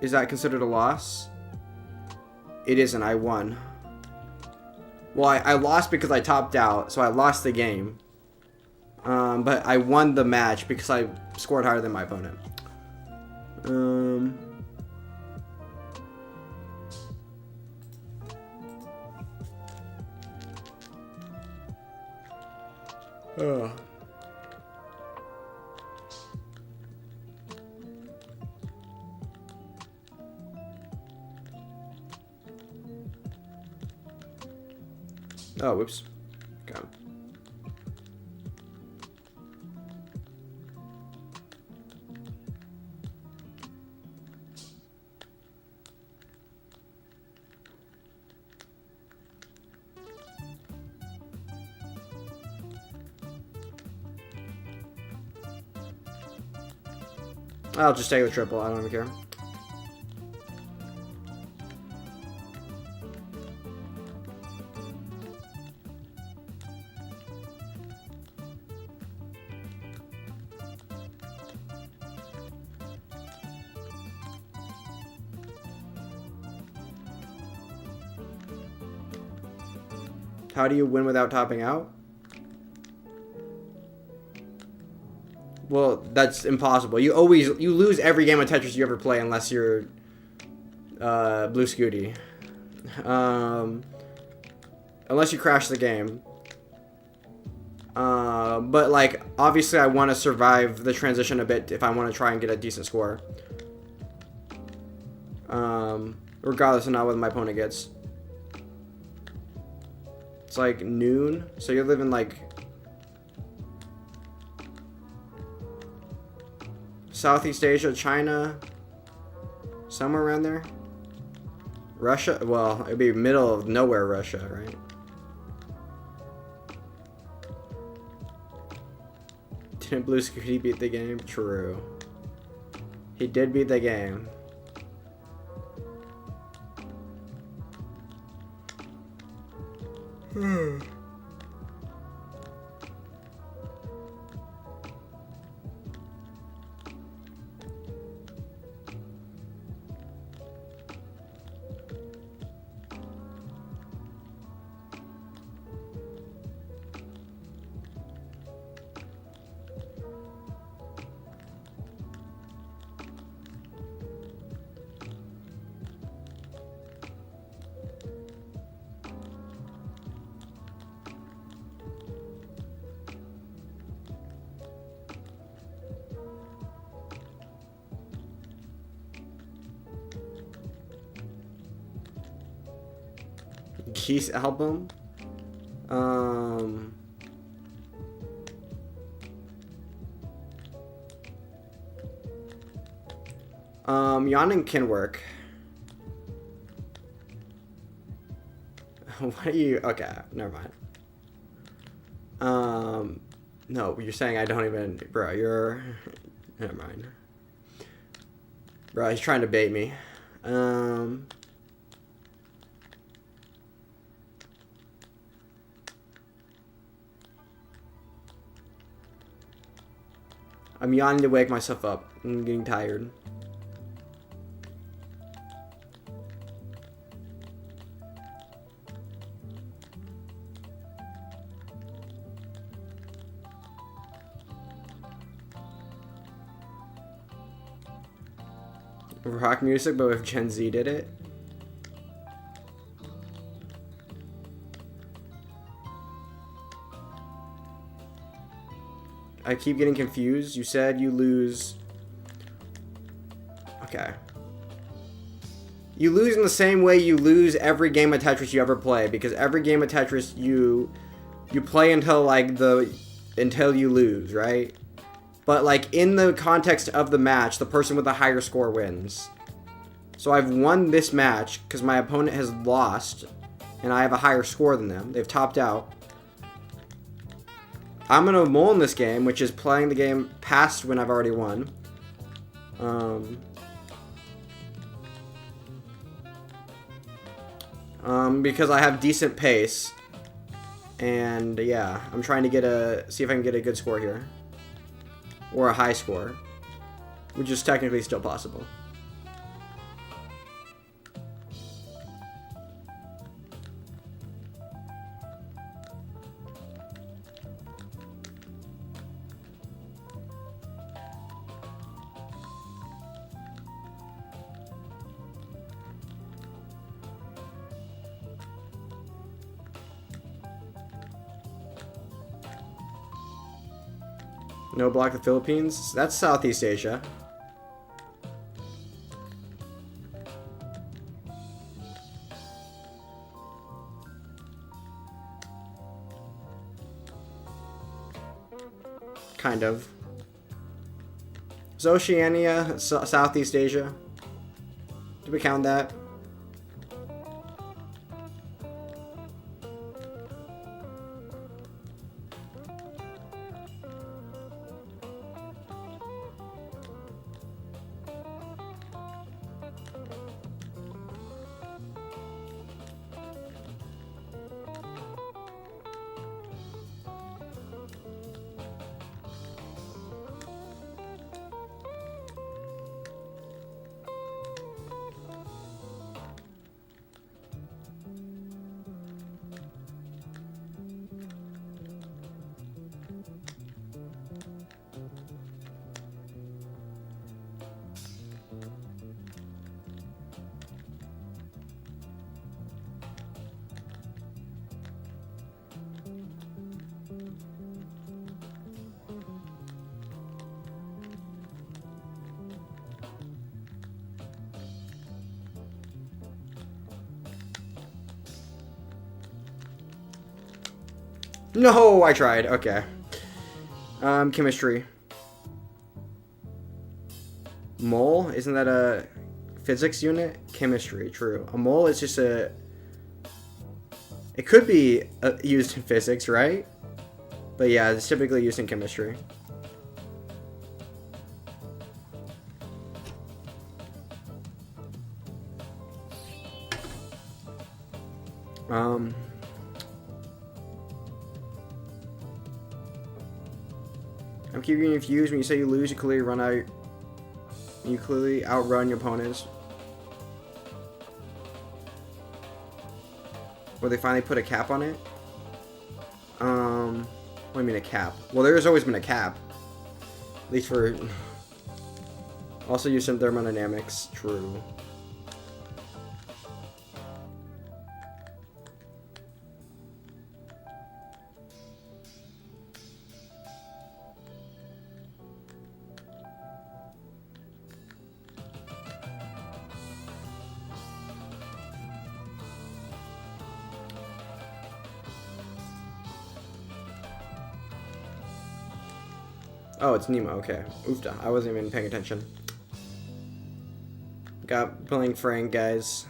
is that considered a loss? It isn't. I won. Well, I lost because I topped out, so I lost the game. But I won the match because I scored higher than my opponent. Oh, whoops. Okay. I'll just take the triple. I don't even care. How do you win without topping out? Well, that's impossible. You lose every game of Tetris you ever play unless you're Blue Scooty. Unless you crash the game. But like obviously I want to survive the transition a bit if I want to try and get a decent score. Regardless of not what my opponent gets. It's like noon, so you're living like Southeast Asia, China, somewhere around there. Russia, well, it'd be middle of nowhere, Russia, right? Didn't Blue Scooty beat the game? True. He did beat the game. Keys album. Yawning can work. What are you? Okay, never mind. No, you're saying I don't even, bro. You're, never mind, bro. He's trying to bait me. I'm yawning to wake myself up. I'm getting tired. Rock music, but if Gen Z did it. I keep getting confused. You said you lose. Okay. You lose in the same way you lose every game of Tetris you ever play, because every game of Tetris you play until like until you lose, right? But like in the context of the match, the person with the higher score wins. So I've won this match because my opponent has lost and I have a higher score than them. They've topped out. I'm going to mole in this game, which is playing the game past when I've already won. Because I have decent pace. And yeah, I'm trying to see if I can get a good score here. Or a high score. Which is technically still possible. No block the Philippines? That's Southeast Asia. Kind of. Is Oceania Southeast Asia? Do we count that? No, I tried. Okay. Chemistry. Mole? Isn't that a physics unit? Chemistry, true. A mole is just a... It could be used in physics, right? But yeah, it's typically used in chemistry. I'm keeping confused. When you say you lose, you clearly run out. You clearly outrun your opponents. Or they finally put a cap on it. What do you mean a cap? Well, there's always been a cap. At least for... Also use some thermodynamics. True. Oh, it's Nemo. Okay. Oofda. I wasn't even paying attention. Got playing Frank, guys.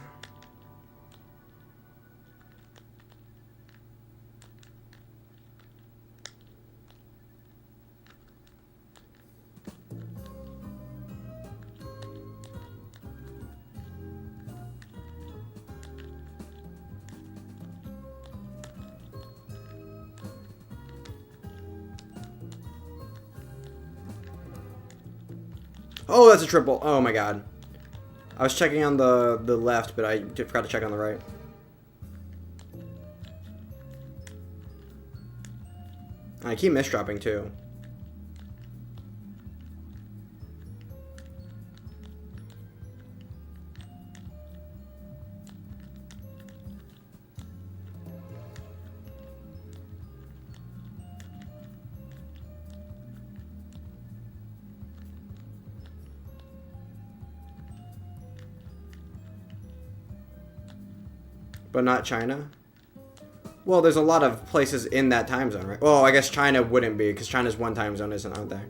Oh, that's a triple. Oh my god. I was checking on the left, but I forgot to check on the right. I keep misdropping too. But not China? Well, there's a lot of places in that time zone, right? Well, I guess China wouldn't be, because China's one time zone, isn't out there.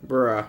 Bruh.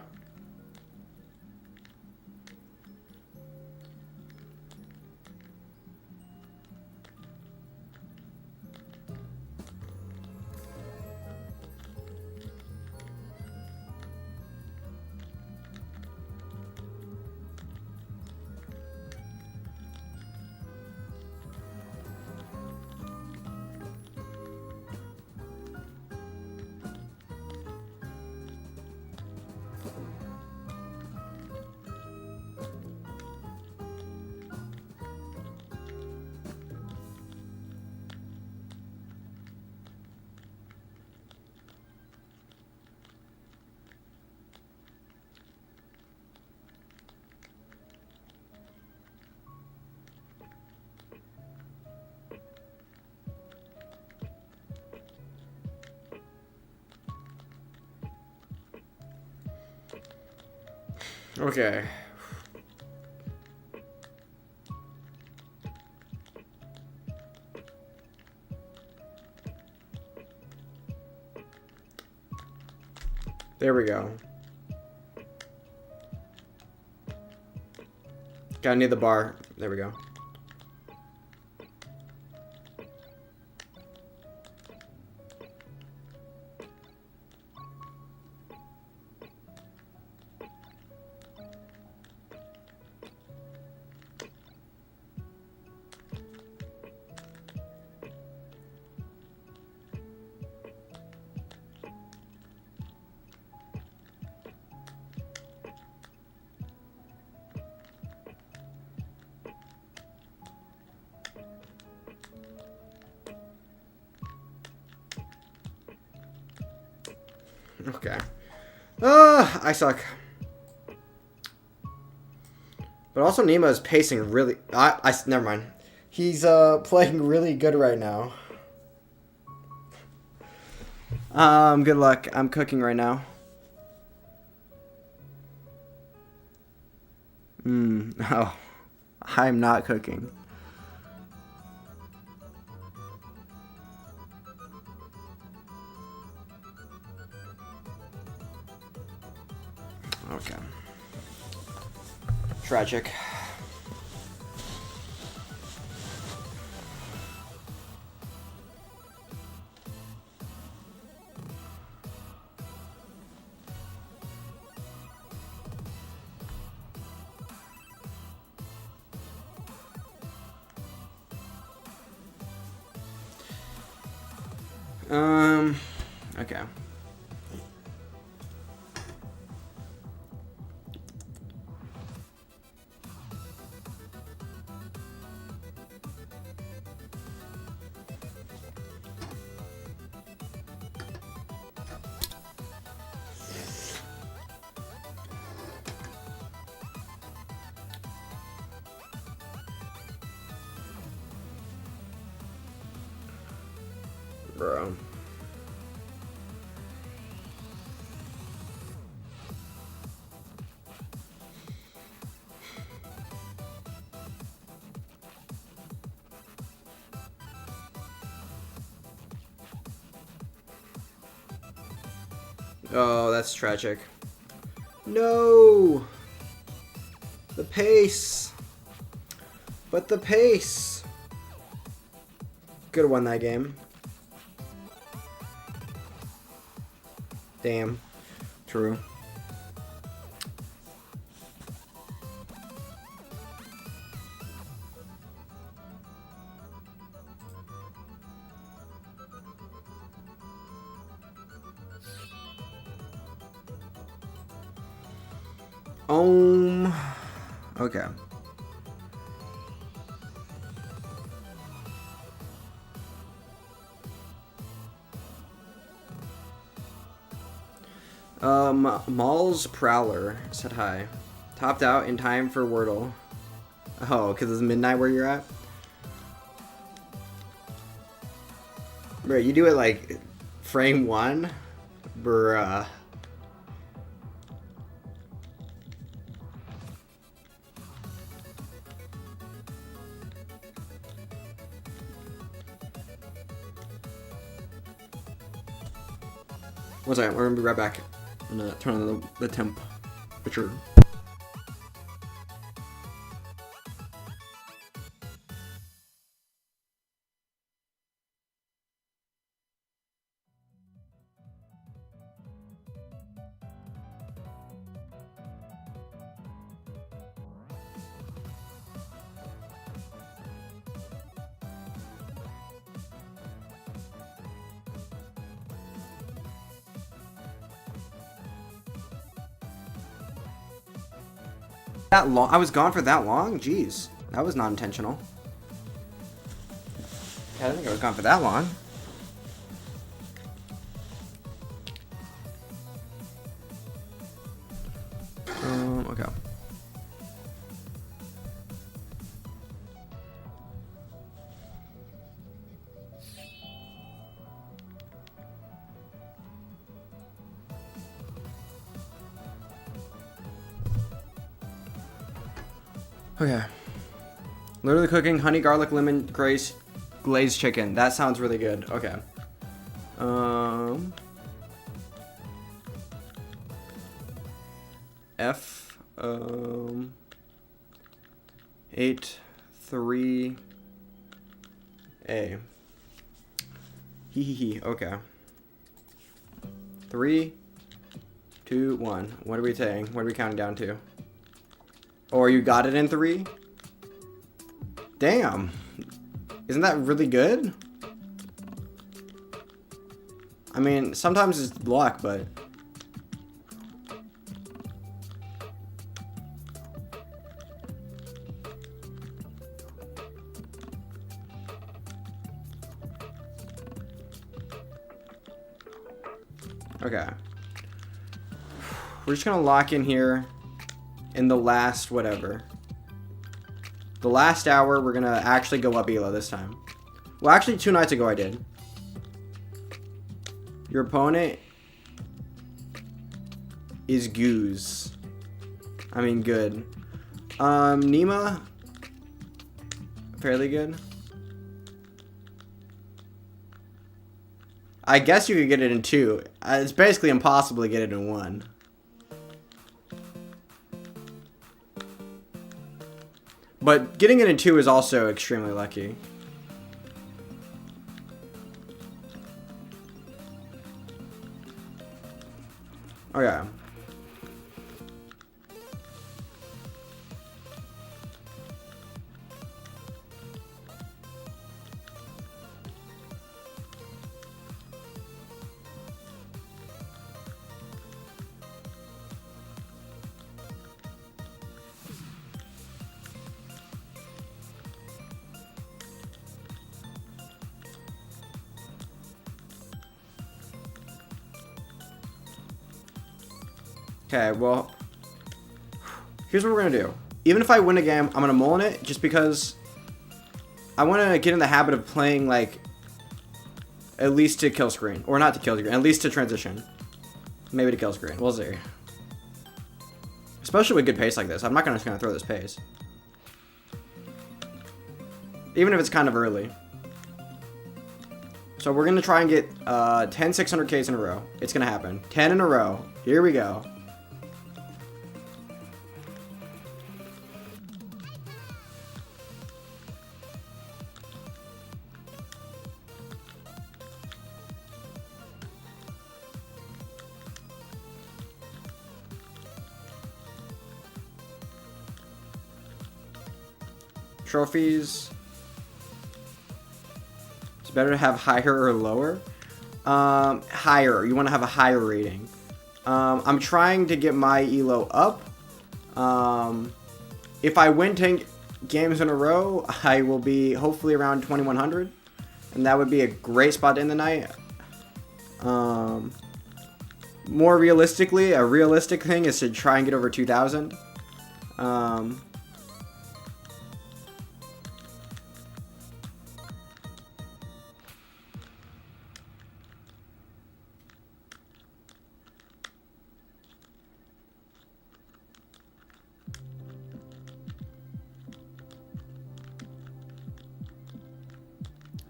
Okay. There we go. Gotta need the bar. There we go. Okay. I suck. But also Nemo is pacing really... never mind. He's playing really good right now. Good luck. I'm cooking right now. Oh. I'm not cooking. Okay. Tragic. Okay. Bro. Oh, that's tragic. No! The pace! But the pace! Could have won that game. Damn. True. Okay. Mall's Prowler said hi. Topped out in time for Wordle. Oh, because it's midnight where you're at? Bro, you do it like frame 1? Bruh. One second, we're gonna be right back. I'm gonna turn on the temperature. That long? I was gone for that long? Jeez. That was not intentional. I don't think I was gone for that long. Okay. Okay. Literally cooking honey, garlic, lemon, glazed chicken. That sounds really good. Okay. F 8 3 A. Hee. Okay. 3 2 1. What are we saying? What are we counting down to? Or you got it in 3? Damn. Isn't that really good? I mean, sometimes it's luck, but... Okay. We're just gonna lock in here in the last whatever. The last hour, we're gonna actually go up ELO this time. Well, actually, 2 nights ago I did. Your opponent is Goose. I mean, good. Nima, fairly good. I guess you could get it in 2. It's basically impossible to get it in 1. But getting it in 2 is also extremely lucky. Okay. Okay, well, here's what we're gonna do. Even if I win a game, I'm gonna mull in it just because I want to get in the habit of playing like At least to kill screen. Or not to kill screen. At least to transition. Maybe to kill screen. We'll see. Especially with good pace like this. I'm not just going to throw this pace. Even if it's kind of early. So we're going to try and get 10 600Ks in a row. It's going to happen. 10 in a row. Here we go. Trophies. It's better to have higher or lower. Higher. You want to have a higher rating. I'm trying to get my elo up. If I win 10 games in a row, I will be hopefully around 2100, and that would be a great spot to end the night. More realistically, a realistic thing is to try and get over 2000.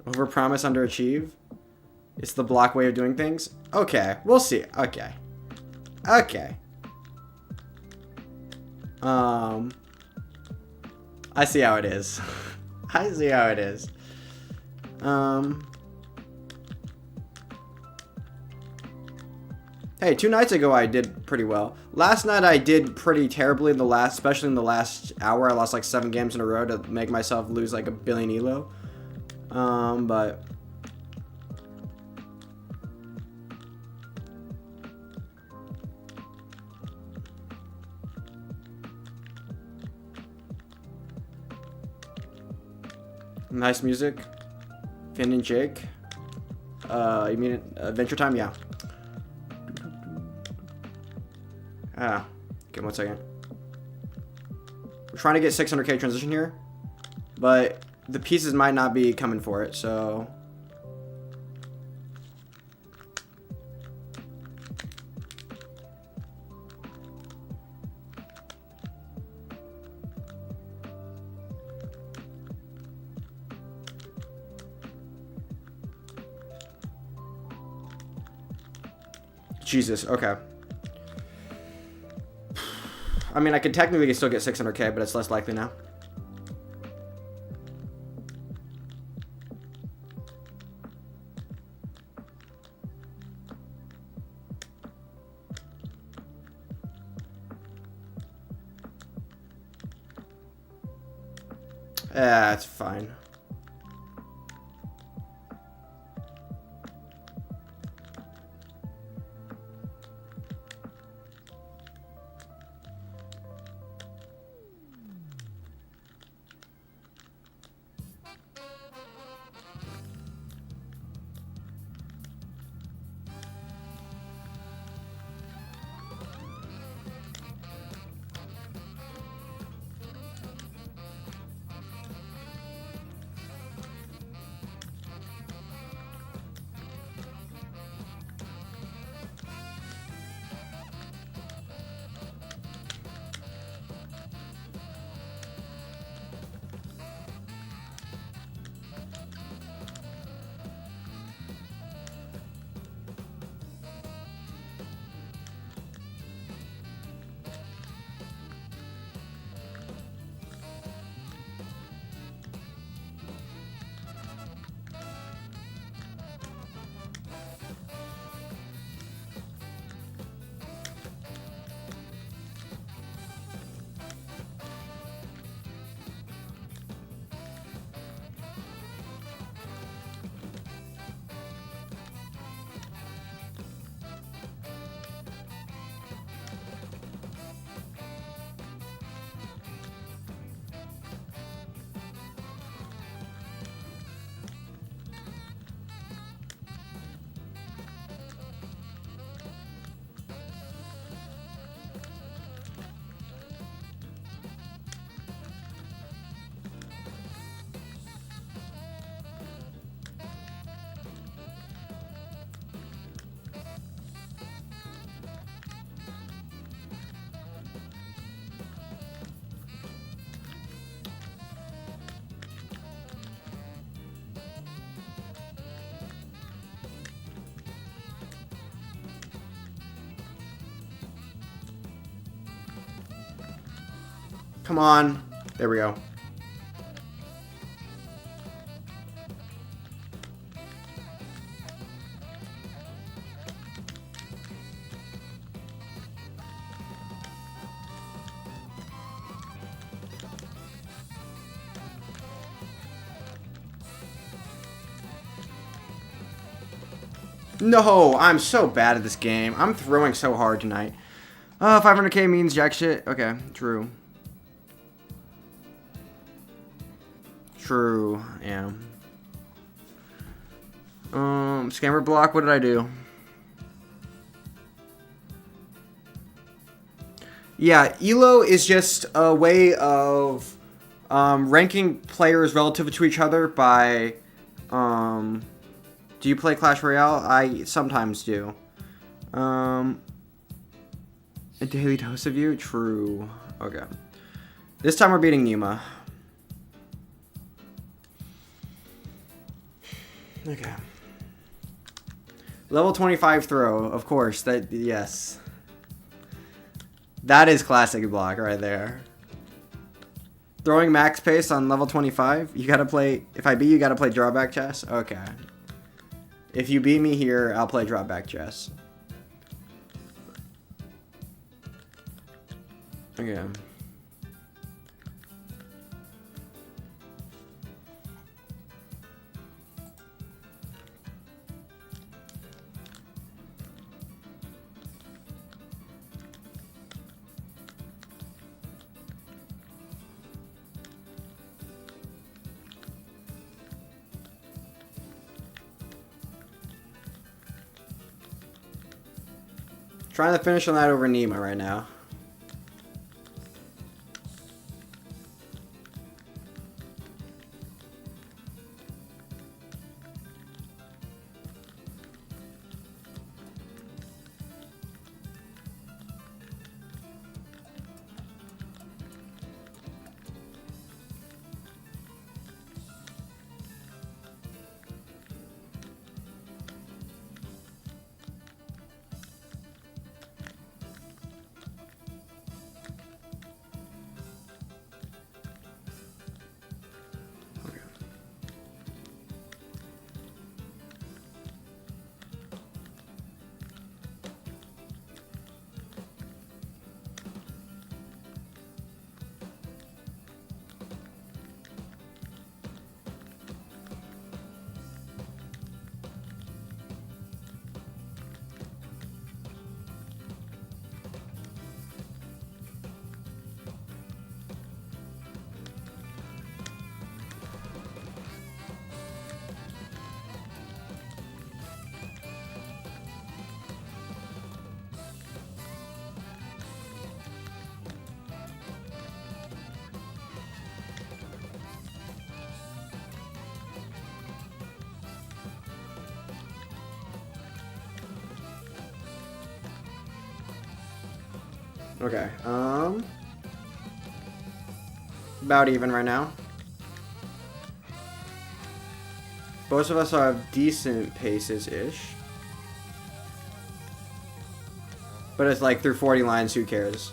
Overpromise, underachieve. It's the block way of doing things. Okay, we'll see. Okay. Okay. I see how it is. I see how it is. Hey, 2 nights ago I did pretty well. Last night I did pretty terribly especially in the last hour. I lost like 7 games in a row to make myself lose like 1 billion elo. But nice music. Finn and Jake. You mean Adventure Time? Yeah. Okay, 1 second. We're trying to get 600K transition here, but the pieces might not be coming for it, so. Jesus, okay. I mean, I could technically still get 600K, but it's less likely now. Yeah, it's fine. Come on. There we go. No, I'm so bad at this game. I'm throwing so hard tonight. 500k means jack shit. Okay, true. True, yeah. Scammer block, what did I do? Yeah, ELO is just a way of ranking players relative to each other by do you play Clash Royale? I sometimes do. A daily dose of you? True. Okay. This time we're beating Numa. Okay. Level 25 throw, of course. That, yes. That is classic block right there. Throwing max pace on level 25. You gotta play, if I beat you, gotta play drawback chess? Okay. If you beat me here, I'll play drawback chess. Okay. Trying to finish on that over Nima right now. Okay, about even right now. Both of us have decent paces-ish. But it's like through 40 lines, who cares?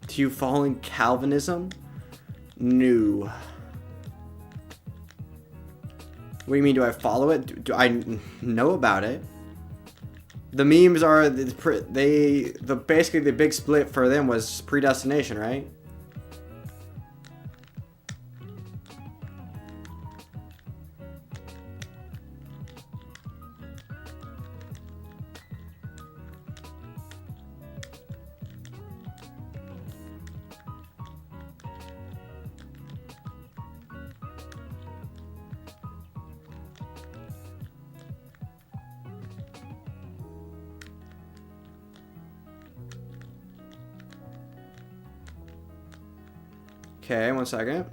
Do you fall in Calvinism? No. What do you mean, do I follow it? Do I know about it? The memes are, basically the big split for them was predestination, right? Okay, 1 second.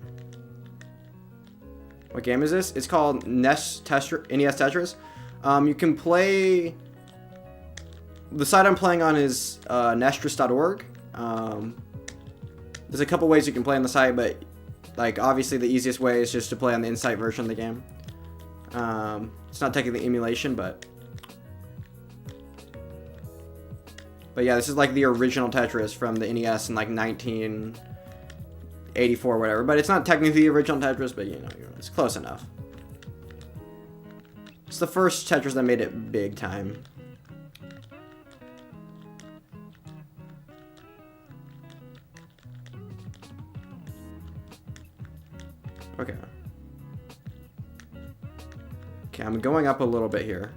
What game is this? It's called NES Tetris. You can play... The site I'm playing on is nestris.org. There's a couple ways you can play on the site, but like obviously the easiest way is just to play on the in-site version of the game. It's not technically emulation, but yeah, this is like the original Tetris from the NES in like 1984 or whatever. But it's not technically the original Tetris, but you know, it's close enough. It's the first Tetris that made it big time. Okay. Okay, I'm going up a little bit here.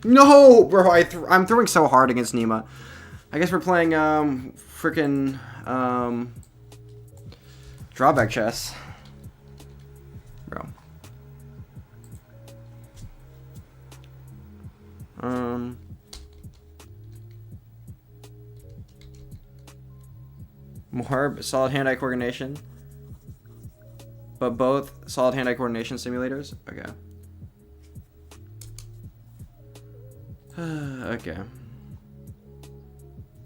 No, bro, I'm throwing so hard against Nima. I guess we're playing freaking drawback chess, bro. More solid hand-eye coordination, but both solid hand-eye coordination simulators. Okay. Okay.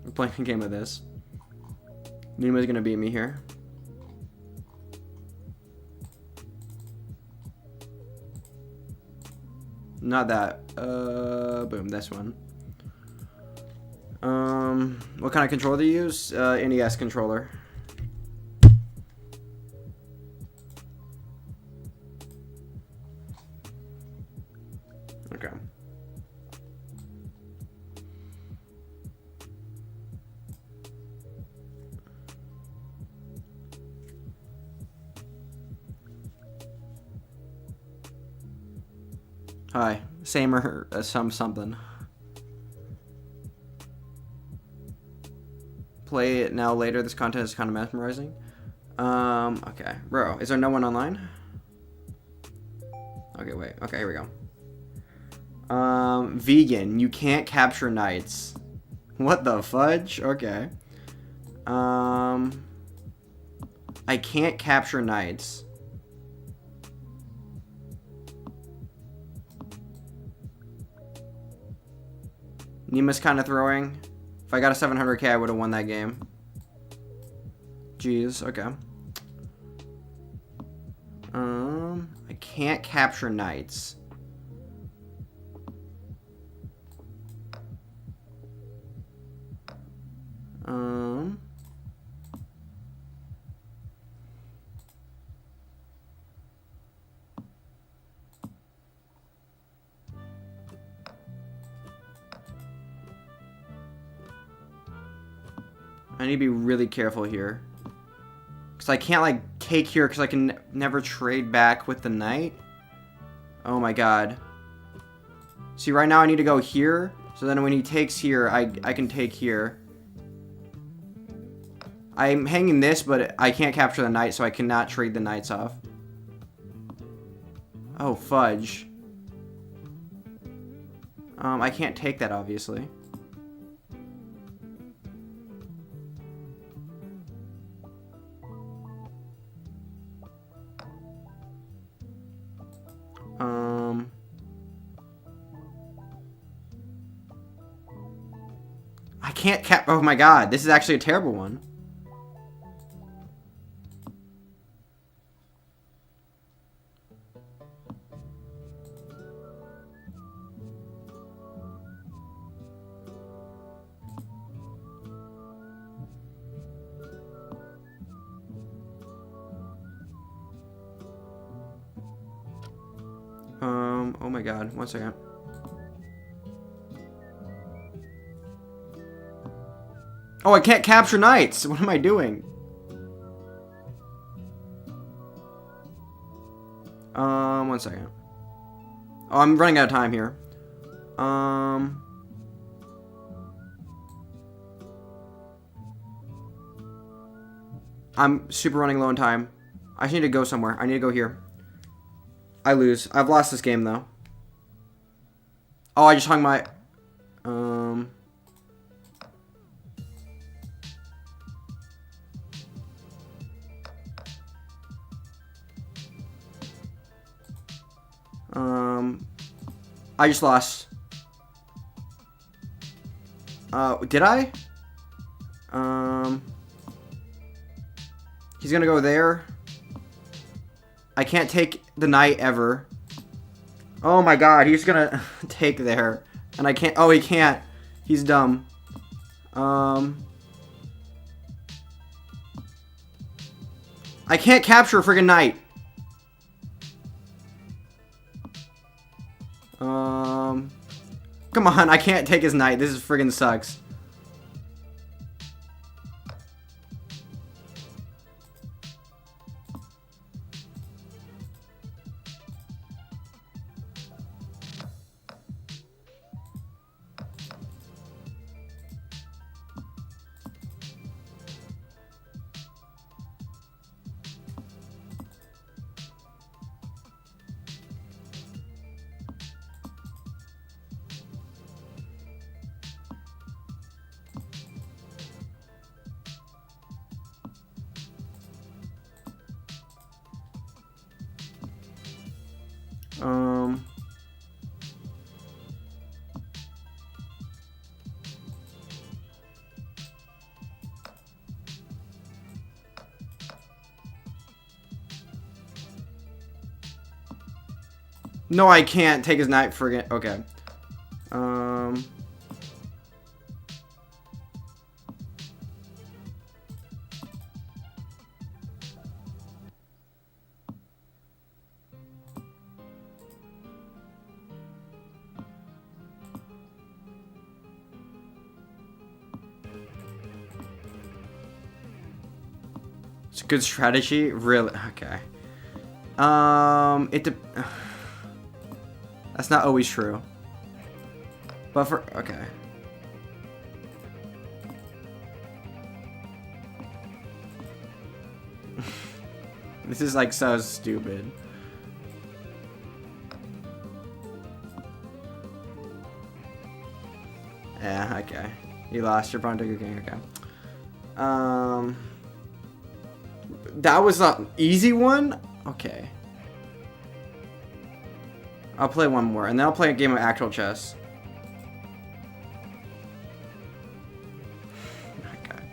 We're playing a game of this. Nima's gonna beat me here. Not that. Boom, this one. What kind of controller do you use? NES controller. Okay. Hi, same or something. Play it now later. This content is kind of mesmerizing. Okay, bro, is there no one online? Okay, wait. Okay, here we go. Vegan. You can't capture knights. What the fudge? Okay. I can't capture knights. Nima's kind of throwing. If I got a 700k, I would have won that game. Jeez, okay. I can't capture knights. I need to be really careful here. Because I can't, like, take here because I can never trade back with the knight. Oh my god. See, right now I need to go here. So then when he takes here, I can take here. I'm hanging this, but I can't capture the knight, so I cannot trade the knights off. Oh, fudge. I can't take that, obviously. I can't cap. Oh my god, this is actually a terrible one. Oh my god, 1 second. Oh, I can't capture knights. What am I doing? 1 second. Oh, I'm running out of time here. I'm super running low on time. I just need to go somewhere. I need to go here. I lose. I've lost this game, though. Oh, I just hung my... I just lost. Did I? He's gonna go there. I can't take the knight ever. Oh my god, he's gonna take there. And I can't. Oh, he can't. He's dumb. I can't capture a friggin' knight. Come on, I can't take his knight. This is friggin' sucks. No, I can't take his knight friggin'. Okay. It's a good strategy, really. Okay. That's not always true. But for okay. This is like so stupid. Yeah, okay. You lost your pawn to your king, okay. That was an easy one? Okay. I'll play one more, and then I'll play a game of actual chess. Okay.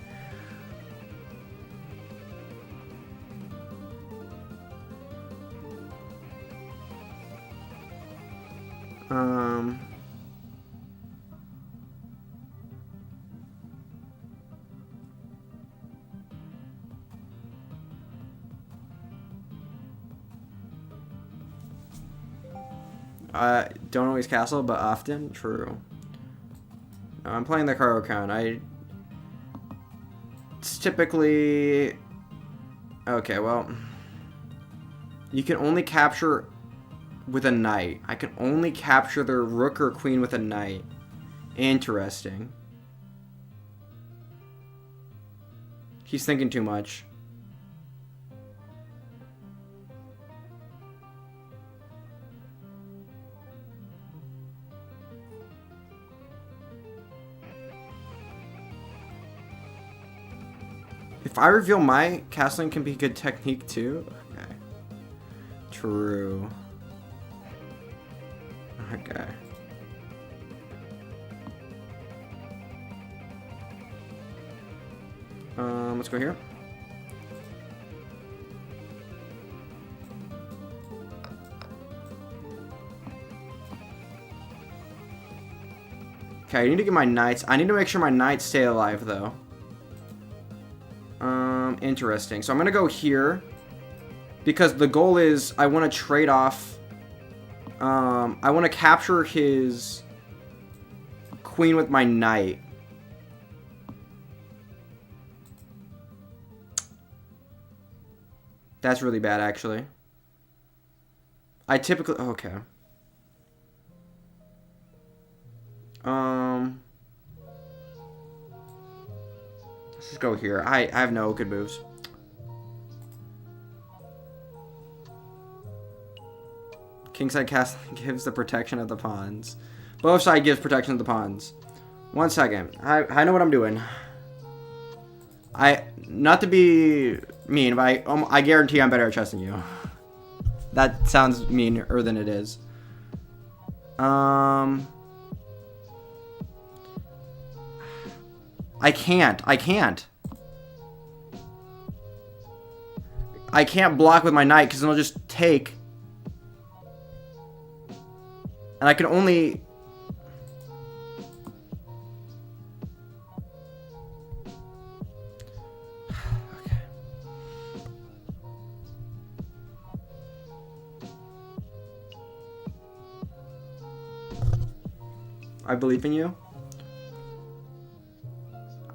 Don't always castle, but often. True. No, I'm playing the cargo count. It's typically... Okay, well... You can only capture with a knight. I can only capture the rook or queen with a knight. Interesting. He's thinking too much. If I reveal my castling can be a good technique too? Okay. True. Okay. Let's go here. Okay, I need to get my knights. I need to make sure my knights stay alive though. Interesting. So I'm gonna go here because the goal is I want to trade off I want to capture his queen with my knight. That's really bad, actually. I typically... Okay. Let's just go here. I have no good moves. Kingside Castle gives the protection of the pawns. Both sides gives protection of the pawns. 1 second. I know what I'm doing. Not to be mean, but I guarantee I'm better at chess than you. That sounds meaner than it is. I can't. I can't block with my knight because then I'll just take. And I can only... Okay. I believe in you.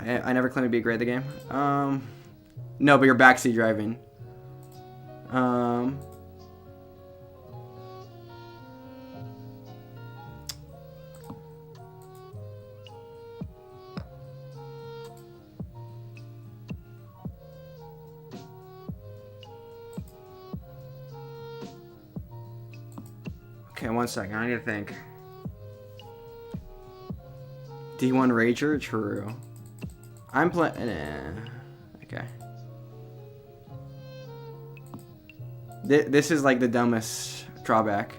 I never claimed to be great at the game. No, but you're backseat driving. Okay, 1 second. I need to think. D1 Rager? True. I'm playing... Okay. This is like the dumbest drawback.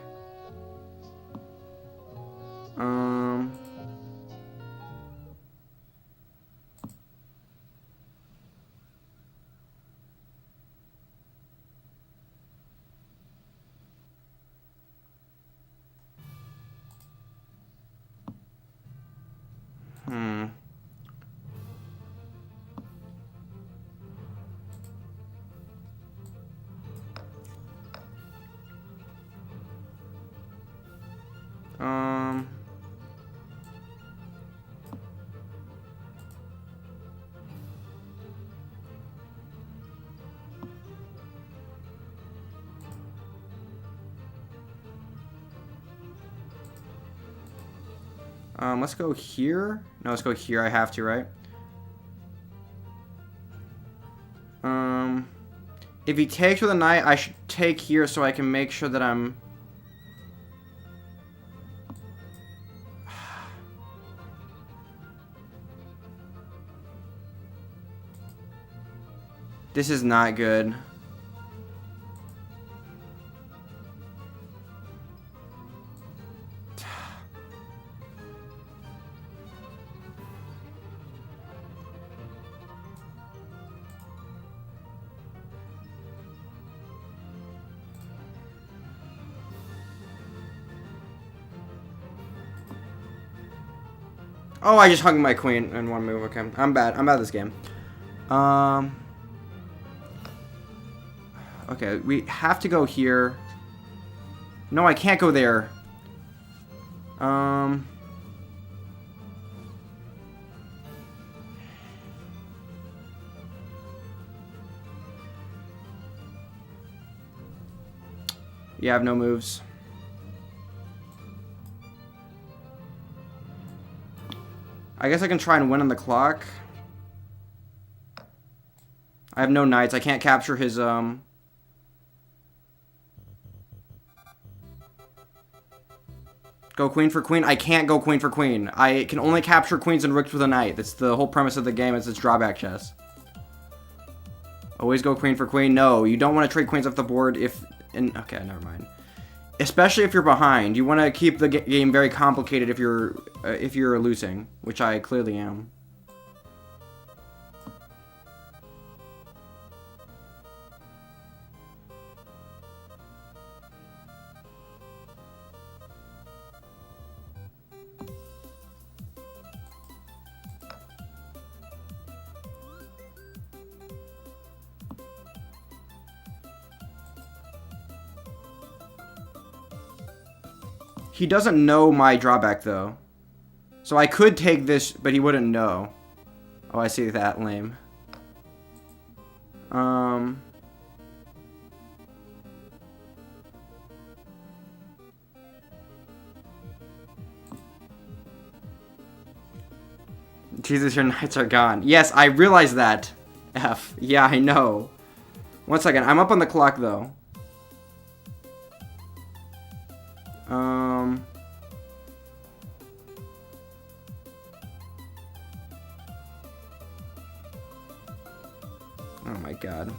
Let's go here. No, let's go here. I have to, right? If he takes with a knight, I should take here so I can make sure that I'm... This is not good. Oh, I just hung my queen in one move. Okay, I'm bad. I'm bad at this game. Okay, we have to go here. No, I can't go there. Yeah, I have no moves. I guess I can try and win on the clock. I have no knights. I can't capture his, Go queen for queen? I can't go queen for queen. I can only capture queens and rooks with a knight. That's the whole premise of the game. It's drawback chess. Always go queen for queen. No, you don't want to trade queens off the board if... Okay, never mind. Especially if you're behind. You want to keep the game very complicated if you're losing, which I clearly am. He doesn't know my drawback, though. So I could take this, but he wouldn't know. Oh, I see that. Lame. Jesus, your knights are gone. Yes, I realize that. F. Yeah, I know. 1 second. I'm up on the clock, though. Oh my god.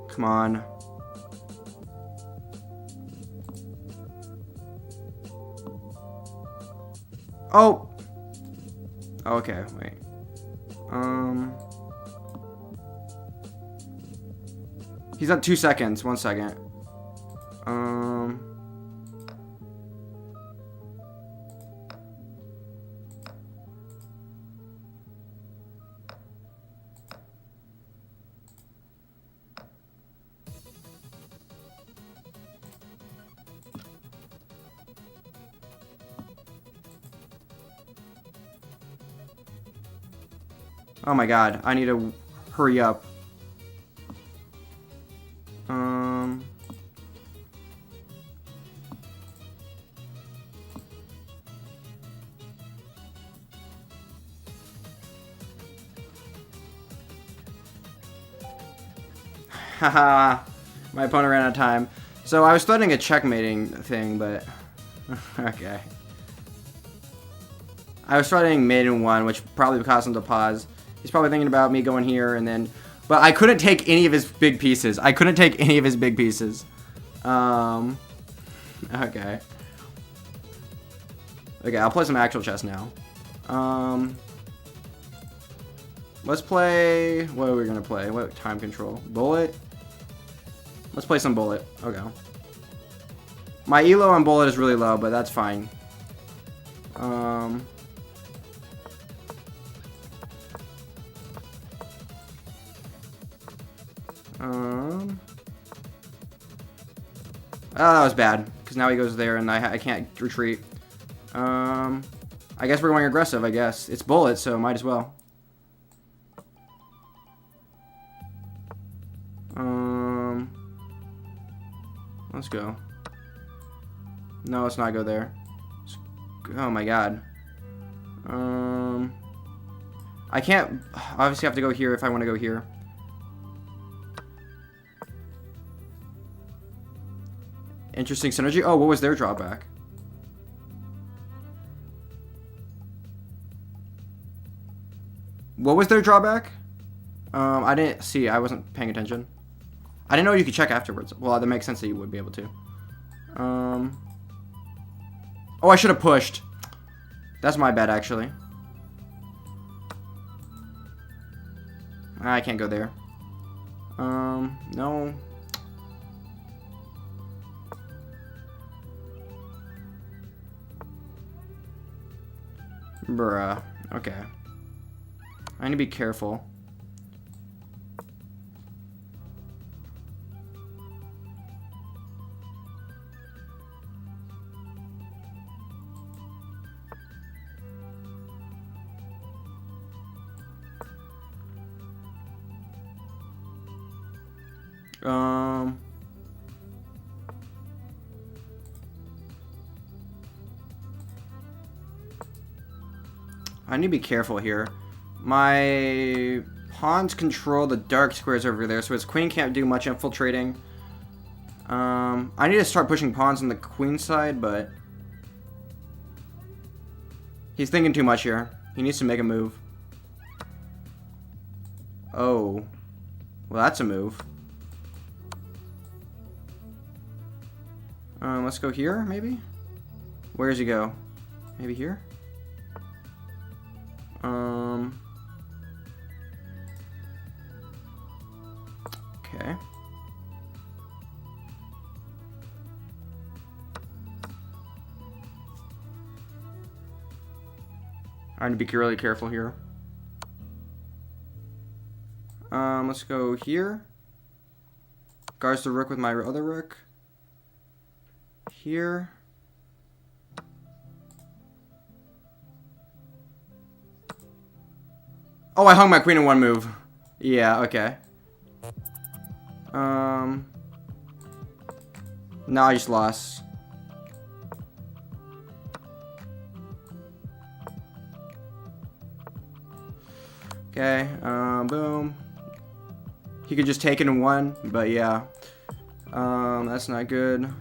Come on. Oh! Okay, wait. He's at 2 seconds. 1 second. Oh my god, I need to hurry up. Haha, my opponent ran out of time. So I was studying a checkmating thing, but okay. I was studying maiden 1, which probably caused him to pause. He's probably thinking about me going here and then... But I couldn't take any of his big pieces. I couldn't take any of his big pieces. Okay. Okay, I'll play some actual chess now. Let's play... What are we going to play? What time control? Bullet? Let's play some bullet. Okay. My elo on bullet is really low, but that's fine. Oh, that was bad, because now he goes there and I can't retreat. I guess we're going aggressive, I guess. It's bullet, so might as well. Let's go. No, let's not go there. Oh my god. I can't... Obviously have to go here if I want to go here. Interesting synergy. Oh, what was their drawback? What was their drawback? I didn't see. I wasn't paying attention. I didn't know you could check afterwards. Well, that makes sense that you would be able to. Oh, I should have pushed. That's my bad, actually. I can't go there. No. Bruh. Okay. I need to be careful. Um. I need to be careful here. My pawns control the dark squares over there, so his queen can't do much infiltrating. I need to start pushing pawns on the queen side, but he's thinking too much here. He needs to make a move. Oh. Well, that's a move. Let's go here, maybe? Where does he go? Maybe here? Okay. I need to be really careful here. Let's go here. Guards the rook with my other rook. Here. Oh, I hung my queen in one move. Yeah, okay. Now I just lost. Okay, boom. He could just take it in one, but yeah. That's not good.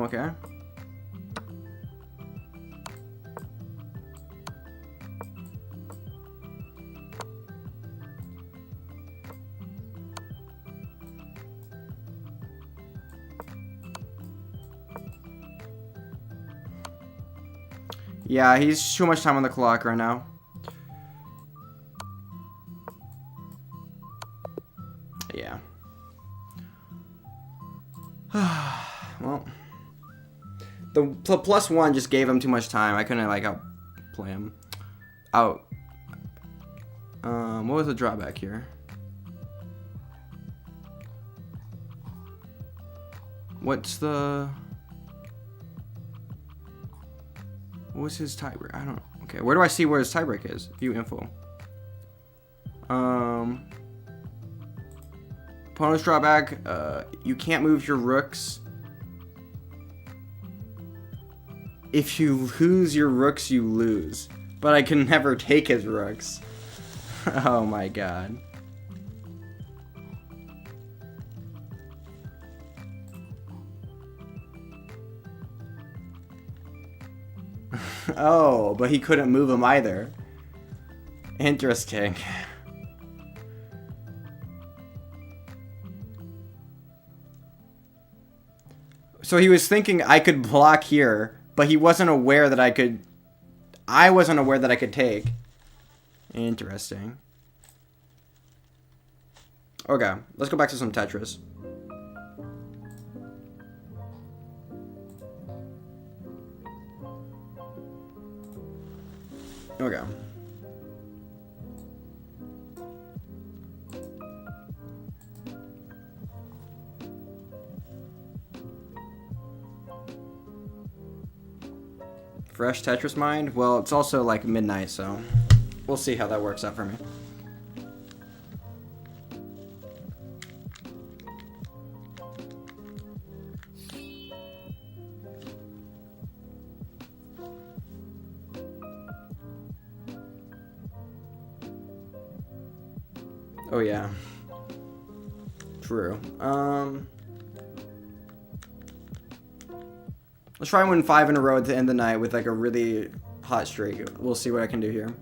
Okay. Yeah, he's too much time on the clock right now. Yeah. Well, the +1 just gave him too much time. I couldn't like outplay him. Out. What was the drawback here? What's the? What's his tiebreak? I don't. Okay, where do I see where his tiebreak is? View info. Opponent's drawback. You can't move your rooks. If you lose your rooks, you lose. But I can never take his rooks. Oh my god. Oh, but he couldn't move him either. Interesting. So he was thinking I could block here, but he wasn't aware that I could... I wasn't aware that I could take. Interesting. Okay, let's go back to some Tetris. Okay. Fresh Tetris mind? Well, it's also like midnight, so we'll see how that works out for me. Oh yeah. True. Let's try and win 5 in a row at the end of the night with like a really hot streak. We'll see what I can do here.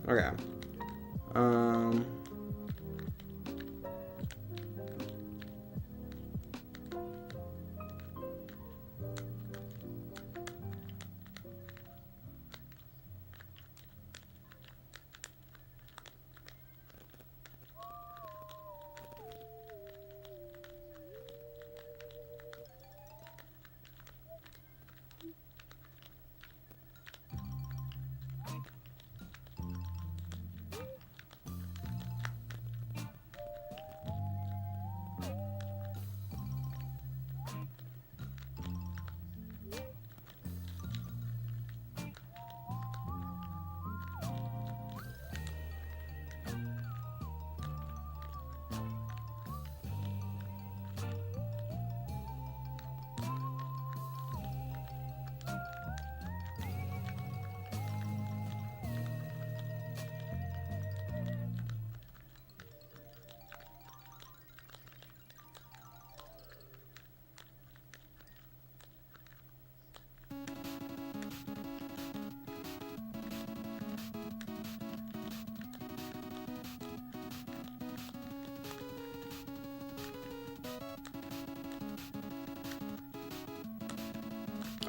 Okay.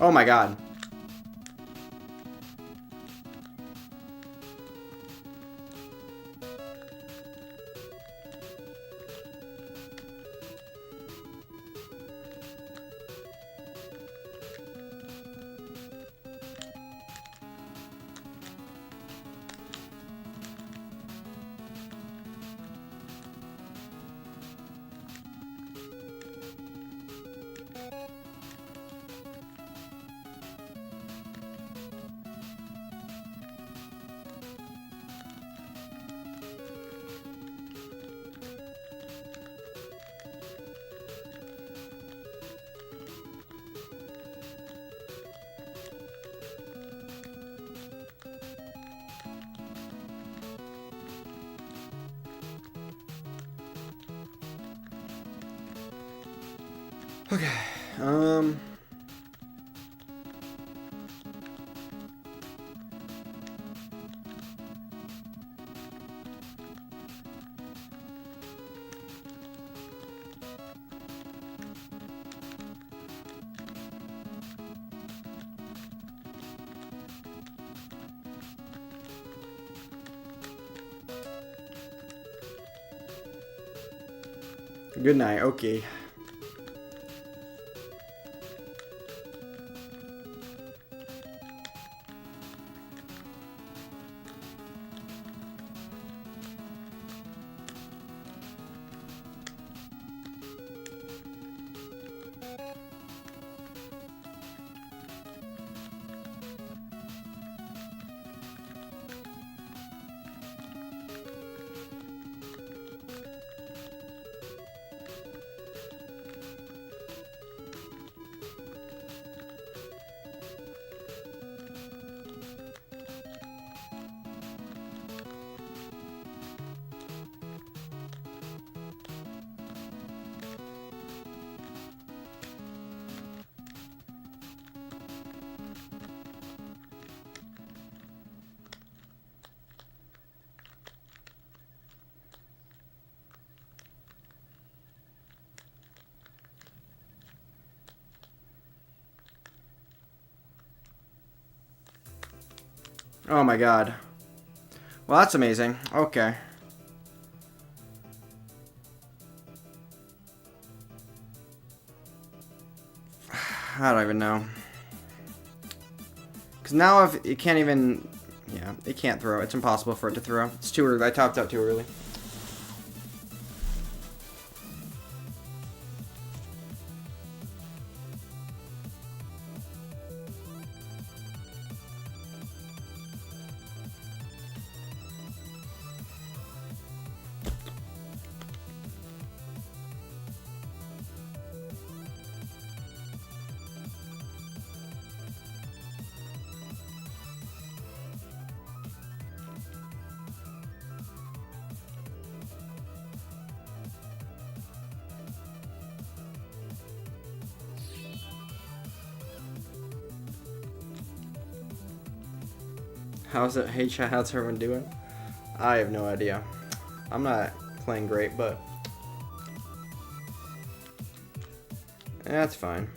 Oh my god. Okay, good night, okay. Oh my god. Well, that's amazing. Okay. I don't even know. Because now if it can't even... Yeah, it can't throw. It's impossible for it to throw. It's too early. I topped out too early. How's it? Hey, chat, how's everyone doing? I have no idea. I'm not playing great, but that's fine.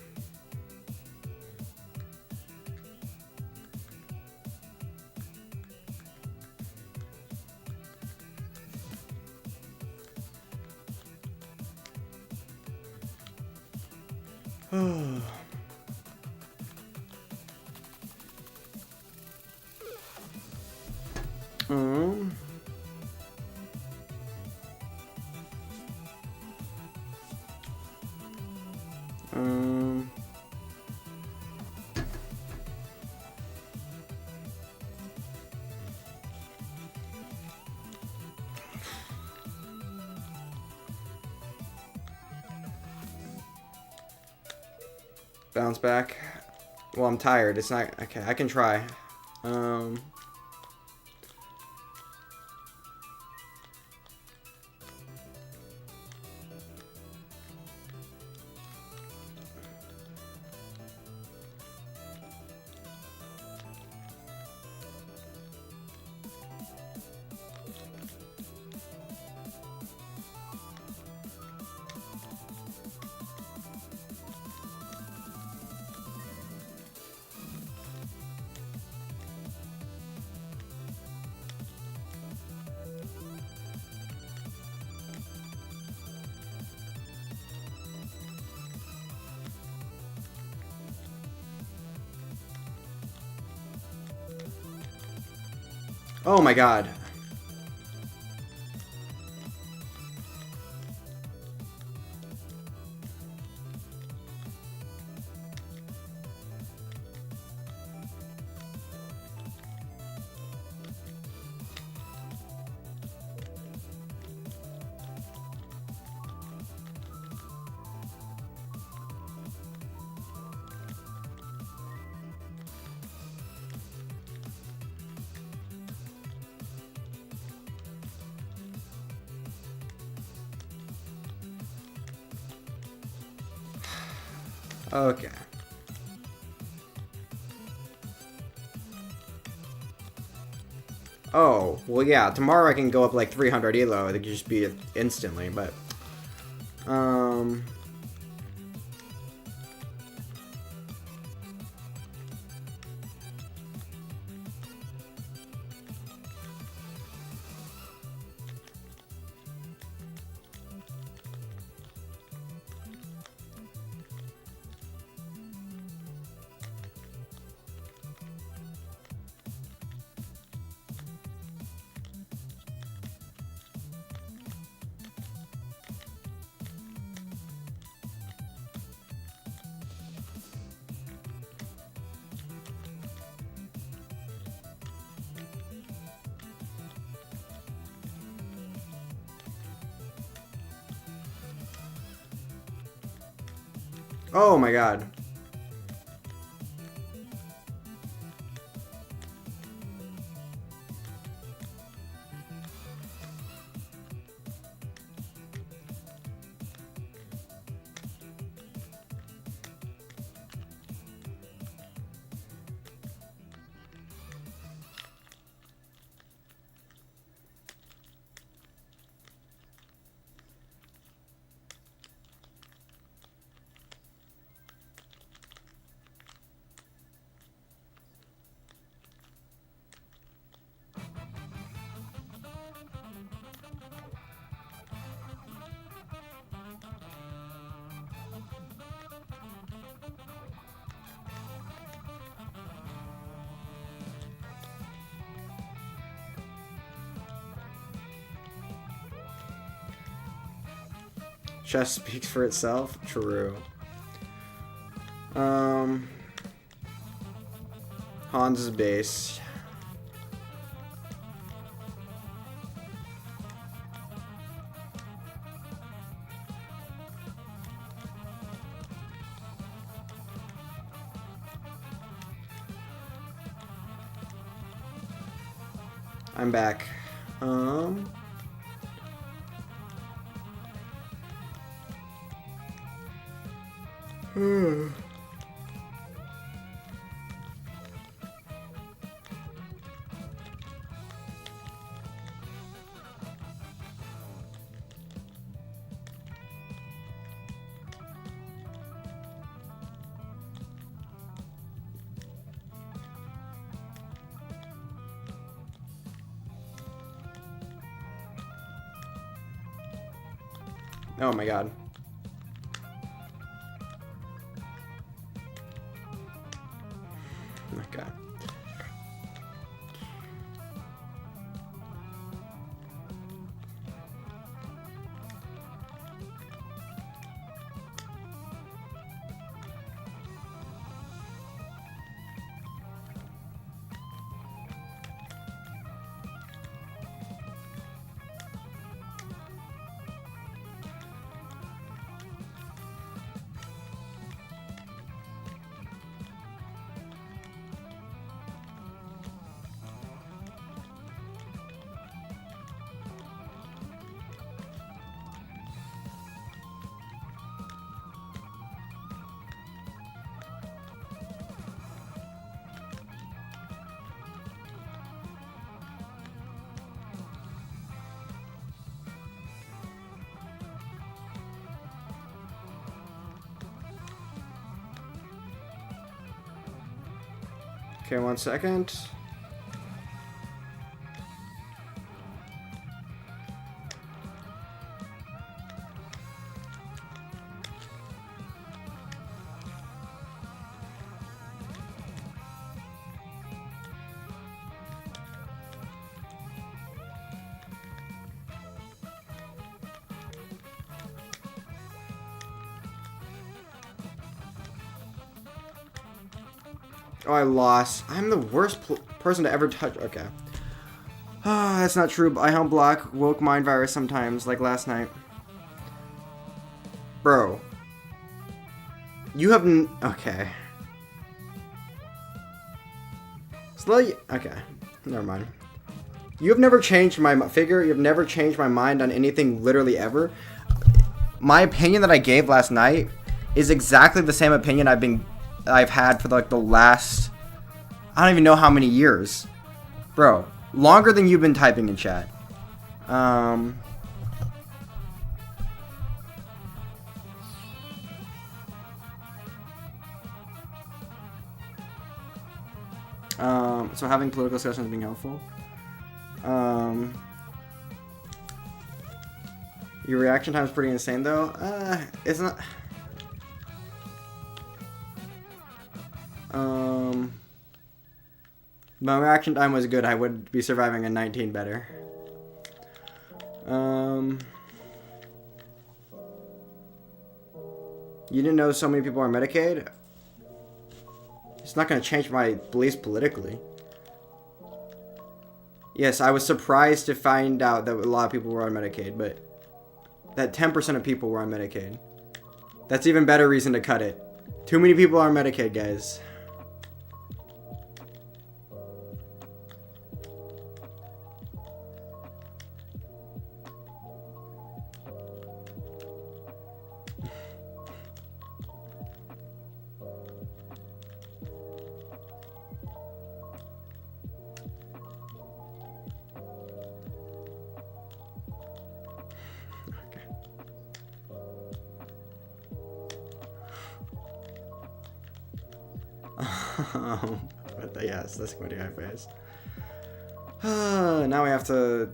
um, um, bounce back. Well, I'm tired. It's not okay. I can try. Oh my god. Okay. Oh, well yeah, tomorrow I can go up like 300 elo, it could just be instantly, but... Oh my god. Chess speaks for itself. True. Hans' base. I'm back. Oh my god. Okay. Okay, 1 second. Oh, I lost. I'm the worst person to ever touch. Okay. That's not true. I help block woke mind virus sometimes, like last night. Bro. You have okay. Slowly. Okay. Never mind. You have never changed my figure. You've never changed my mind on anything literally ever. My opinion that I gave last night is exactly the same opinion I've had for like the last, I don't even know how many years. Bro, longer than you've been typing in chat. So having political discussions being helpful. Your reaction time is pretty insane though. It's not. My reaction time was good. I would be surviving a 19 better. You didn't know so many people are Medicaid? It's not going to change my beliefs politically. Yes, I was surprised to find out that a lot of people were on Medicaid, but that 10% of people were on Medicaid. That's even better reason to cut it. Too many people are on Medicaid, guys. But yes, that's going to be my face. Now we have to.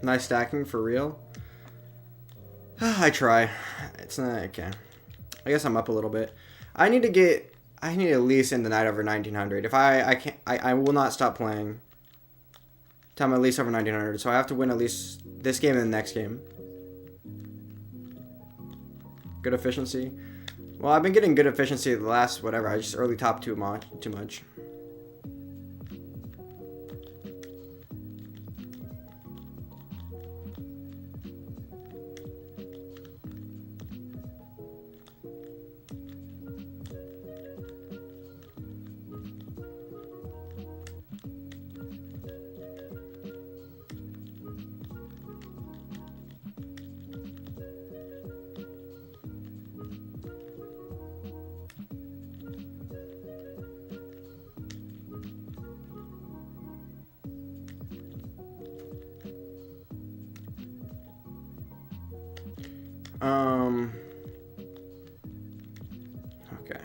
Nice stacking for real. I try. It's not okay. I guess I'm up a little bit. I need at least in the night over 1900. If I can't, I will not stop playing till I'm at least over 1900. So I have to win at least this game and the next game. Good efficiency. Well, I've been getting good efficiency the last whatever. I just early top too much. Okay.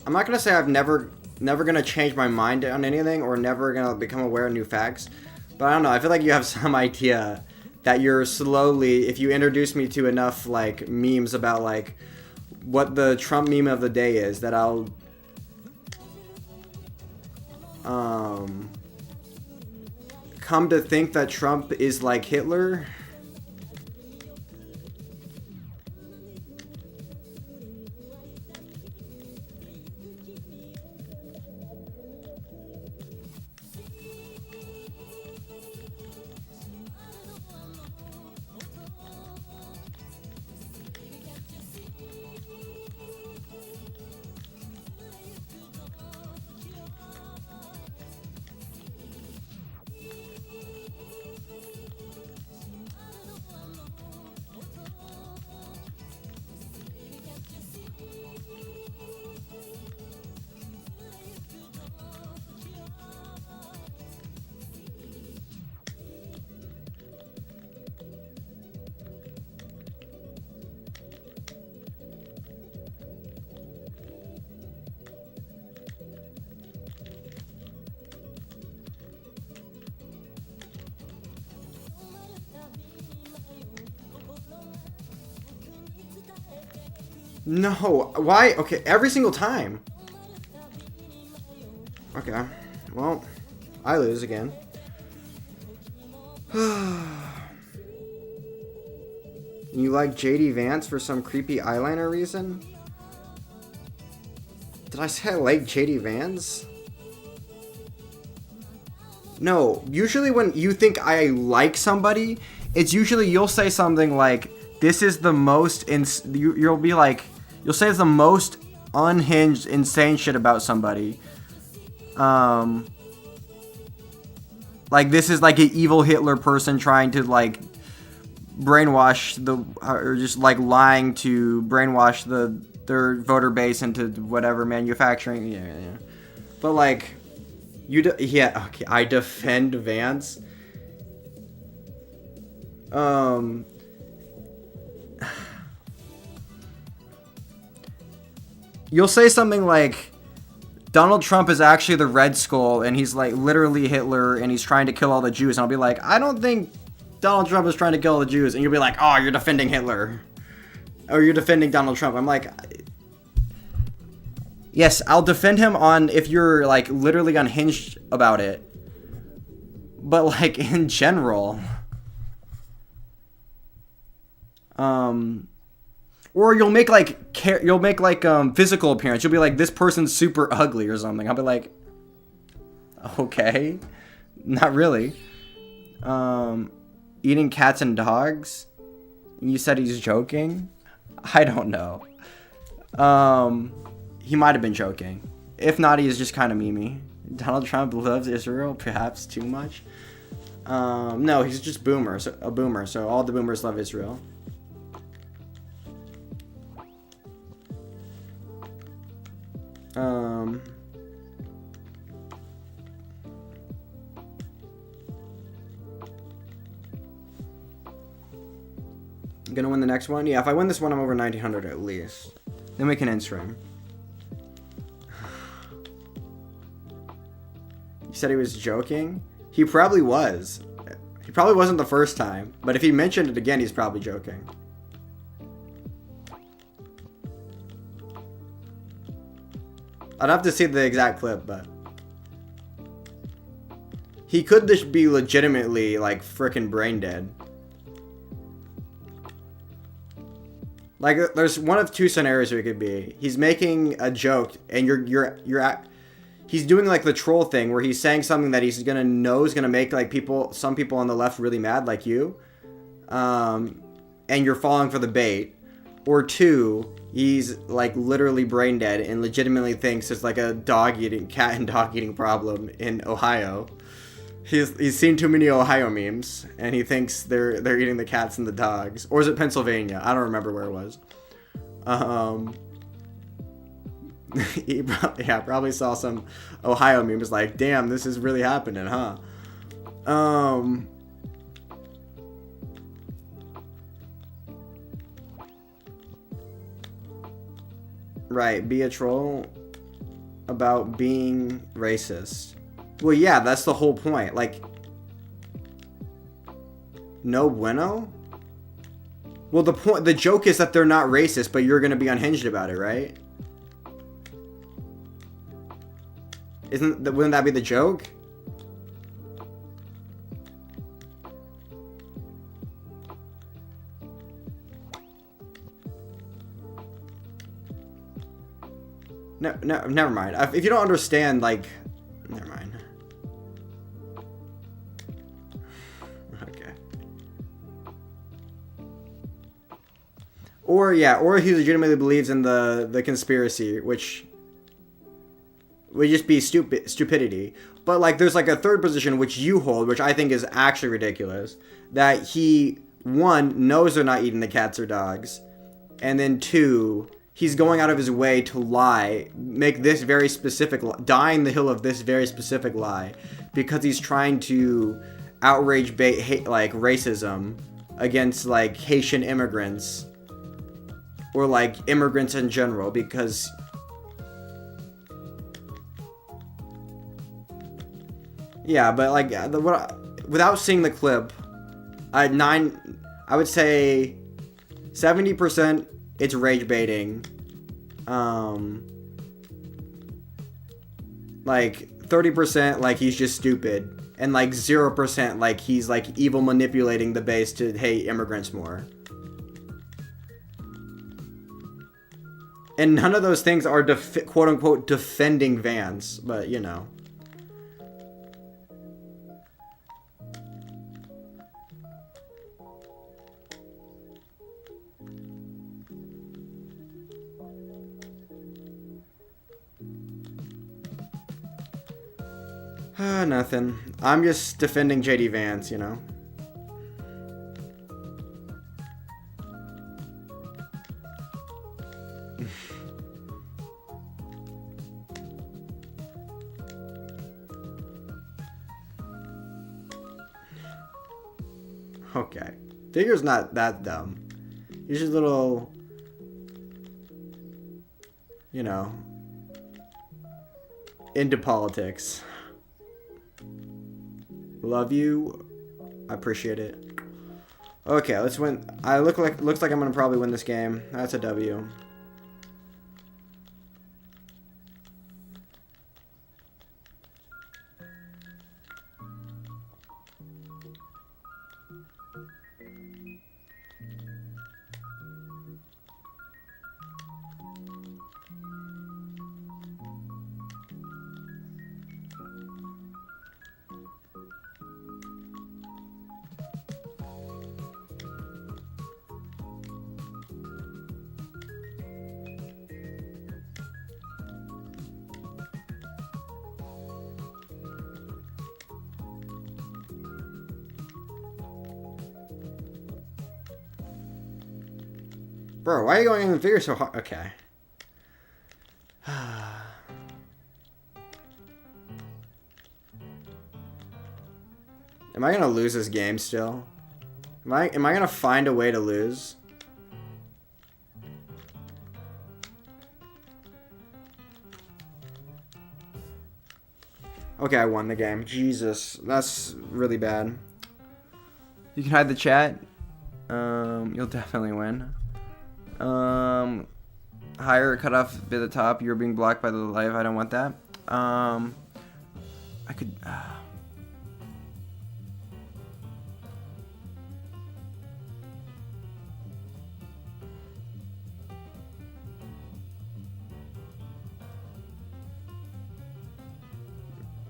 I'm not gonna say I've never never gonna change my mind on anything or never gonna become aware of new facts. But I don't know. I feel like you have some idea that you're slowly, if you introduce me to enough like memes about like what the Trump meme of the day is, that I'll come to think that Trump is like Hitler. No, why? Okay, every single time. Okay, well, I lose again. You like JD Vance for some creepy eyeliner reason? Did I say I like JD Vance? No, usually when you think I like somebody, it's usually you'll say something like, this is the most, you'll be like, you'll say the most unhinged, insane shit about somebody. Like this is like an evil Hitler person trying to like brainwash or just like lying to brainwash their voter base into whatever manufacturing. Yeah. But like, yeah, okay, I defend Vance. You'll say something like, Donald Trump is actually the Red Skull, and he's like literally Hitler, and he's trying to kill all the Jews. And I'll be like, I don't think Donald Trump is trying to kill all the Jews. And you'll be like, oh, you're defending Hitler. Or you're defending Donald Trump. I'm like, yes, I'll defend him on if you're like literally unhinged about it. But like in general. Or you'll make like physical appearance. You'll be like, this person's super ugly or something. I'll be like, okay, not really. Eating cats and dogs. You said he's joking. I don't know. He might have been joking. If not, he's just kind of memey. Donald Trump loves Israel, perhaps too much. No, he's just a boomer. So all the boomers love Israel. I'm gonna win the next one. Yeah, if I win this one, I'm over 1900 at least. Then we can end stream. You said he was joking? He probably was. He probably wasn't the first time, but if he mentioned it again, he's probably joking. I'd have to see the exact clip, but he could just be legitimately like freaking brain dead. Like, there's one of two scenarios where it could be. He's making a joke, and he's doing like the troll thing where he's saying something that he's gonna make like some people on the left really mad, like you, and you're falling for the bait. Or two, he's like literally brain dead and legitimately thinks it's like a cat and dog eating problem in Ohio. He's seen too many Ohio memes, and he thinks they're eating the cats and the dogs. Or is it Pennsylvania? I don't remember where it was. He probably saw some Ohio meme. Was like, damn, this is really happening, huh? Right, be a troll. about being racist. Well, yeah, that's the whole point. Like, no bueno? Well, the joke is that they're not racist, but you're gonna be unhinged about it, right? Wouldn't that be the joke? No, never mind. If you don't understand, like, never mind. Okay. Or yeah, or he legitimately believes in the conspiracy, which would just be stupidity. But like, there's like a third position which you hold, which I think is actually ridiculous. That he, one, knows they're not eating the cats or dogs, and then two, he's going out of his way to lie, make this very specific, die in the hill of this very specific lie, because he's trying to outrage like racism against like Haitian immigrants, or like immigrants in general, because yeah, but like without seeing the clip, I would say 70% it's rage baiting. Like 30% like he's just stupid, and like 0% like he's like evil manipulating the base to hate immigrants more. And none of those things are quote unquote defending Vance, but you know. Nothing. I'm just defending JD Vance, you know. Okay. Figure's not that dumb. He's just a little, you know, into politics. Love you. I appreciate it. Okay, let's win. Looks like I'm gonna probably win this game. That's a W. Bro, why are you going in the figure so hard? Okay. Am I gonna lose this game still? Am I gonna find a way to lose? Okay, I won the game. Jesus, that's really bad. You can hide the chat. You'll definitely win. Higher cutoff at the top. You're being blocked by the live. I don't want that. I could.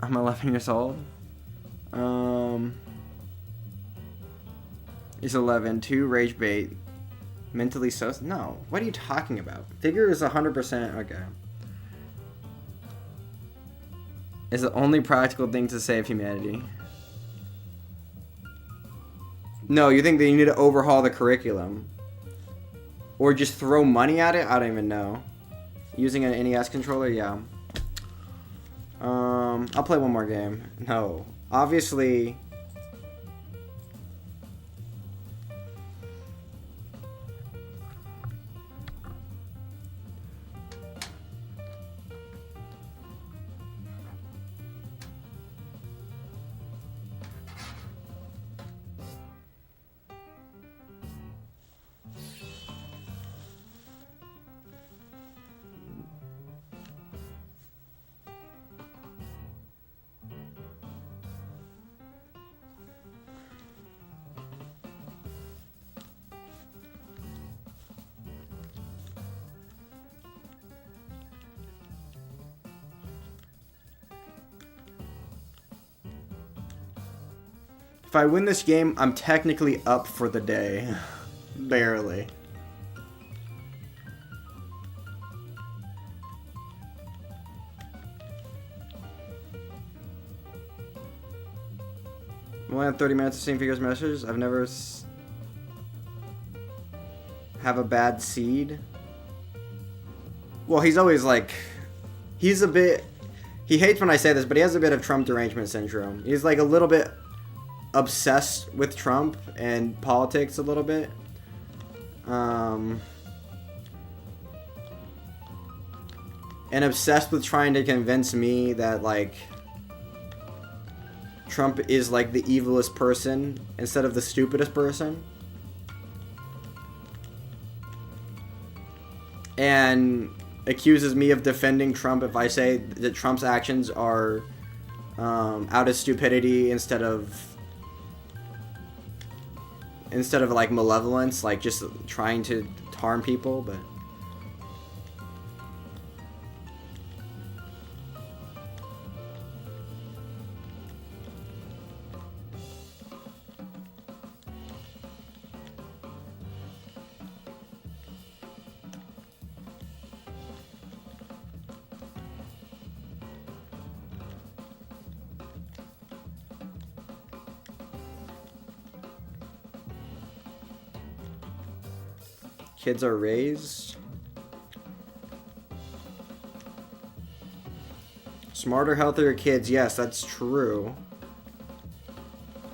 I'm 11 years old. He's 11. 2 rage bait. Mentally so. No. What are you talking about? Figure is 100%. Okay. Is the only practical thing to save humanity. No, you think that you need to overhaul the curriculum? Or just throw money at it? I don't even know. Using an NES controller? Yeah. I'll play one more game. No. Obviously... If I win this game, I'm technically up for the day. Barely. Only have 30 minutes of seeing figures messages. I've never have a bad seed. Well, he's always like, he's a bit, he hates when I say this, but he has a bit of Trump derangement syndrome. He's like a little bit obsessed with Trump and politics a little bit. And obsessed with trying to convince me that like Trump is like the evilest person instead of the stupidest person. And accuses me of defending Trump if I say that Trump's actions are out of stupidity instead of like malevolence, like just trying to harm people. But kids are raised. Smarter, healthier kids. Yes, that's true.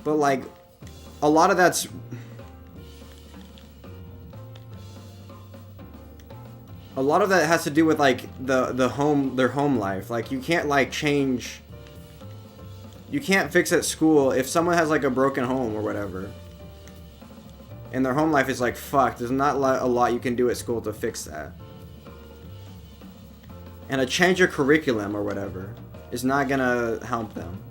But like, a lot of that's... A lot of that has to do with like their home life. Like you can't like change... You can't fix at school if someone has like a broken home or whatever. And their home life is like fucked. There's not a lot you can do at school to fix that. And a change of curriculum or whatever is not gonna help them.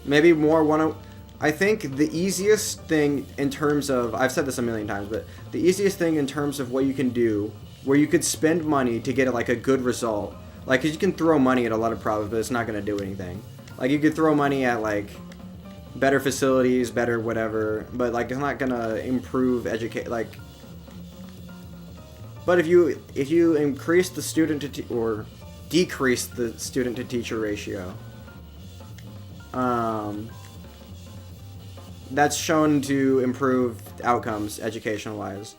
Maybe more I think the easiest thing in terms of, I've said this a million times, but the easiest thing in terms of what you can do, where you could spend money to get like a good result, like 'cause you can throw money at a lot of problems, but it's not gonna do anything. Like you could throw money at like better facilities, better whatever, but like it's not gonna improve like. But if you increase the student to or decrease the student to teacher ratio, that's shown to improve outcomes educational wise.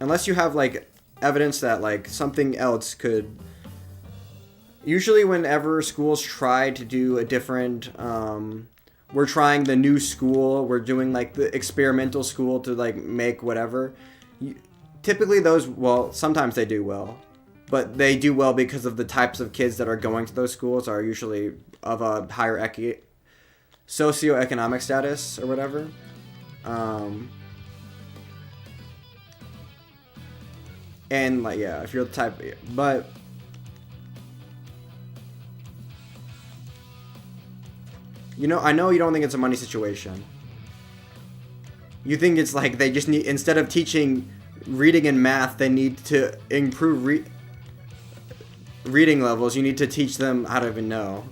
Unless you have like evidence that like something else could. Usually whenever schools try to do a different, we're trying the new school, we're doing like the experimental school to like make whatever. Typically those, well, sometimes they do well, but they do well because of the types of kids that are going to those schools are usually of a higher socioeconomic status or whatever. And like, yeah, if you're the type, but you know, I know you don't think it's a money situation. You think it's like they just need, instead of teaching reading and math, they need to improve reading levels. You need to teach them how to even know.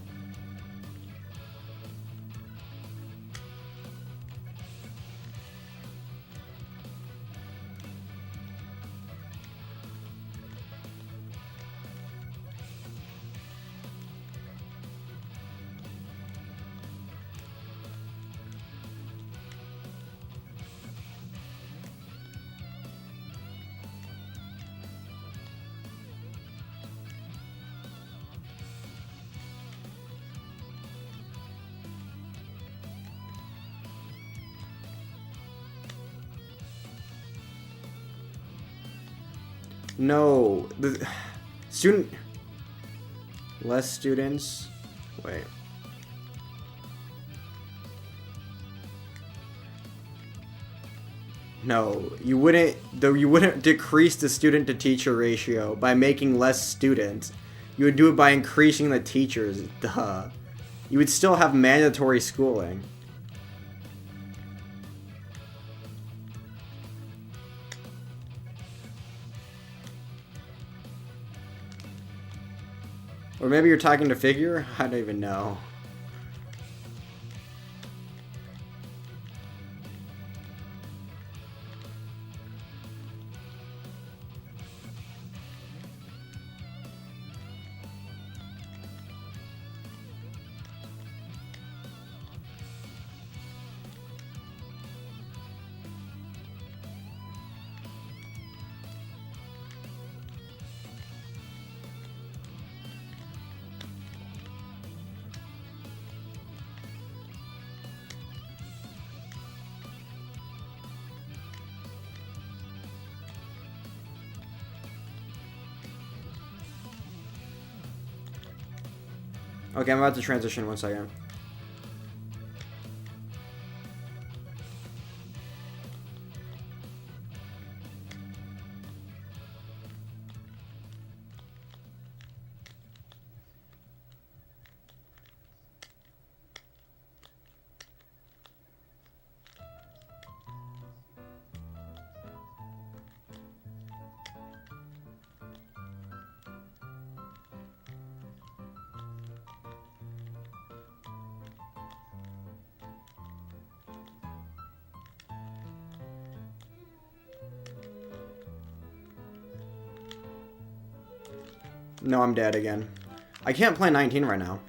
No, the student, less students, wait. No, you wouldn't decrease the student to teacher ratio by making less students. You would do it by increasing the teachers, duh. You would still have mandatory schooling. Or maybe you're talking to figure? I don't even know. Okay, I'm about to transition 1 second. No, I'm dead again. I can't play 19 right now.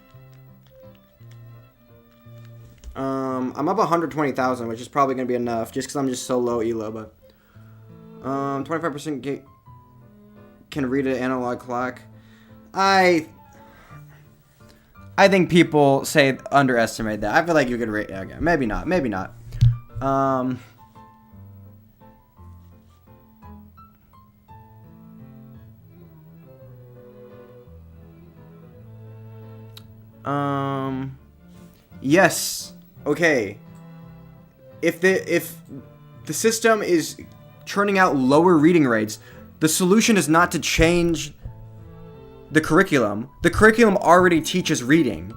I'm up 120,000, which is probably going to be enough, just because I'm just so low elo, but... 25% can read an analog clock. I think people say underestimate that. I feel like you could read... Okay, maybe not, maybe not. Yes. Okay. If the system is churning out lower reading rates, the solution is not to change the curriculum. The curriculum already teaches reading.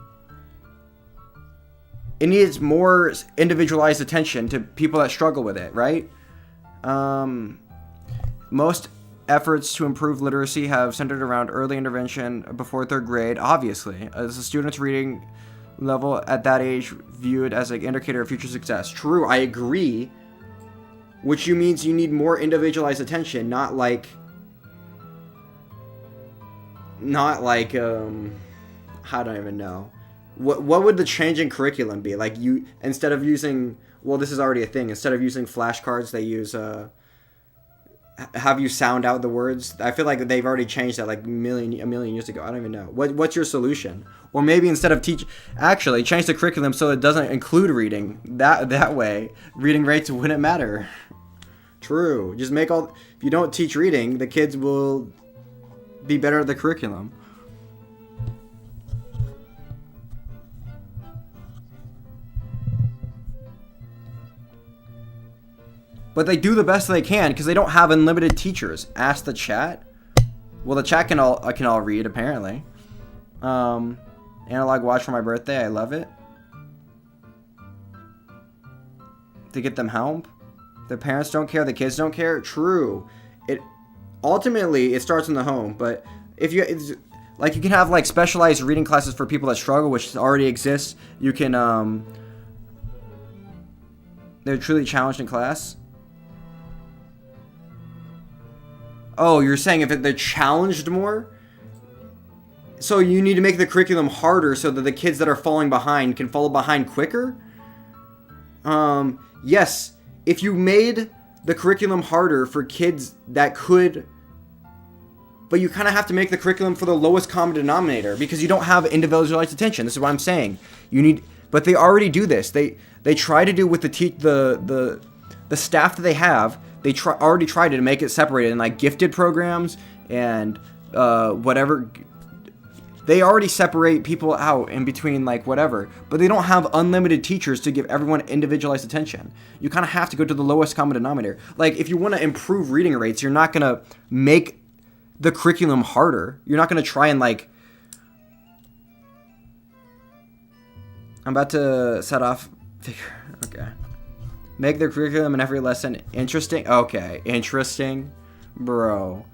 It needs more individualized attention to people that struggle with it, right? Most efforts to improve literacy have centered around early intervention before 3rd grade, obviously, as a student's reading level at that age viewed as an indicator of future success. True, I agree. Which means you need more individualized attention, not like I don't even know. What would the change in curriculum be? Like, you, instead of using, well, this is already a thing, instead of using flashcards, they use have you sound out the words. I feel like they've already changed that like a million years ago. I don't even know. What's your solution? Or maybe instead of change the curriculum so it doesn't include reading. That way, reading rates wouldn't matter. True. Just if you don't teach reading, the kids will be better at the curriculum. But they do the best they can because they don't have unlimited teachers. Ask the chat. Well, the chat can all read apparently. Analog watch for my birthday. I love it. To get them help. The parents don't care. The kids don't care. True. Ultimately it starts in the home. But if you you can have like specialized reading classes for people that struggle, which already exists. You can they're truly challenged in class. Oh, you're saying if they're challenged more? So you need to make the curriculum harder so that the kids that are falling behind can fall behind quicker? Yes. If you made the curriculum harder for kids that could... But you kind of have to make the curriculum for the lowest common denominator because you don't have individualized attention. This is what I'm saying. But they already do this. They try to do with the staff that they have. They already tried to make it separated in like gifted programs and whatever. They already separate people out in between like whatever, but they don't have unlimited teachers to give everyone individualized attention. You kind of have to go to the lowest common denominator. Like if you want to improve reading rates, you're not going to make the curriculum harder. You're not going to try and like... I'm about to set off... Okay. Make the curriculum in every lesson interesting. Okay, interesting. Bro.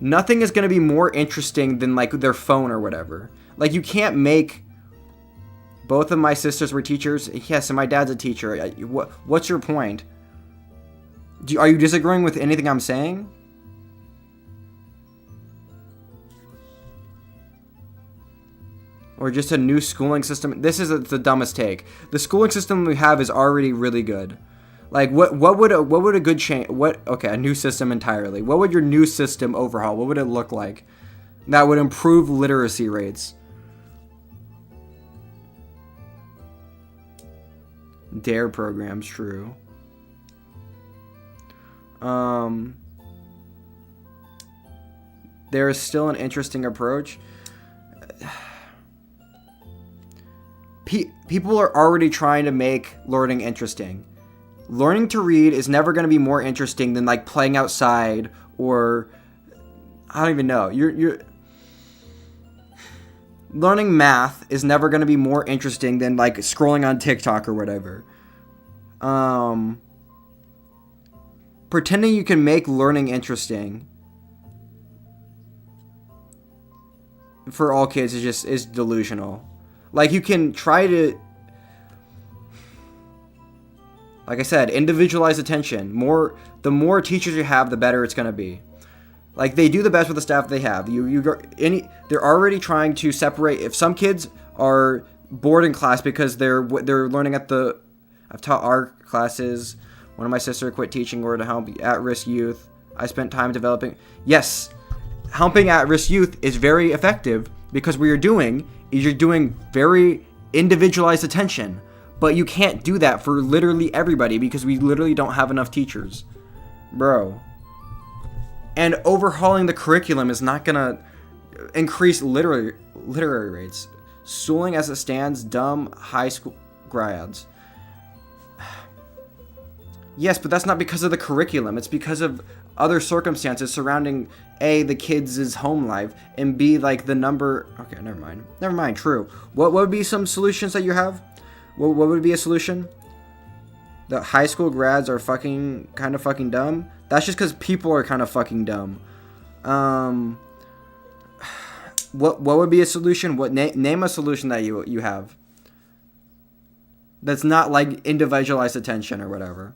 Nothing is going to be more interesting than like their phone or whatever. Like you can't make. Both of my sisters were teachers. Yes, and my dad's a teacher. What's your point? Are you disagreeing with anything I'm saying? Or just a new schooling system? This is the dumbest take. The schooling system we have is already really good. Like what would a good change? Okay, a new system entirely. What would your new system overhaul? What would it look like? That would improve literacy rates. DARE programs, true. There is still an interesting approach. People are already trying to make learning interesting. Learning to read is never going to be more interesting than like playing outside or I don't even know. You're learning math is never going to be more interesting than like scrolling on TikTok or whatever. Pretending you can make learning interesting for all kids is delusional. Like you can try to, like I said, individualize attention. The more teachers you have, the better it's going to be. Like they do the best with the staff they have. They're already trying to separate. If some kids are bored in class because they're learning I've taught art classes. One of my sisters quit teaching in order to help at-risk youth. I spent time developing. Yes, helping at-risk youth is very effective because what you're doing is you're doing very individualized attention. But you can't do that for literally everybody because we literally don't have enough teachers. Bro. And overhauling the curriculum is not going to increase literary rates. Schooling as it stands, dumb high school grads. Yes, but that's not because of the curriculum. It's because of other circumstances surrounding A, the kids' home life, and B, like the number. Okay, never mind. Never mind, true. What would be some solutions that you have? What would be a solution? The high school grads are kind of fucking dumb? That's just because people are kind of fucking dumb. What would be a solution? Name a solution that you have. That's not like individualized attention or whatever.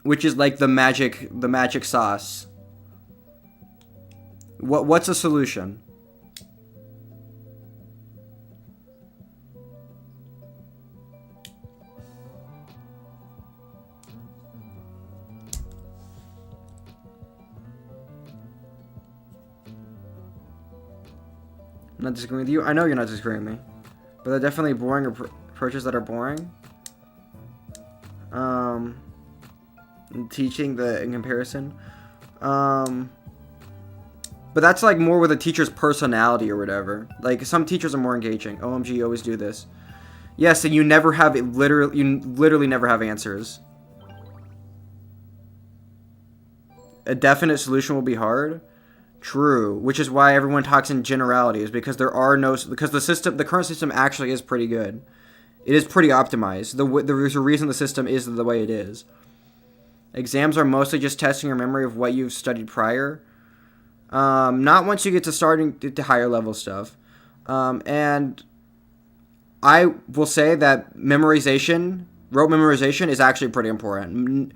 Which is like the magic sauce. What's a solution? I'm not disagreeing with you. I know you're not disagreeing with me. But they're definitely boring approaches that are boring. Teaching in comparison. But that's like more with a teacher's personality or whatever. Like some teachers are more engaging. OMG, you always do this. Yes, and you literally never have answers. A definite solution will be hard. True, which is why everyone talks in generalities because the current system actually is pretty good. It is pretty optimized. There's a reason the system is the way it is. Exams are mostly just testing your memory of what you've studied prior. Not once you get to starting to higher level stuff. And I will say that rote memorization is actually pretty important.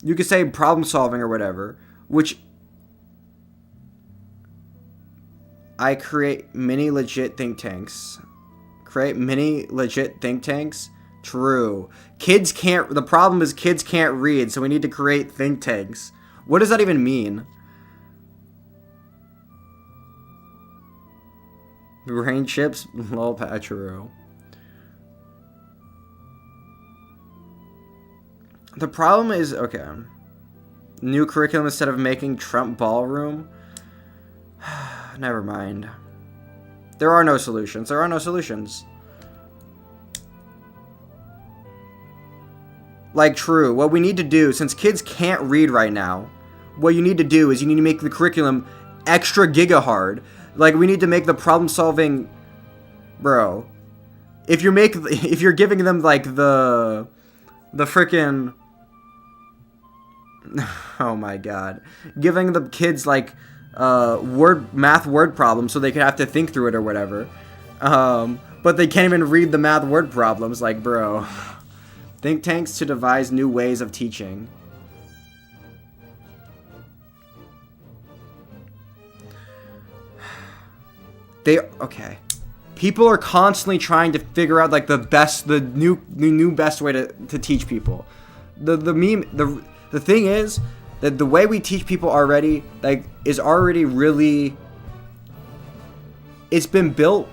You could say problem solving or whatever. Which I create mini legit think tanks. True. The problem is kids can't read, so we need to create think tanks. What does that even mean? Brain chips? Lol, true. The problem is, okay. New curriculum instead of making Trump ballroom? Never mind. There are no solutions. Like, true. What we need to do, since kids can't read right now, what you need to do is you need to make the curriculum extra giga hard. Like, we need to make the problem solving... Bro. If you're giving them, like, the freaking... Oh my god. Giving the kids like math word problems so they could have to think through it or whatever. But they can't even read the math word problems, like, bro. Think tanks to devise new ways of teaching. Okay. People are constantly trying to figure out like the new best way to teach people. The thing is that the way we teach people already is already really, it's been built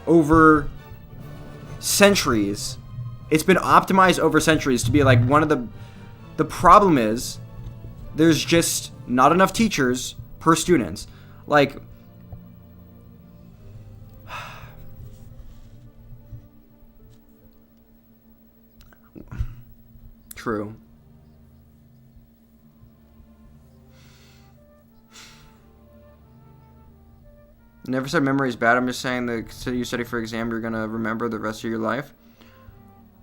over centuries. It's been optimized over centuries to be like one of the problem is there's just not enough teachers per students. Like, true. Never said memory is bad. I'm just saying that you study for exam, you're gonna remember the rest of your life.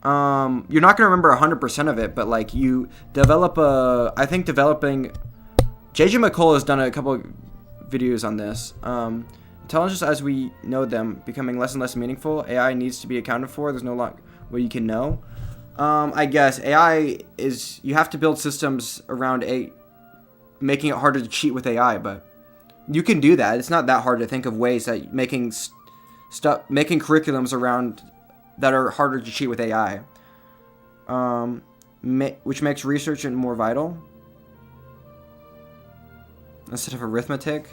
You're not gonna remember 100% of it, but like you develop I think developing. JJ McCall has done a couple of videos on this. Intelligence as we know them becoming less and less meaningful. AI needs to be accounted for. There's no way you can know. I guess AI is, you have to build systems around making it harder to cheat with AI, but you can do that. It's not that hard to think of ways that making curriculums around that are harder to cheat with AI, which makes research more vital instead of arithmetic.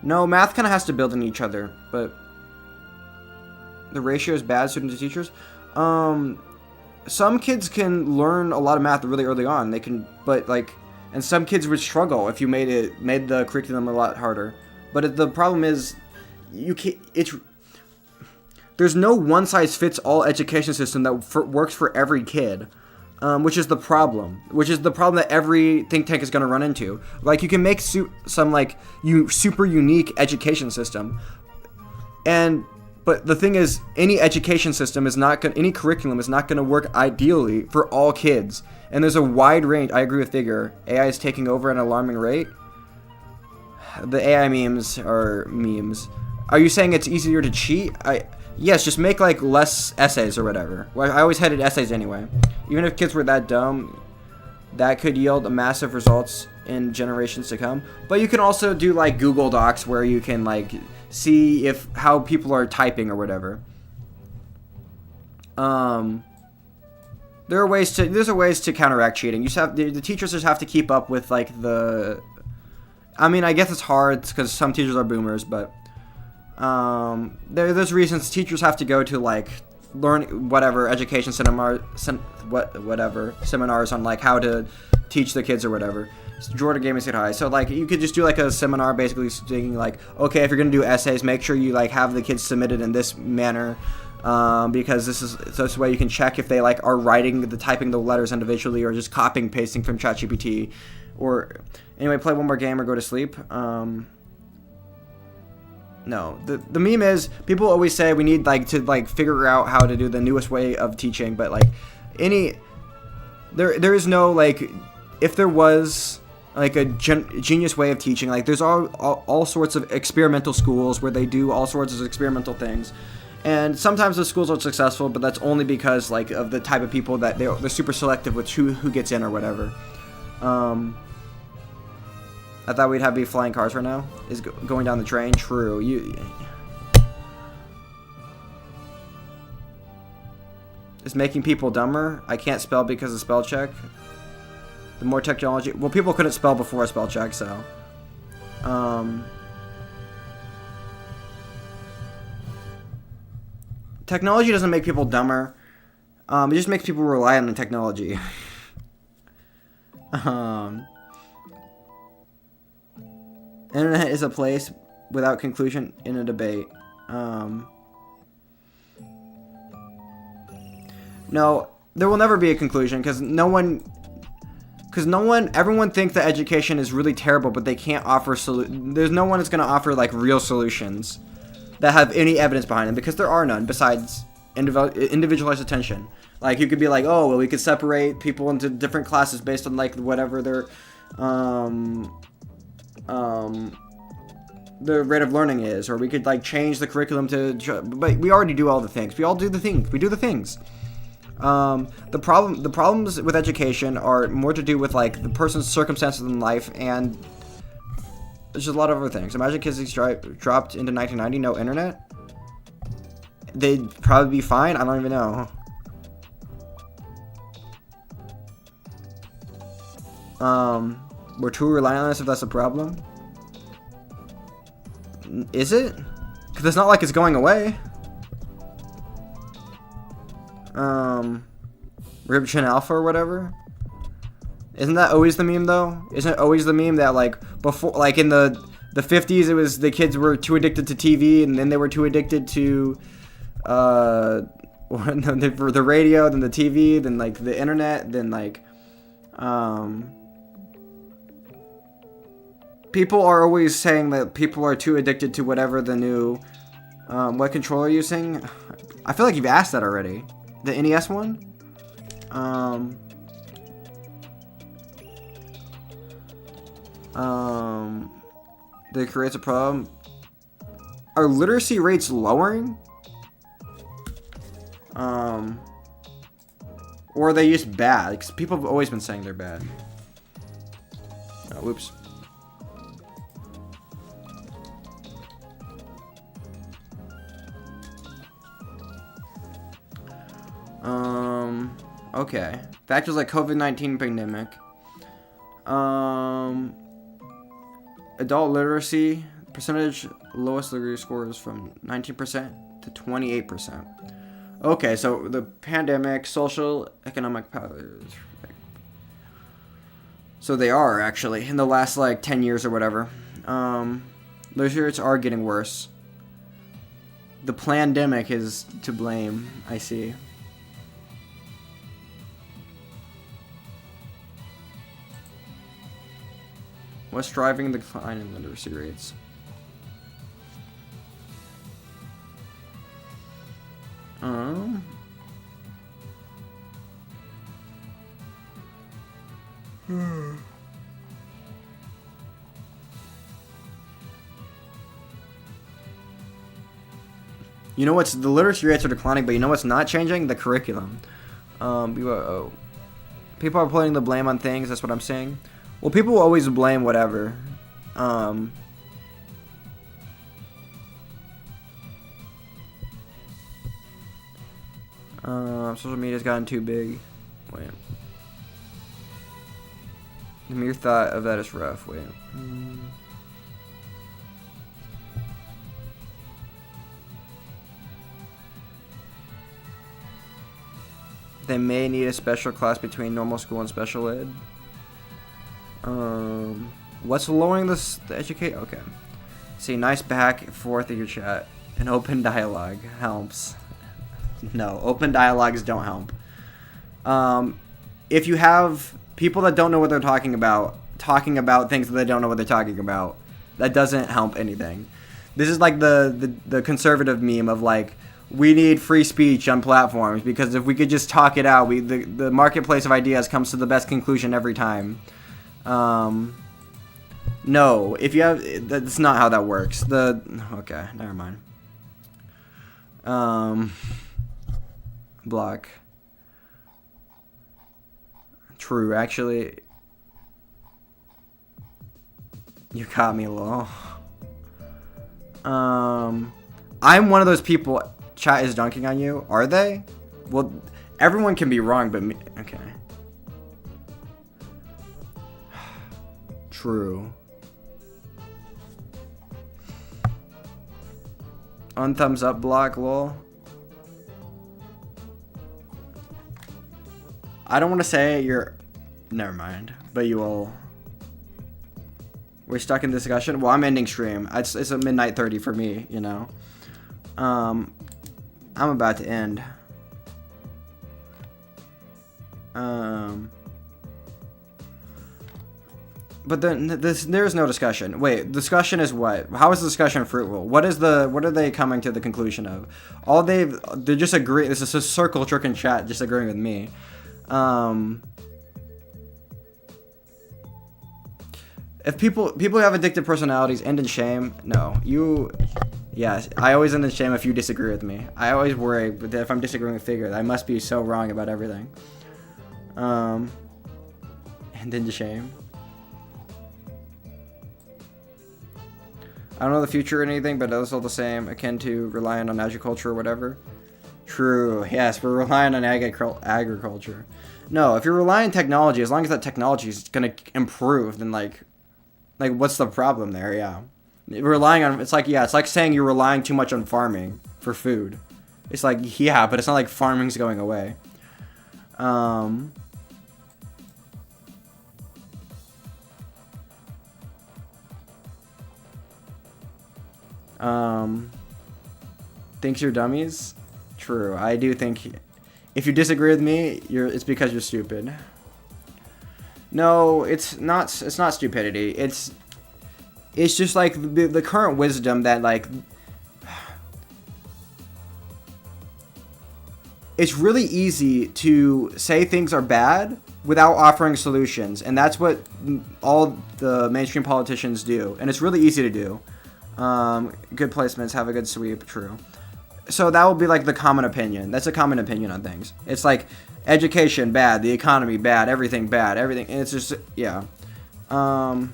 No, math kind of has to build in each other, but the ratio is bad, students to teachers. Some kids can learn a lot of math really early on. They can, but like, and some kids would struggle if you made the curriculum a lot harder. But the problem is, there's no one-size-fits-all education system that works for every kid, which is the problem. Which is the problem that every think tank is going to run into. Like, you can make some like super unique education system, but the thing is, any education system any curriculum is not going to work ideally for all kids. And there's a wide range. I agree with Figure. AI is taking over at an alarming rate. The AI memes are memes. Are you saying it's easier to cheat? Yes, just make like less essays or whatever. Well, I always hated essays anyway. Even if kids were that dumb, that could yield massive results in generations to come. But you can also do like Google Docs where you can like see how people are typing or whatever. There's ways to counteract cheating. The teachers just have to keep up with like I mean, I guess it's hard because some teachers are boomers, but there's reasons teachers have to go to like learn whatever education seminars on like how to teach the kids or whatever. Jordan Gaming said hi. So like you could just do like a seminar basically saying like, okay, if you're gonna do essays, make sure you like have the kids submitted in this manner, because this way you can check if they like are typing the letters individually or just copying pasting from ChatGPT. Or anyway, play one more game or go to sleep. No, the meme is people always say we need like to like figure out how to do the newest way of teaching, but like there is no like, if there was like a genius way of teaching, like there's all sorts of experimental schools where they do all sorts of experimental things, and sometimes the schools are successful, but that's only because like of the type of people that they're super selective with who gets in or whatever. I thought we'd be flying cars right now. Is going down the train. True. Is making people dumber. I can't spell because of spell check. The more technology. Well, people couldn't spell before a spell check, so. Technology doesn't make people dumber. It just makes people rely on the technology. Internet is a place without conclusion in a debate. No, there will never be a conclusion because everyone thinks that education is really terrible, but they can't offer there's no one that's going to offer like real solutions that have any evidence behind them, because there are none besides individualized attention. Like, you could be like, oh, well, we could separate people into different classes based on, like, whatever their the rate of learning is, or we could, like, change the curriculum to, but we already do all the things. We all do the things. We do the things. The problems with education are more to do with, like, the person's circumstances in life, and there's just a lot of other things. Imagine kids dropped into 1990, no internet. They'd probably be fine. I don't even know. We're too reliant on this if that's a problem. Is it? Because it's not like it's going away. Ripchin Alpha or whatever. Isn't that always the meme though? Isn't it always the meme that, like, before, like, in the 50s, it was the kids were too addicted to TV, and then they were too addicted to the radio, then the TV, then, like, the internet, then, like, people are always saying that people are too addicted to whatever the new, what controller are you using? I feel like you've asked that already. The NES one? That creates a problem. Are literacy rates lowering? Or are they just bad? Because people have always been saying they're bad. Oh, whoops. Okay. Factors like COVID-19 pandemic. Adult literacy percentage, lowest literacy scores from 19% to 28%. Okay, so the pandemic, social, economic powers. So they are actually in the last, like, 10 years or whatever. Literacy rates are getting worse. The plandemic is to blame, I see. What's driving the decline in literacy rates? You know what's, the literacy rates are declining, but you know what's not changing? The curriculum. People are putting the blame on things, that's what I'm saying. Well, people will always blame whatever. Social media's gotten too big. Wait. The mere thought of that is rough. Wait. They may need a special class between normal school and special ed. What's lowering the educate? Okay. See, nice back and forth in your chat. An open dialogue helps. No, open dialogues don't help. If you have people that don't know what they're talking about things that they don't know what they're talking about, that doesn't help anything. This is like the conservative meme of, like, we need free speech on platforms because if we could just talk it out, the marketplace of ideas comes to the best conclusion every time. No, if you have, that's not how that works. Okay, never mind. Block. True, actually. You caught me, lol. I'm one of those people. Chat is dunking on you. Are they? Well, everyone can be wrong, but me. Okay. True. Unthumbs up block, lol. I don't want to say you're... Never mind. But you will... We're stuck in discussion? Well, I'm ending stream. It's a midnight 30 for me, you know. I'm about to end. But then there's no discussion. Wait, discussion is what? How is the discussion fruitful? What are they coming to the conclusion of? They just agree. This is a circle jerk in chat just agreeing with me. If people who have addictive personalities end in shame, no. Yes, I always end in shame if you disagree with me. I always worry that if I'm disagreeing with Figure, I must be so wrong about everything. End in shame. I don't know the future or anything, but it's all the same, akin to relying on agriculture or whatever. True, yes, we're relying on agriculture. No, if you're relying on technology, as long as that technology is going to improve, then like what's the problem there? Yeah. Relying on, it's like saying you're relying too much on farming for food. It's like, yeah, but it's not like farming's going away. Thinks you're dummies? True. I do think if you disagree with me, it's because you're stupid. No, it's not stupidity. It's just like the current wisdom that like it's really easy to say things are bad without offering solutions, and that's what all the mainstream politicians do, and it's really easy to do. Good placements, have a good sweep, true. So that will be like the common opinion. That's a common opinion on things. It's like education bad, the economy bad, everything bad, everything. And it's just, yeah. But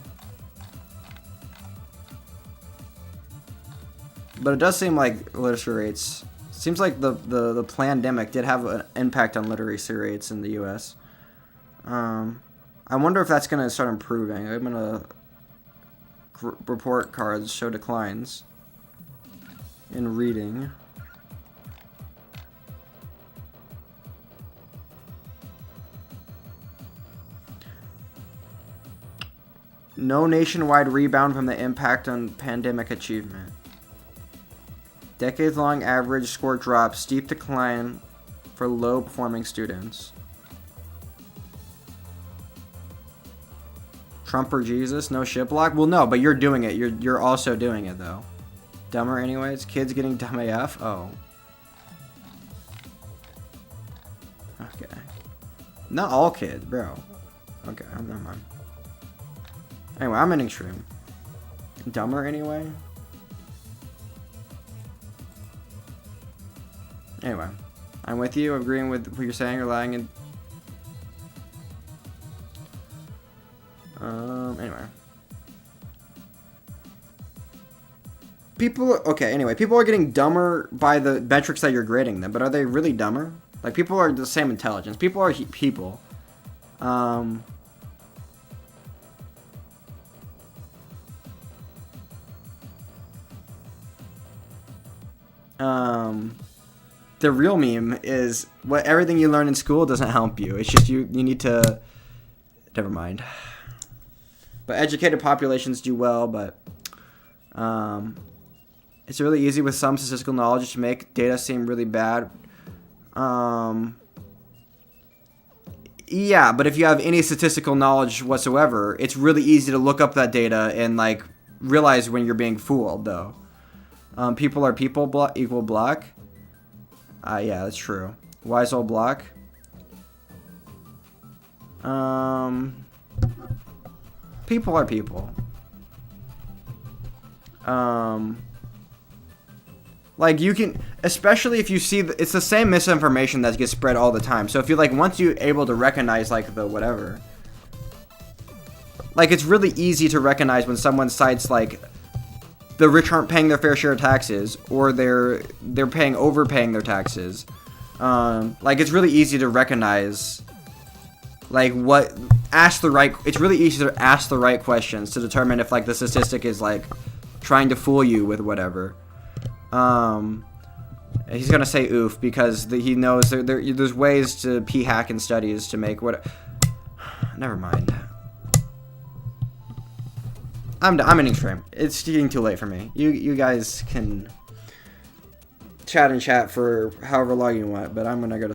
it does seem like literacy rates. Seems like the pandemic did have an impact on literacy rates in the U.S. I wonder if that's gonna start improving. I'm gonna report cards show declines in reading. No nationwide rebound from the impact on pandemic achievement. Decades-long average score drop, steep decline for low-performing students. Trump or Jesus, no shit block? Well, no, but you're doing it. You're also doing it, though. Dumber anyways? Kids getting dumb AF? Oh. Okay. Not all kids, bro. Okay, never mind. Anyway, I'm in extreme. Dumber anyway? Anyway. I'm with you, agreeing with what you're saying, or lying in... Anyway. People are getting dumber by the metrics that you're grading them, but are they really dumber? Like, people are the same intelligence. People are people. The real meme is what everything you learn in school doesn't help you. It's just you need to... Never mind. But educated populations do well, but it's really easy with some statistical knowledge to make data seem really bad. Yeah, but if you have any statistical knowledge whatsoever, it's really easy to look up that data and like realize when you're being fooled, though. People are people equal black. Yeah, that's true. Why is all black? People are people. Like you can, especially if you see, it's the same misinformation that gets spread all the time. So if you like, once you're able to recognize like the whatever, like it's really easy to recognize when someone cites like the rich aren't paying their fair share of taxes, or they're overpaying their taxes. Like it's really easy to recognize like it's really easy to ask the right questions to determine if like the statistic is like trying to fool you with whatever. He's gonna say oof because he knows there's ways to p-hack in studies to make what. Never mind. I'm in extreme. It's getting too late for me. You guys can chat and chat for however long you want, but I'm gonna go to